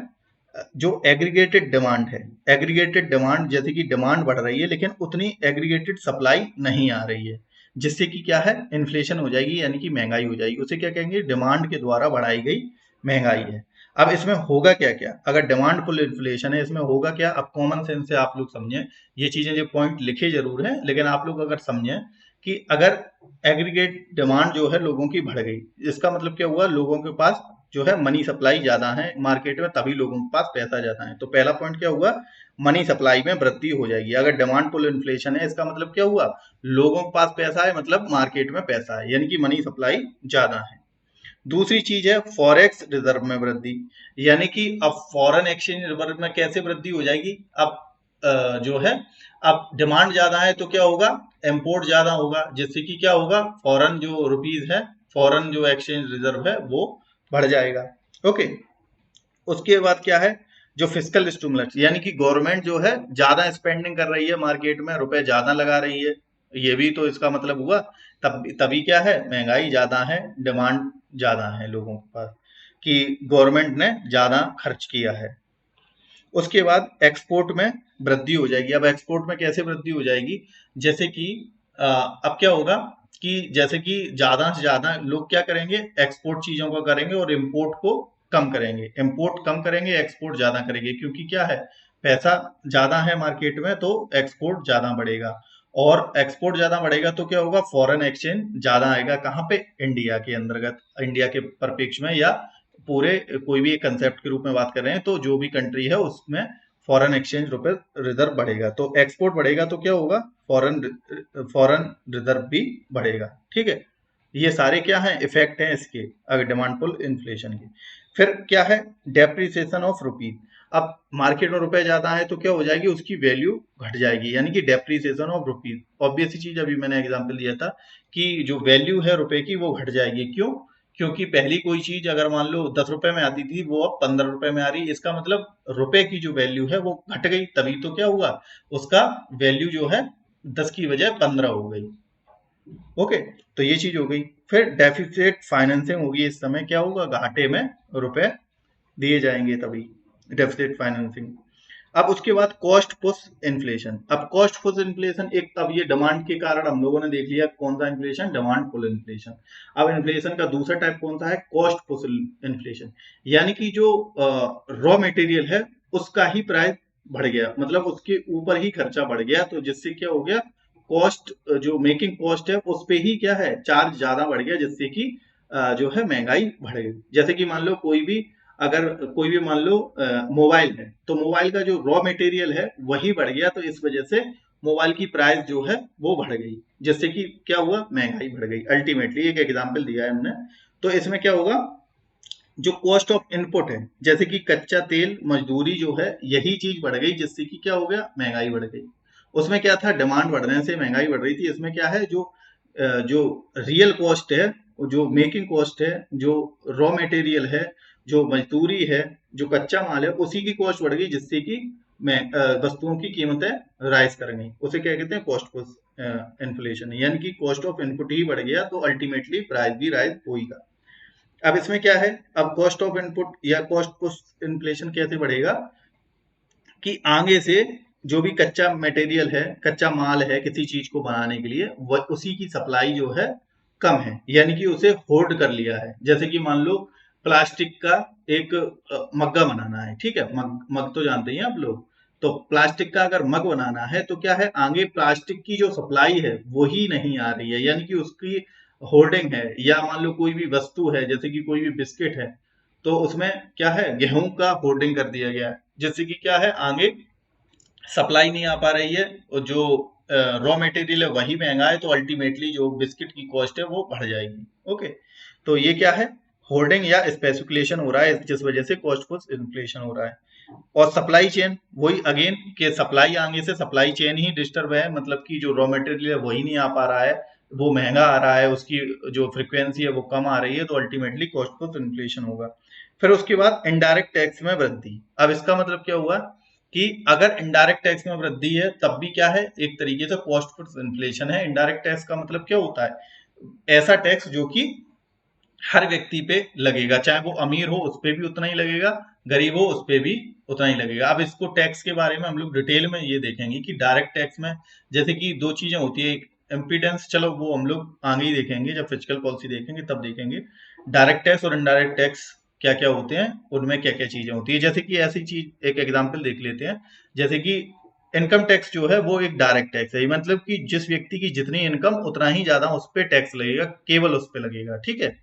जो एग्रीगेटेड डिमांड है, एग्रीगेटेड डिमांड जैसे कि डिमांड बढ़ रही है लेकिन उतनी एग्रीगेटेड सप्लाई नहीं आ रही है, जिससे कि क्या है, इन्फ्लेशन हो जाएगी, यानी कि महंगाई हो जाएगी। उसे क्या कहेंगे, डिमांड के द्वारा बढ़ाई गई महंगाई है। अब इसमें होगा क्या क्या, अगर डिमांड पुल इन्फ्लेशन है, इसमें होगा क्या? अब कॉमन सेंस से आप लोग समझें, ये चीजें जो पॉइंट लिखे जरूर हैं, लेकिन आप लोग अगर समझें कि अगर एग्रीगेट डिमांड जो है लोगों की बढ़ गई, इसका मतलब क्या हुआ, लोगों के पास जो है मनी सप्लाई ज्यादा है मार्केट में, तभी लोगों के पास पैसा ज्यादा है। तो पहला पॉइंट क्या हुआ, मनी सप्लाई में वृद्धि हो जाएगी। अगर डिमांड पुल इन्फ्लेशन है, इसका मतलब क्या हुआ, लोगों के पास पैसा है, मतलब मार्केट में पैसा है, यानी कि मनी सप्लाई ज्यादा है। दूसरी चीज है फॉरेक्स रिजर्व में वृद्धि, यानी कि अब फॉरेन एक्सचेंज रिजर्व में कैसे वृद्धि हो जाएगी? अब जो है, अब डिमांड ज्यादा है तो क्या होगा, इंपोर्ट ज्यादा होगा, जिससे कि क्या होगा, फॉरेन जो रुपीज है, फॉरेन जो एक्सचेंज रिजर्व है वो बढ़ जाएगा। ओके, उसके बाद क्या है, जो फिस्कल स्टिमुलस, यानी कि गवर्नमेंट जो है ज्यादा स्पेंडिंग कर रही है मार्केट में, रुपए ज्यादा लगा रही है, ये भी तो इसका मतलब हुआ, तब तभी क्या है, महंगाई ज्यादा है, डिमांड ज्यादा है लोगों के पास, कि गवर्नमेंट ने ज्यादा खर्च किया है। उसके बाद एक्सपोर्ट में वृद्धि हो जाएगी। अब एक्सपोर्ट में कैसे वृद्धि हो जाएगी, जैसे कि अब क्या होगा कि जैसे कि ज्यादा से ज्यादा लोग क्या करेंगे, एक्सपोर्ट चीजों को करेंगे और इम्पोर्ट को कम करेंगे, इम्पोर्ट कम करेंगे, एक्सपोर्ट ज्यादा करेंगे, क्योंकि क्या है, पैसा ज्यादा है मार्केट में तो एक्सपोर्ट ज्यादा बढ़ेगा, और एक्सपोर्ट ज्यादा बढ़ेगा तो क्या होगा, फॉरेन एक्सचेंज ज्यादा आएगा, कहाँ पे, इंडिया के अंतर्गत, इंडिया के परिप्रेक्ष्य में, या पूरे कोई भी एक कंसेप्ट के रूप में बात कर रहे हैं, तो जो भी कंट्री है उसमें फॉरेन एक्सचेंज रुपए रिजर्व बढ़ेगा, तो एक्सपोर्ट बढ़ेगा तो क्या होगा, फॉरेन फॉरेन रिजर्व भी बढ़ेगा। ठीक है, ये सारे क्या हैं, इफेक्ट हैं इसके, अगर डिमांड पुल इन्फ्लेशन के। फिर क्या है, डेप्रिसिएशन ऑफ रुपीज। अब मार्केट में रुपए ज्यादा है तो क्या हो जाएगी, उसकी वैल्यू घट जाएगी, यानी कि डेप्रिसिएशन ऑफ रुपीज। ऑब्वियस चीज, अभी मैंने एग्जांपल दिया था कि जो वैल्यू है रुपए की वो घट जाएगी। क्यों? क्योंकि पहली कोई चीज अगर मान लो 10 रुपए में आती थी, वो अब 15 रुपए में आ रही है, इसका मतलब रुपए की जो वैल्यू है वो घट गई, तभी तो क्या हुआ, उसका वैल्यू जो है 10 की बजाय 15 हो गई। ओके, तो ये चीज हो गई। फिर डेफिसिट फाइनेंसिंग होगी, इस समय क्या होगा, घाटे में रुपए दिए जाएंगे तभी, डेफिसिट फाइनेंसिंग। अब उसके बाद कॉस्ट पुश इन्फ्लेशन। अब कॉस्ट पुश इन्फ्लेशन एक, अब ये डिमांड के कारण हम लोगों ने देख लिया कौन सा इन्फ्लेशन, डिमांड पुल इन्फ्लेशन। अब इन्फ्लेशन का दूसरा टाइप कौन सा है, कॉस्ट पुश इन्फ्लेशन, यानी कि जो रॉ मटेरियल है उसका ही प्राइस बढ़ गया, मतलब उसके ऊपर ही खर्चा बढ़ गया, तो जिससे क्या हो गया, कॉस्ट, जो मेकिंग कॉस्ट है उस पे ही क्या है, चार्ज ज्यादा बढ़ गया, जिससे कि जो है महंगाई बढ़ गई। जैसे कि मान लो कोई भी, अगर कोई भी मान लो मोबाइल है, तो मोबाइल का जो रॉ मटेरियल है वही बढ़ गया, तो इस वजह से मोबाइल की प्राइस जो है वो बढ़ गई, जिससे कि क्या हुआ, महंगाई बढ़ गई। अल्टीमेटली एक एग्जांपल दिया है हमने, तो इसमें क्या होगा, जो कॉस्ट ऑफ इनपुट है, जैसे कि कच्चा तेल, मजदूरी जो है, यही चीज बढ़ गई, जिससे कि क्या हो गया, महंगाई बढ़ गई। उसमें क्या था, डिमांड बढ़ने से महंगाई बढ़ रही थी, इसमें क्या है, जो रियल कॉस्ट है, जो मेकिंग कॉस्ट है, जो रॉ मटेरियल है, जो मजदूरी है, जो कच्चा माल है, उसी की कॉस्ट बढ़ गई, जिससे कि वस्तुओं की कीमतें राइज कर गई। उसे क्या कहते हैं, कॉस्ट पुश इन्फ्लेशन, यानी कि कॉस्ट ऑफ इनपुट ही बढ़ गया तो अल्टीमेटली प्राइस भी राइज होगा। अब इसमें क्या है, अब कॉस्ट ऑफ इनपुट या कॉस्ट पुश इन्फ्लेशन कैसे बढ़ेगा, कि आगे से जो भी कच्चा मटेरियल है, कच्चा माल है किसी चीज को बनाने के लिए, वह उसी की सप्लाई जो है कम है, यानी कि उसे होल्ड कर लिया है। जैसे कि मान लो प्लास्टिक का एक मग्गा बनाना है, ठीक है, मग तो जानते ही हैं आप लोग, तो प्लास्टिक का अगर मग बनाना है तो क्या है, आगे प्लास्टिक की जो सप्लाई है वही नहीं आ रही है, यानी कि उसकी होर्डिंग है। या मान लो कोई भी वस्तु है, जैसे कि कोई भी बिस्किट है, तो उसमें क्या है, गेहूं का होर्डिंग कर दिया गया है, जिससे कि क्या है, आगे सप्लाई नहीं आ पा रही है, और जो रॉ मटेरियल है वही महंगा है, तो अल्टीमेटली जो बिस्किट की कॉस्ट है वो बढ़ जाएगी। ओके, तो ये क्या है, होर्डिंग या स्पेकुलेशन हो रहा है, जिस वजह से कॉस्ट पुश इन्फ्लेशन हो रहा है। और सप्लाई चेन, वही अगेन के सप्लाई आगे से सप्लाई चेन ही डिस्टर्ब है, मतलब कि जो रॉ मटेरियल है वही नहीं आ पा रहा है, वो महंगा आ रहा है, उसकी जो फ्रिक्वेंसी है वो कम आ रही है, तो अल्टीमेटली कॉस्ट पुश इन्फ्लेशन होगा। फिर उसके बाद इनडायरेक्ट टैक्स में वृद्धि। अब इसका मतलब क्या हुआ कि अगर इनडायरेक्ट टैक्स में वृद्धि है तब भी क्या है, एक तरीके से कॉस्ट पुश इन्फ्लेशन है। इनडायरेक्ट टैक्स का मतलब क्या होता है, ऐसा टैक्स जो कि हर व्यक्ति पे लगेगा, चाहे वो अमीर हो उस पे भी उतना ही लगेगा, गरीब हो उस पे भी उतना ही लगेगा। अब इसको टैक्स के बारे में हम लोग डिटेल में ये देखेंगे कि डायरेक्ट टैक्स में जैसे कि दो चीजें होती है, एक इम्पीडेंस, चलो वो हम लोग आगे ही देखेंगे, जब फिजिकल पॉलिसी देखेंगे तब देखेंगे डायरेक्ट टैक्स और इनडायरेक्ट टैक्स क्या क्या होते हैं, उनमें क्या क्या चीजें होती है। जैसे कि ऐसी चीज एक एग्जाम्पल देख लेते हैं, जैसे कि इनकम टैक्स जो है वो एक डायरेक्ट टैक्स है, मतलब कि जिस व्यक्ति की जितनी इनकम उतना ही ज्यादा उस पर टैक्स लगेगा, केवल उस पर लगेगा, ठीक है।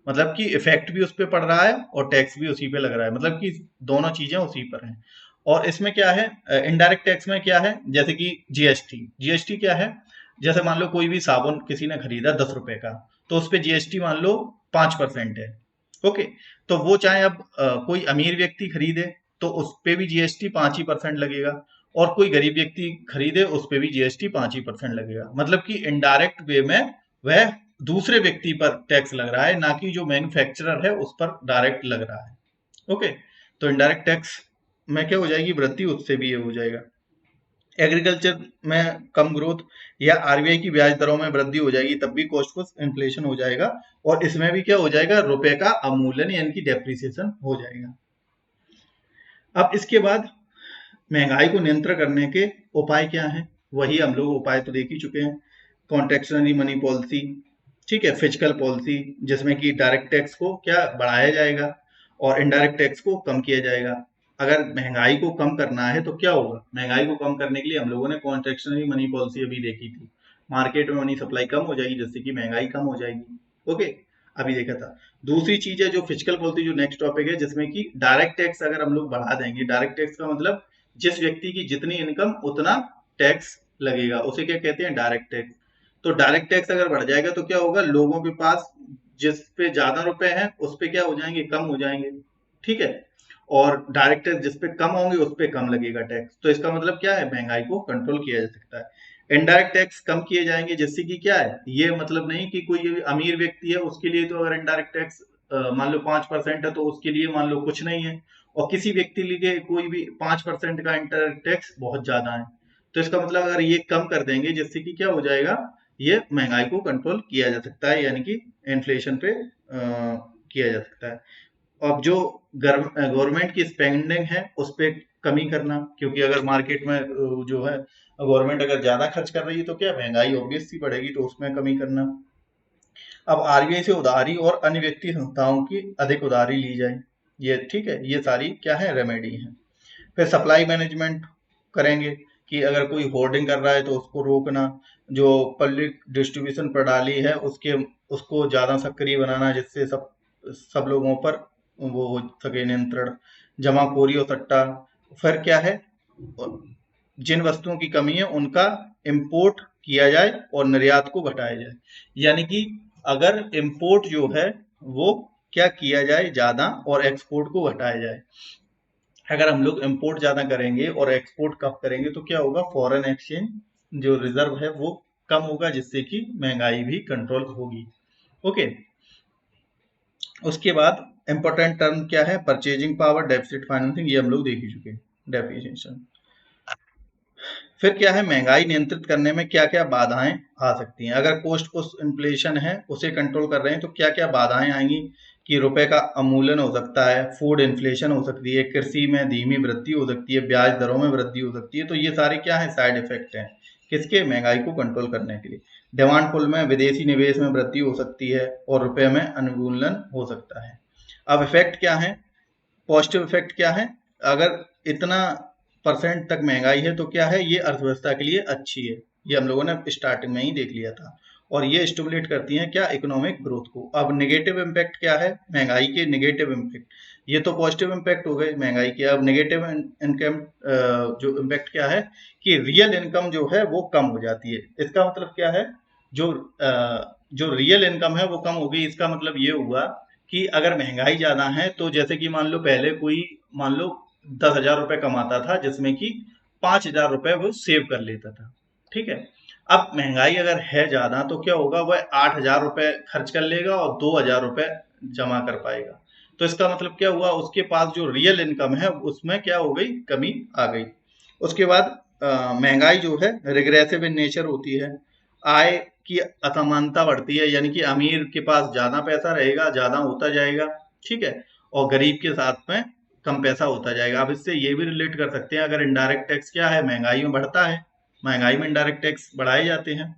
मतलब कि इफेक्ट भी उस पर पड़ रहा है और टैक्स भी उसी पे लग रहा है, मतलब कि दोनों चीजें उसी पर हैं। और इसमें क्या है, इनडायरेक्ट टैक्स में क्या है, जैसे कि जीएसटी। जीएसटी क्या है, जैसे मान लो कोई भी साबुन किसी ने खरीदा 10 रुपए का, तो उस पर जीएसटी मान लो 5% है। ओके, तो वो चाहे अब कोई अमीर व्यक्ति खरीदे तो उस पे भी जीएसटी 5% लगेगा, और कोई गरीब व्यक्ति खरीदे उस पे भी जीएसटी 5% लगेगा। मतलब कि इनडायरेक्ट वे में वह दूसरे व्यक्ति पर टैक्स लग रहा है, ना कि जो मैन्युफैक्चरर है उस पर डायरेक्ट लग रहा है। ओके, तो इनडायरेक्ट टैक्स में क्या हो जाएगी, वृद्धि, उससे भी ये हो जाएगा। एग्रीकल्चर में कम ग्रोथ या आरबीआई की ब्याज दरों में वृद्धि हो जाएगी, तब भी कॉस्ट पुश इन्फ्लेशन हो जाएगा। और इसमें भी क्या हो जाएगा, रुपए का अवमूल्यन यानी कि डेप्रिसिएशन हो जाएगा। अब इसके बाद महंगाई को नियंत्रण करने के उपाय क्या हैं, वही हम लोग उपाय तो देख ही चुके हैं। कॉन्ट्रेक्शनरी मनी पॉलिसी, ठीक है, फिजिकल पॉलिसी, जिसमें कि डायरेक्ट टैक्स को क्या बढ़ाया जाएगा और इनडायरेक्ट टैक्स को कम किया जाएगा। अगर महंगाई को कम करना है तो क्या होगा, महंगाई को कम करने के लिए हम लोगों ने कॉन्ट्रेक्शनरी मनी पॉलिसी अभी देखी थी। मार्केट में मनी सप्लाई कम हो जाएगी जिससे कि महंगाई कम हो जाएगी। ओके, अभी देखा था। दूसरी चीज है जो फिजिकल पॉलिसी, जो नेक्स्ट टॉपिक है, जिसमें कि डायरेक्ट टैक्स अगर हम लोग बढ़ा देंगे, डायरेक्ट टैक्स का मतलब जिस व्यक्ति की जितनी इनकम उतना टैक्स लगेगा, उसे क्या कहते हैं, डायरेक्ट टैक्स। तो डायरेक्ट टैक्स अगर बढ़ जाएगा तो क्या होगा, लोगों के पास जिस पे ज्यादा रुपए हैं उस पे क्या हो जाएंगे, कम हो जाएंगे, ठीक है। और डायरेक्ट टैक्स जिस पे कम होंगे उस पे कम लगेगा टैक्स। तो इसका मतलब क्या है, महंगाई को कंट्रोल किया जा सकता है। इनडायरेक्ट टैक्स कम किए जाएंगे जिससे कि क्या है, ये मतलब नहीं कि कोई अमीर व्यक्ति है उसके लिए तो अगर इनडायरेक्ट टैक्स मान लो 5% है तो उसके लिए मान लो कुछ नहीं है, और किसी व्यक्ति लिए कोई भी 5% का इंटरनेट टैक्स बहुत ज्यादा है। तो इसका मतलब अगर ये कम कर देंगे जिससे कि क्या हो जाएगा, ये महंगाई को कंट्रोल किया जा सकता है, यानी कि इन्फ्लेशन पे किया जा सकता है। अब जो गवर्नमेंट की स्पेंडिंग है उस पर कमी करना, क्योंकि अगर मार्केट में जो है गवर्नमेंट अगर ज्यादा खर्च कर रही है तो क्या महंगाई ऑब्वियस सी बढ़ेगी, तो उसमें कमी करना। अब आरबीआई से उधारी और अन्य व्यक्ति संस्थाओं की अधिक उधारी ली जाए, ये ठीक है, ये सारी क्या है, रेमेडी है। फिर सप्लाई मैनेजमेंट करेंगे कि अगर कोई होर्डिंग कर रहा है तो उसको रोकना, जो पब्लिक डिस्ट्रीब्यूशन प्रणाली है उसके उसको ज्यादा सक्रिय बनाना जिससे सब सब लोगों पर वो हो सके नियंत्रण। जमाखोरी और सट्टा, फिर क्या है, जिन वस्तुओं की कमी है उनका इंपोर्ट किया जाए और निर्यात को घटाया जाए। यानी कि अगर इंपोर्ट जो है वो क्या किया जाए ज्यादा और एक्सपोर्ट को घटाया जाए। अगर हम लोग इंपोर्ट ज्यादा करेंगे और एक्सपोर्ट कम करेंगे तो क्या होगा, फॉरेन एक्सचेंज जो रिजर्व है वो कम होगा जिससे कि महंगाई भी कंट्रोल होगी। ओके, उसके बाद इंपॉर्टेंट टर्म क्या है, परचेजिंग पावर, डेफिसिट फाइनेंसिंग, ये हम लोग देख ही चुके हैं, डेफिनेशन। फिर क्या है, महंगाई नियंत्रित करने में क्या क्या बाधाएं आ सकती हैं। अगर कॉस्ट पुश इन्फ्लेशन है उसे कंट्रोल कर रहे हैं तो क्या क्या बाधाएं आएंगी, कि रुपए का अवमूल्यन हो सकता है, फूड इन्फ्लेशन हो सकती है, कृषि में धीमी वृद्धि हो सकती है, ब्याज दरों में वृद्धि हो सकती है। तो ये सारे क्या है, साइड इफेक्ट हैं किसके, महंगाई को कंट्रोल करने के लिए। डिमांड पुल में विदेशी निवेश में वृद्धि हो सकती है और रुपए में अवमूल्यन हो सकता है। अब इफेक्ट क्या है, पॉजिटिव इफेक्ट क्या है, अगर इतना परसेंट तक महंगाई है तो क्या है, ये अर्थव्यवस्था के लिए अच्छी है, ये हम लोगों ने स्टार्टिंग में ही देख लिया था। और ये स्टिमुलेट करती हैं क्या, इकोनॉमिक ग्रोथ को। अब नेगेटिव इम्पैक्ट क्या है, महंगाई के नेगेटिव इम्पैक्ट, ये तो पॉजिटिव इम्पैक्ट हो गए महंगाई के। अब नेगेटिव इनकम जो इम्पैक्ट क्या है, कि रियल इनकम जो है वो कम हो जाती है। इसका मतलब क्या है, जो जो रियल इनकम है वो कम हो गई, इसका मतलब ये हुआ कि अगर महंगाई ज्यादा है तो जैसे कि मान लो पहले कोई मान लो 10,000 रुपए कमाता था जिसमें कि 5,000 रुपए वो सेव कर लेता था, ठीक है। अब महंगाई अगर है ज्यादा तो क्या होगा, वह 8,000 रुपए खर्च कर लेगा और 2,000 रुपए जमा कर पाएगा। तो इसका मतलब क्या हुआ, उसके पास जो रियल इनकम है उसमें क्या हो गई, कमी आ गई। उसके बाद महंगाई जो है रिग्रेसिव इन नेचर होती है, आय की असमानता बढ़ती है, यानी कि अमीर के पास ज्यादा पैसा रहेगा, ज्यादा होता जाएगा, ठीक है, और गरीब के साथ में कम पैसा होता जाएगा। अब इससे ये भी रिलेट कर सकते हैं, अगर इनडायरेक्ट टैक्स क्या है, महंगाई में बढ़ता है, महंगाई में इनडायरेक्ट टैक्स बढ़ाए जाते हैं,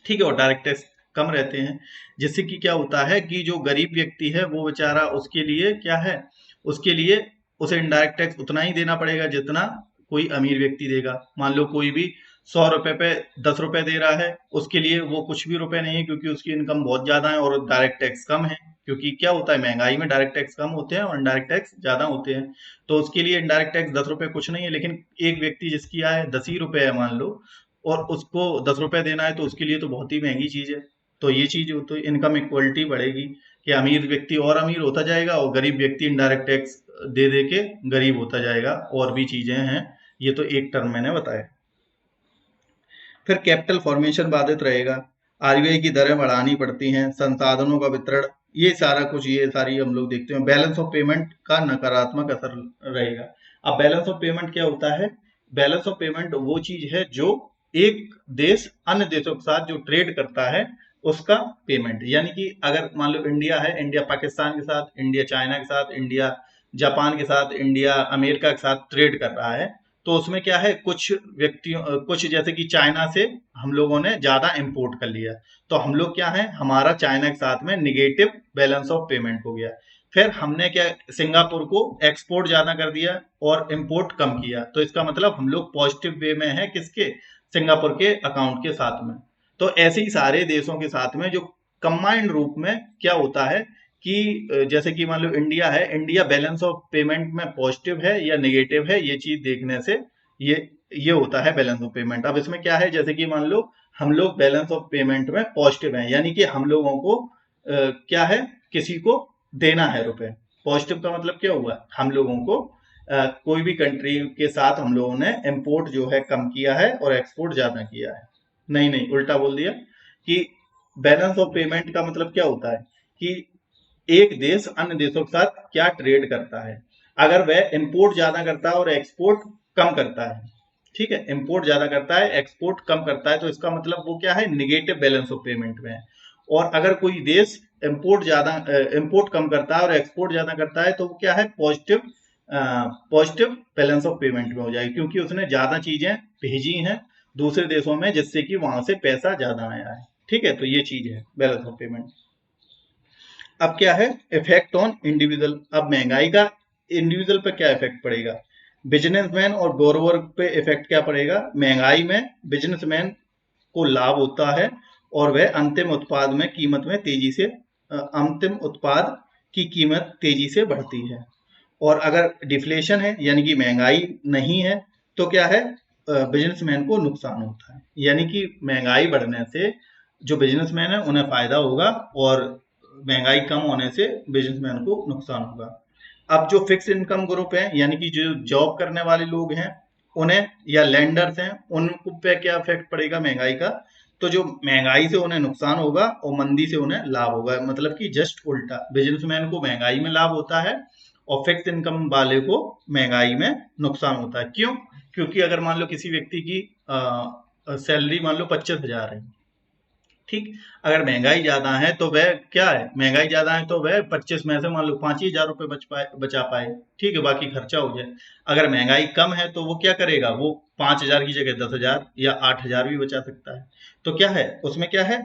ठीक है, और डायरेक्ट टैक्स कम रहते हैं, जिससे कि क्या होता है कि जो गरीब व्यक्ति है वो बेचारा, उसके लिए क्या है, उसके लिए उसे इनडायरेक्ट टैक्स उतना ही देना पड़ेगा जितना कोई अमीर व्यक्ति देगा। मान लो कोई भी 100 रुपए पे 10 रुपए दे रहा है, उसके लिए वो कुछ भी रुपए नहीं है, क्योंकि उसकी इनकम बहुत ज्यादा है और डायरेक्ट टैक्स कम है, क्योंकि क्या होता है, महंगाई में डायरेक्ट टैक्स कम होते हैं और इनडायरेक्ट टैक्स ज्यादा होते हैं। तो उसके लिए इनडायरेक्ट टैक्स 10 रुपए कुछ नहीं है, लेकिन एक व्यक्ति जिसकी आय 10 ही रुपए है मान लो, और उसको 10 रुपए देना है, तो उसके लिए तो बहुत ही महंगी चीज है। तो ये चीज, तो इनकम इक्वलिटी बढ़ेगी कि अमीर व्यक्ति और अमीर होता जाएगा और गरीब व्यक्ति इनडायरेक्ट टैक्स दे दे के गरीब होता जाएगा। और भी चीजें हैं, ये तो एक टर्म मैंने बताया। फिर कैपिटल फॉर्मेशन बाधित रहेगा, आरबीआई की दरें बढ़ानी पड़ती हैं, संसाधनों का वितरण, ये सारा कुछ, ये सारी हम लोग देखते हैं। बैलेंस ऑफ पेमेंट का नकारात्मक असर रहेगा। अब बैलेंस ऑफ पेमेंट क्या होता है, बैलेंस ऑफ पेमेंट वो चीज है जो एक देश अन्य देशों के साथ जो ट्रेड करता है उसका पेमेंट, यानी कि अगर मान लो इंडिया है, इंडिया पाकिस्तान के साथ, इंडिया चाइना के साथ, इंडिया जापान के साथ, इंडिया अमेरिका के साथ ट्रेड कर रहा है, तो उसमें क्या है, कुछ व्यक्तियों, कुछ जैसे कि चाइना से हम लोगों ने ज्यादा इंपोर्ट कर लिया, तो हम लोग क्या है, हमारा चाइना के साथ में निगेटिव बैलेंस ऑफ पेमेंट हो गया। फिर हमने क्या, सिंगापुर को एक्सपोर्ट ज्यादा कर दिया और इंपोर्ट कम किया, तो इसका मतलब हम लोग पॉजिटिव वे में है, किसके, सिंगापुर के अकाउंट के साथ में। तो ऐसे ही सारे देशों के साथ में जो कंबाइंड रूप में क्या होता है कि जैसे कि मान लो इंडिया है, इंडिया बैलेंस ऑफ पेमेंट में पॉजिटिव है या नेगेटिव है, ये चीज देखने से ये होता है बैलेंस ऑफ पेमेंट। अब इसमें क्या है, जैसे कि मान लो हम लोग बैलेंस ऑफ पेमेंट में पॉजिटिव हैं, यानी कि हम लोगों को क्या है, किसी को देना है रुपए। पॉजिटिव का मतलब क्या हुआ, हम लोगों को कोई भी कंट्री के साथ हम लोगों ने इंपोर्ट जो है कम किया है और एक्सपोर्ट ज्यादा किया है। नहीं, उल्टा बोल दिया कि बैलेंस ऑफ पेमेंट का मतलब क्या होता है कि एक देश अन्य देशों के साथ क्या ट्रेड करता है। अगर वह इंपोर्ट ज्यादा करता है और एक्सपोर्ट कम करता है, ठीक है, इंपोर्ट ज्यादा करता है, एक्सपोर्ट कम करता है, तो इसका मतलब वो क्या है, निगेटिव बैलेंस ऑफ पेमेंट में है। और अगर कोई देश इंपोर्ट कम करता है और एक्सपोर्ट ज्यादा करता है, तो वो क्या है, पॉजिटिव बैलेंस ऑफ पेमेंट में हो जाएगी, क्योंकि उसने ज्यादा चीजें भेजी हैं दूसरे देशों में, जिससे कि वहां से पैसा ज्यादा आया है, ठीक है। तो ये चीज है बैलेंस ऑफ पेमेंट। अब क्या है, इफेक्ट ऑन इंडिविजुअल। अब महंगाई का इंडिविजुअल पे क्या इफेक्ट पड़ेगा, बिजनेसमैन और बोरोवर पे इफेक्ट क्या पड़ेगा। महंगाई में बिजनेसमैन को लाभ होता है और वह अंतिम उत्पाद में कीमत में तेजी से अंतिम उत्पाद की कीमत तेजी से बढ़ती है। और अगर डिफ्लेशन है, यानी कि महंगाई नहीं है, तो क्या है, बिजनेसमैन को नुकसान होता है, यानी कि महंगाई बढ़ने से जो बिजनेसमैन है उन्हें फायदा होगा और महंगाई कम होने से बिजनेसमैन को नुकसान होगा। अब जो फिक्स इनकम ग्रुप है, यानी कि जो जॉब करने वाले लोग हैं उन्हें, या लेंडर्स हैं, उन पे क्या इफेक्ट पड़ेगा महंगाई का, तो जो महंगाई से उन्हें नुकसान होगा और मंदी से उन्हें लाभ होगा, मतलब कि जस्ट उल्टा, बिजनेसमैन को महंगाई में लाभ होता है और फिक्स इनकम वाले को महंगाई में नुकसान होता है। क्यों, क्योंकि अगर मान लो किसी व्यक्ति की सैलरी मान लो 25,000 है, ठीक, अगर महंगाई ज्यादा है तो वह क्या है, महंगाई ज्यादा है तो वह 25 में से मान लो 5,000 रुपए बचा पाए, ठीक है, बाकी खर्चा हो जाए। अगर महंगाई कम है तो वो क्या करेगा, वो 5,000 की जगह 10,000 या 8,000 भी बचा सकता है। तो क्या है, उसमें क्या है,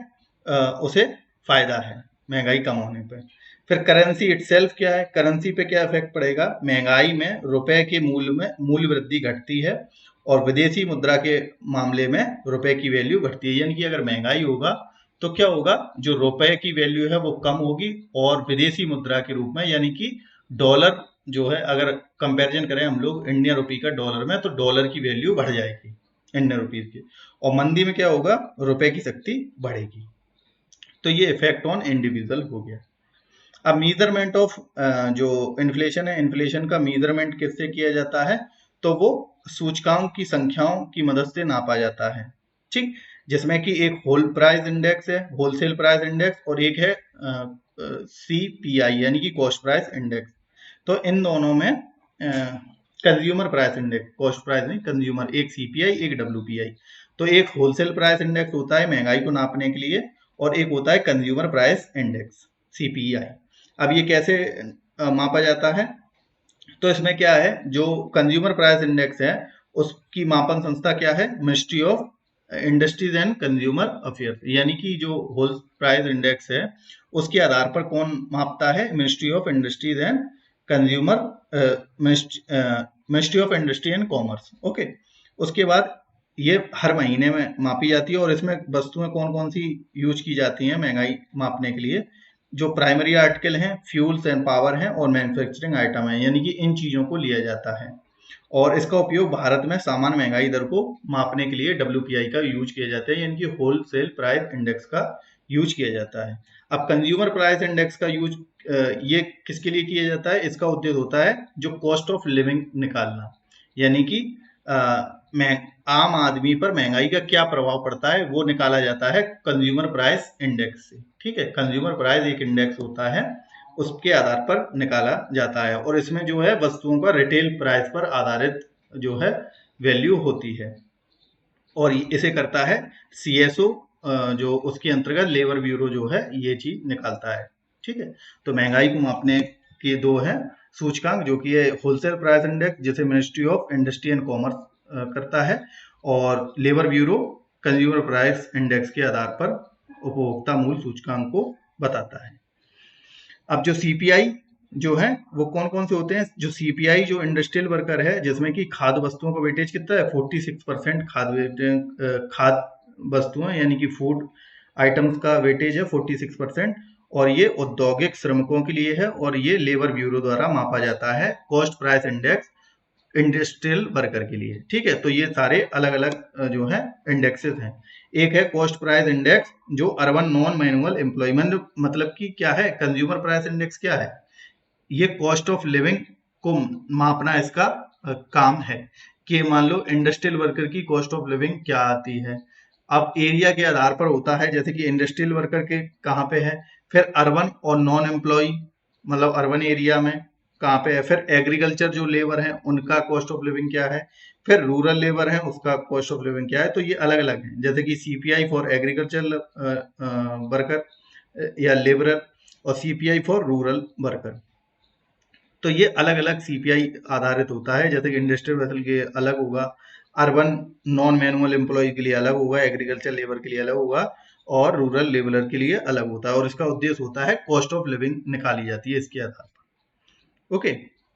उसे फायदा है महंगाई कम होने पर। फिर करेंसी इटसेल्फ क्या है, करेंसी पे क्या इफेक्ट पड़ेगा, महंगाई में रुपए के मूल्य वृद्धि घटती है और विदेशी मुद्रा के मामले में रुपए की वैल्यू घटती है। यानी कि अगर महंगाई होगा तो क्या होगा, जो रुपए की वैल्यू है वो कम होगी और विदेशी मुद्रा के रूप में, यानी कि डॉलर जो है, अगर कंपैरिजन करें हम लोग इंडियन रुपी का डॉलर में, तो डॉलर की वैल्यू बढ़ जाएगी इंडियन रुपीज की, और मंदी में क्या होगा, रुपए की शक्ति बढ़ेगी। तो ये इफेक्ट ऑन इंडिविजुअल हो गया। अब मीजरमेंट ऑफ जो इन्फ्लेशन है, इन्फ्लेशन का मीजरमेंट किससे किया जाता है, तो वो सूचकांक की संख्याओं की मदद से नापा जाता है, ठीक, जिसमें कि एक होल प्राइस इंडेक्स है, होलसेल प्राइस इंडेक्स, और एक है CPI यानी कि कॉस्ट प्राइस इंडेक्स। तो इन दोनों में consumer price index, cost price नहीं कंज्यूमर, एक CPI एक WPI। तो एक होलसेल प्राइस इंडेक्स होता है महंगाई को नापने के लिए और एक होता है कंज्यूमर प्राइस इंडेक्स CPI। अब ये कैसे मापा जाता है? तो इसमें क्या है, जो कंज्यूमर प्राइस इंडेक्स है उसकी मापन संस्था क्या है? Ministry of industries and consumer affairs. यानी कि जो होल प्राइस इंडेक्स है उसके आधार पर कौन मापता है? Ministry of industries and consumer, ministry of industry and commerce. Okay, उसके बाद ये हर महीने में मापी जाती है और इसमें वस्तुएं कौन कौन सी यूज की जाती हैं महंगाई मापने के लिए? जो प्राइमरी आर्टिकल हैं, फ्यूल्स एंड पावर हैं और मैन्युफैक्चरिंग आइटम है, यानी कि इन चीजों को लिया जाता है। और इसका उपयोग भारत में सामान्य महंगाई दर को मापने के लिए WPI का यूज किया जाता है, यानी कि होलसेल प्राइस इंडेक्स का यूज किया जाता है। अब कंज्यूमर प्राइस इंडेक्स का यूज ये किसके लिए किया जाता है? इसका उद्देश्य होता है जो कॉस्ट ऑफ लिविंग निकालना, यानी कि आम आदमी पर महंगाई का क्या प्रभाव पड़ता है वो निकाला जाता है कंज्यूमर प्राइस इंडेक्स से। ठीक है, कंज्यूमर प्राइस एक इंडेक्स होता है, उसके आधार पर निकाला जाता है और इसमें जो है वस्तुओं का रिटेल प्राइस पर आधारित जो है वैल्यू होती है और इसे करता है CSO, जो उसके अंतर्गत लेबर ब्यूरो जो है ये चीज निकालता है। ठीक है, तो महंगाई को मापने के दो है सूचकांक, जो कि है होलसेल प्राइस इंडेक्स जिसे ministry of industry and commerce करता है, और labour bureau consumer price index के आधार पर उपभोक्ता मूल्य सूचकांक को बताता है। अब जो CPI जो है वो कौन कौन से होते हैं? जो CPI जो इंडस्ट्रियल वर्कर है, जिसमें कि खाद्य वस्तुओं का वेटेज कितना है? 46% खाद्य वस्तुएं यानी कि फूड आइटम्स का वेटेज है 46%, और ये औद्योगिक श्रमिकों के लिए है और ये लेबर ब्यूरो द्वारा मापा जाता है cost price index industrial worker के लिए। ठीक है, तो ये सारे अलग अलग जो है इंडेक्सेस हैं। एक है कॉस्ट प्राइस इंडेक्स जो अर्बन नॉन मैनुअल एम्प्लॉयमेंट, मतलब कि क्या है? कंज्यूमर प्राइस इंडेक्स क्या है? ये कॉस्ट ऑफ लिविंग को मापना इसका काम है कि मान लो इंडस्ट्रियल वर्कर की कॉस्ट ऑफ लिविंग क्या आती है। अब एरिया के आधार पर होता है, जैसे कि इंडस्ट्रियल वर्कर के कहाँ पे है, फिर अर्बन और नॉन एम्प्लॉय मतलब अर्बन एरिया में कहाँ पे है, फिर एग्रीकल्चर जो लेबर है उनका कॉस्ट ऑफ लिविंग क्या है, फिर रूरल लेबर है उसका कॉस्ट ऑफ लिविंग क्या है। तो ये अलग अलग है, जैसे कि CPI फॉर एग्रीकल्चर वर्कर या लेबरर और CPI फॉर रूरल वर्कर। तो ये अलग अलग CPI आधारित होता है, जैसे कि इंडस्ट्रियल वेसल के अलग होगा, अर्बन नॉन मैनुअल एम्प्लॉय के लिए अलग होगा, एग्रीकल्चर लेबर के लिए अलग होगा और रूरल लेबरर के लिए अलग होता है, और इसका उद्देश्य होता है कॉस्ट ऑफ लिविंग निकाली जाती है इसके आधार पर। ओके,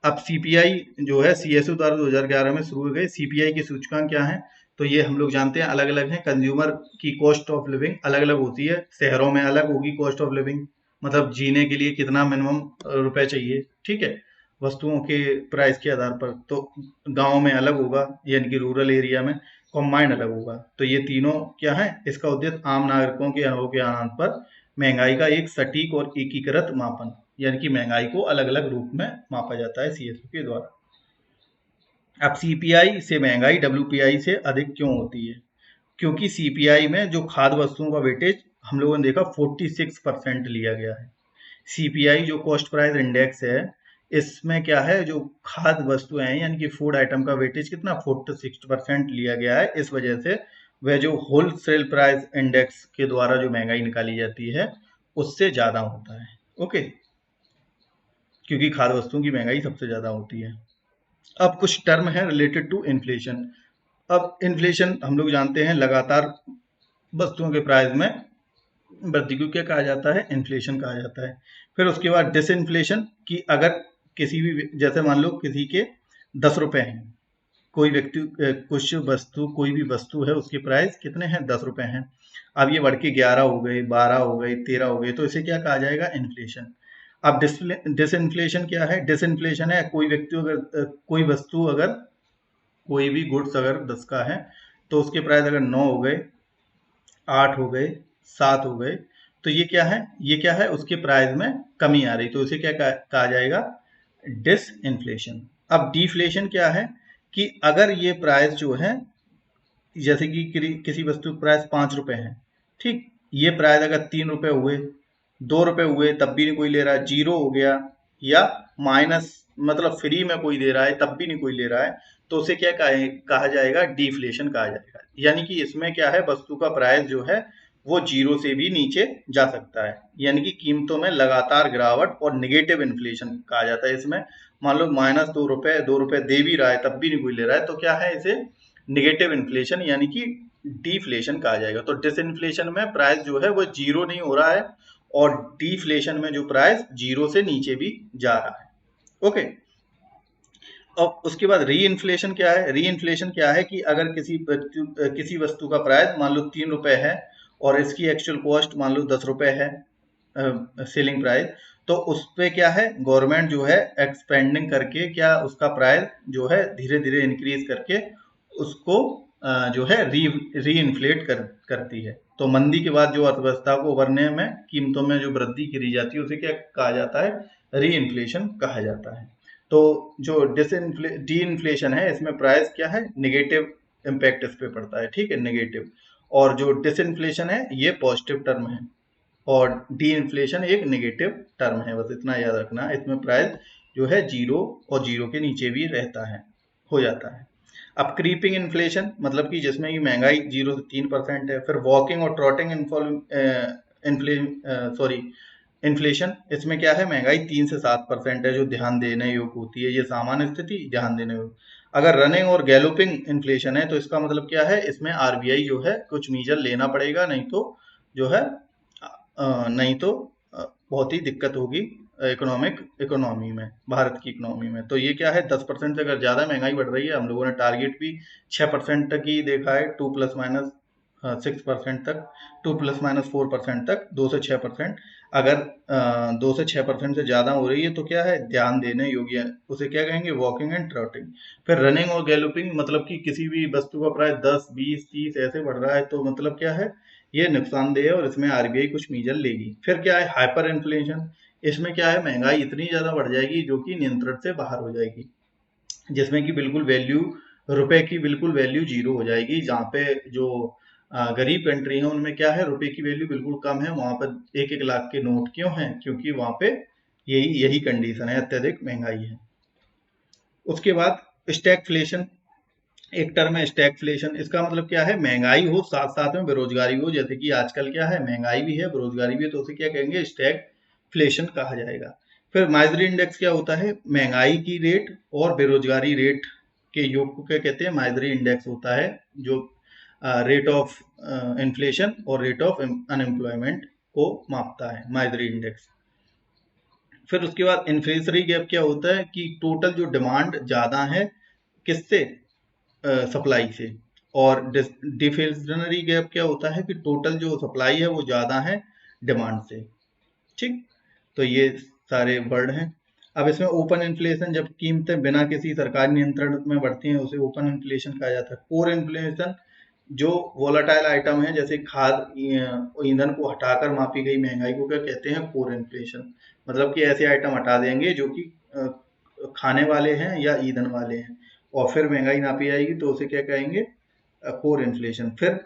अब CPI जो है CSO द्वारा 2011 में शुरू हो गए। CPI की सूचकांक क्या है? तो ये हम लोग जानते हैं अलग अलग है। कंज्यूमर की कॉस्ट ऑफ लिविंग अलग अलग होती है, शहरों में अलग होगी कॉस्ट ऑफ लिविंग, मतलब जीने के लिए कितना मिनिमम रुपए चाहिए। ठीक है, वस्तुओं के प्राइस के आधार पर। तो गांव में अलग होगा, यानी कि रूरल एरिया में कॉम्बाइंड अलग होगा। तो ये तीनों क्या है? इसका उद्देश्य आम नागरिकों के अनुभव के आधार पर महंगाई का एक सटीक और एकीकृत मापन, यानी कि महंगाई को अलग अलग रूप में मापा जाता है CSO के द्वारा। अब CPI से महंगाई WPI से अधिक क्यों होती है? क्योंकि CPI में जो खाद्य वस्तुओं का वेटेज हम लोगों ने देखा 46% लिया गया है। CPI जो कॉस्ट प्राइस इंडेक्स है इसमें क्या है, जो खाद्य वस्तुएं हैं यानी कि फूड आइटम का वेटेज कितना 46% लिया गया है। इस वजह से वह जो होलसेल प्राइस इंडेक्स के द्वारा जो महंगाई निकाली जाती है उससे ज्यादा होता है। ओके, क्योंकि खाद्य वस्तुओं की महंगाई सबसे ज्यादा होती है। अब कुछ टर्म है रिलेटेड टू इन्फ्लेशन। अब इन्फ्लेशन हम लोग जानते हैं लगातार वस्तुओं के प्राइस में वृद्धि को क्या कहा जाता है? इन्फ्लेशन कहा जाता है। फिर उसके बाद डिसइन्फ्लेशन, कि अगर किसी भी, जैसे मान लो किसी के 10 रुपए हैं, कोई व्यक्ति कुछ वस्तु, कोई भी वस्तु है उसके प्राइस कितने हैं? 10 रुपए हैं। अब ये बढ़ के 11 हो गए, 12 हो गए, 13 हो गए, तो इसे क्या कहा जाएगा? इन्फ्लेशन। अब डिसइन्फ्लेशन क्या है? डिसइन्फ्लेशन है कोई व्यक्ति अगर कोई वस्तु अगर कोई भी गुड्स अगर 10 का है तो उसके प्राइस अगर 9 हो गए, 8 हो गए, 7 हो गए, तो ये क्या है? ये क्या है? उसके प्राइस में कमी आ रही, तो इसे क्या कहा जाएगा? डिसइन्फ्लेशन। अब डिफ्लेशन क्या है? कि अगर ये प्राइस जो है, जैसे कि किसी वस्तु का प्राइस 5 रुपए है, ठीक, ये प्राइस अगर 3 रुपए हुए, ₹2 हुए तब भी नहीं कोई ले रहा है, 0 हो गया, या माइनस मतलब फ्री में कोई दे रहा है तब भी नहीं कोई ले रहा है, तो उसे क्या कहा जाएगा, डिफ्लेशन कहा जाएगा। यानी कि इसमें क्या है, वस्तु का प्राइस जो है वो 0 से भी नीचे जा सकता है, यानी कि कीमतों में लगातार गिरावट, और निगेटिव इन्फ्लेशन कहा जाता है इसमें। मान लो माइनस ₹2 दे भी रहा है तब भी नहीं कोई ले रहा है, तो क्या है, इसे निगेटिव इन्फ्लेशन यानी कि डिफ्लेशन कहा जाएगा। तो डिसइन्फ्लेशन में प्राइस जो है वो 0 नहीं हो रहा है, और डिफ्लेशन में जो प्राइस 0 से नीचे भी जा रहा है। ओके। अब उसके बाद री इन्फ्लेशन क्या है? री इन्फ्लेशन क्या है कि अगर किसी वस्तु का प्राइस मान लो ₹3 है, और इसकी एक्चुअल कॉस्ट मान लो ₹10 है, सेलिंग प्राइस, तो उस पे क्या है, गवर्नमेंट जो है एक्सपेंडिंग करके क्या उसका प्राइस जो है धीरे धीरे इंक्रीज करके उसको जो है री इन्फ्लेट करती है। तो मंदी के बाद जो अर्थव्यवस्था को उभरने में कीमतों में जो वृद्धि करी जाती है उसे क्या कहा जाता है, री इन्फ्लेशन कहा जाता है। तो जो डी इन्फ्लेशन है इसमें प्राइस क्या है, निगेटिव इम्पैक्ट इस पे पड़ता है, ठीक है, निगेटिव। और जो डिसइन्फ्लेशन है ये पॉजिटिव टर्म है, और डी इन्फ्लेशन एक नेगेटिव टर्म है, बस इतना याद रखना। इसमें प्राइस जो है 0 और 0 के नीचे भी रहता है, हो जाता है। अब क्रीपिंग इन्फ्लेशन मतलब कि जिसमें कि महंगाई 0 से 3% है। फिर वॉकिंग और ट्रॉटिंग इन्फ्लेशन, इसमें क्या है, महंगाई 3 से 7% है, जो ध्यान देने योग्य होती है। ये सामान्य स्थिति ध्यान देने योग्य। अगर रनिंग और गैलोपिंग इन्फ्लेशन है तो इसका मतलब क्या है, इसमें आरबीआई जो है कुछ मीजर लेना पड़ेगा, नहीं तो जो है नहीं तो बहुत ही दिक्कत होगी इकोनॉमी में, भारत की इकोनॉमी में। तो ये क्या है, 10% से अगर ज़्यादा महंगाई बढ़ रही है, हम लोगों ने टारगेट भी 6% तक ही देखा है, 2 प्लस माइनस 6% तक, 2 प्लस माइनस 4% तक, 2 से 6%। अगर 2 से 6% से ज़्यादा हो रही है तो क्या है, ध्यान देने योग्य है, उसे क्या कहेंगे, वॉकिंग एंड ट्रॉटिंग। फिर रनिंग और गैलोपिंग मतलब कि किसी भी वस्तु का प्राइस 10, 20, 30 ऐसे बढ़ रहा है तो मतलब क्या है, ये नुकसानदेह है, और इसमें आरबीआई कुछ मीजर लेगी। फिर क्या है, हाइपर इन्फ्लेशन, इसमें क्या है, महंगाई इतनी ज्यादा बढ़ जाएगी जो कि नियंत्रण से बाहर हो जाएगी, जिसमें कि बिल्कुल वैल्यू, रुपए की बिल्कुल वैल्यू 0 हो जाएगी। जहाँ पे जो गरीब कंट्री है उनमें क्या है, रुपए की वैल्यू बिल्कुल कम है, वहां पर 1-1 लाख के नोट क्यों हैं, क्योंकि वहां पे यही यही कंडीशन है, अत्यधिक महंगाई है। उसके बाद स्टैगफ्लेशन, एक टर्म है स्टैगफ्लेशन। इसका मतलब क्या है, महंगाई हो साथ साथ में बेरोजगारी हो, जैसे कि आजकल क्या है, महंगाई भी है बेरोजगारी भी है, तो उसे क्या कहेंगे, स्टैगफ्लेशन कहा जाएगा। फिर माइजरी इंडेक्स क्या होता है, महंगाई की रेट और बेरोजगारी रेट के योग को क्या कहते हैं, माइजरी इंडेक्स होता है, जो रेट ऑफ इन्फ्लेशन और रेट ऑफ अनएम्प्लॉयमेंट को मापता है, माइजरी इंडेक्स। फिर उसके बाद इन्फ्लेशनरी गैप क्या होता है कि टोटल जो डिमांड ज्यादा है किससे, सप्लाई से। और डिफ्लेशनरी गैप क्या होता है कि टोटल जो सप्लाई है वो ज्यादा है डिमांड से, ठीक। तो ये सारे वर्ड हैं। अब इसमें ओपन इन्फ्लेशन, जब कीमतें बिना किसी सरकारी नियंत्रण में बढ़ती हैं उसे ओपन इन्फ्लेशन कहा जाता है। कोर इन्फ्लेशन, जो वोलाटाइल आइटम है जैसे खाद ईंधन को हटाकर मापी गई महंगाई को क्या कहते हैं, कोर इन्फ्लेशन। मतलब कि ऐसे आइटम हटा देंगे जो कि खाने वाले हैं या ईंधन वाले हैं, और फिर महंगाई नापी जाएगी तो उसे क्या कहेंगे, कोर इन्फ्लेशन। फिर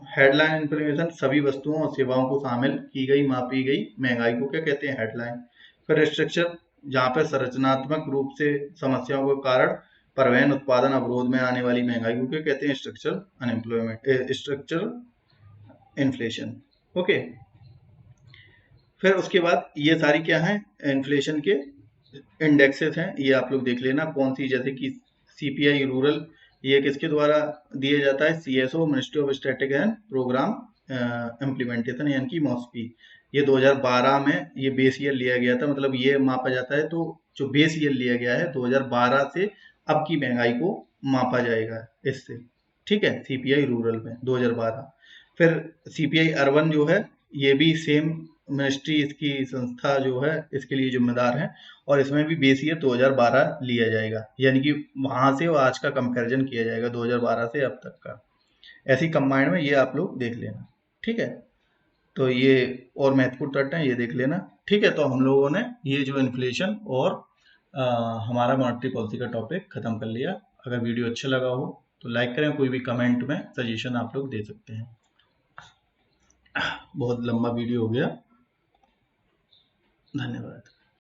हेडलाइन इन्फ्लेशन, सभी वस्तुओं और सेवाओं को शामिल की गई मापी गई महंगाई को क्या कहते हैं, हेडलाइन। फिर स्ट्रक्चर, जहाँ पे संरचनात्मक रूप से समस्याओं के कारण परिवहन उत्पादन अवरोध में आने वाली महंगाई को क्या कहते हैं, structural unemployment, structural inflation. Okay. फिर उसके बाद ये सारी क्या है, इन्फ्लेशन के इंडेक्सेस हैं, ये आप लोग देख लेना कौन सी, जैसे कि सीपीआई रूरल, ये किसके द्वारा दिया जाता है, CSO, Ministry of Statistics and Programme Implementation, यानी कि मॉस्पी। ये 2012 में ये बेस ईयर लिया गया था, मतलब ये मापा जाता है, तो जो बेस ईयर लिया गया है 2012 से अब की महंगाई को मापा जाएगा इससे, ठीक है, सीपीआई रूरल में 2012। फिर सीपीआई अर्बन जो है, ये भी सेम मिनिस्ट्री, इसकी संस्था जो है इसके लिए जिम्मेदार है, और इसमें भी बेस ईयर 2012 लिया जाएगा, यानी कि वहां से आज का कंपैरिजन किया जाएगा 2012 से अब तक का। ऐसी कंबाइंड में ये आप लोग देख लेना, ठीक है। तो ये और महत्वपूर्ण तथ्य है, ये देख लेना, ठीक है। तो हम लोगों ने ये जो इन्फ्लेशन और हमारा मॉनेटरी पॉलिसी का टॉपिक खत्म कर लिया। अगर वीडियो अच्छा लगा हो तो लाइक करें, कोई भी कमेंट में सजेशन आप लोग दे सकते हैं। बहुत लंबा वीडियो हो गया। धन्यवाद।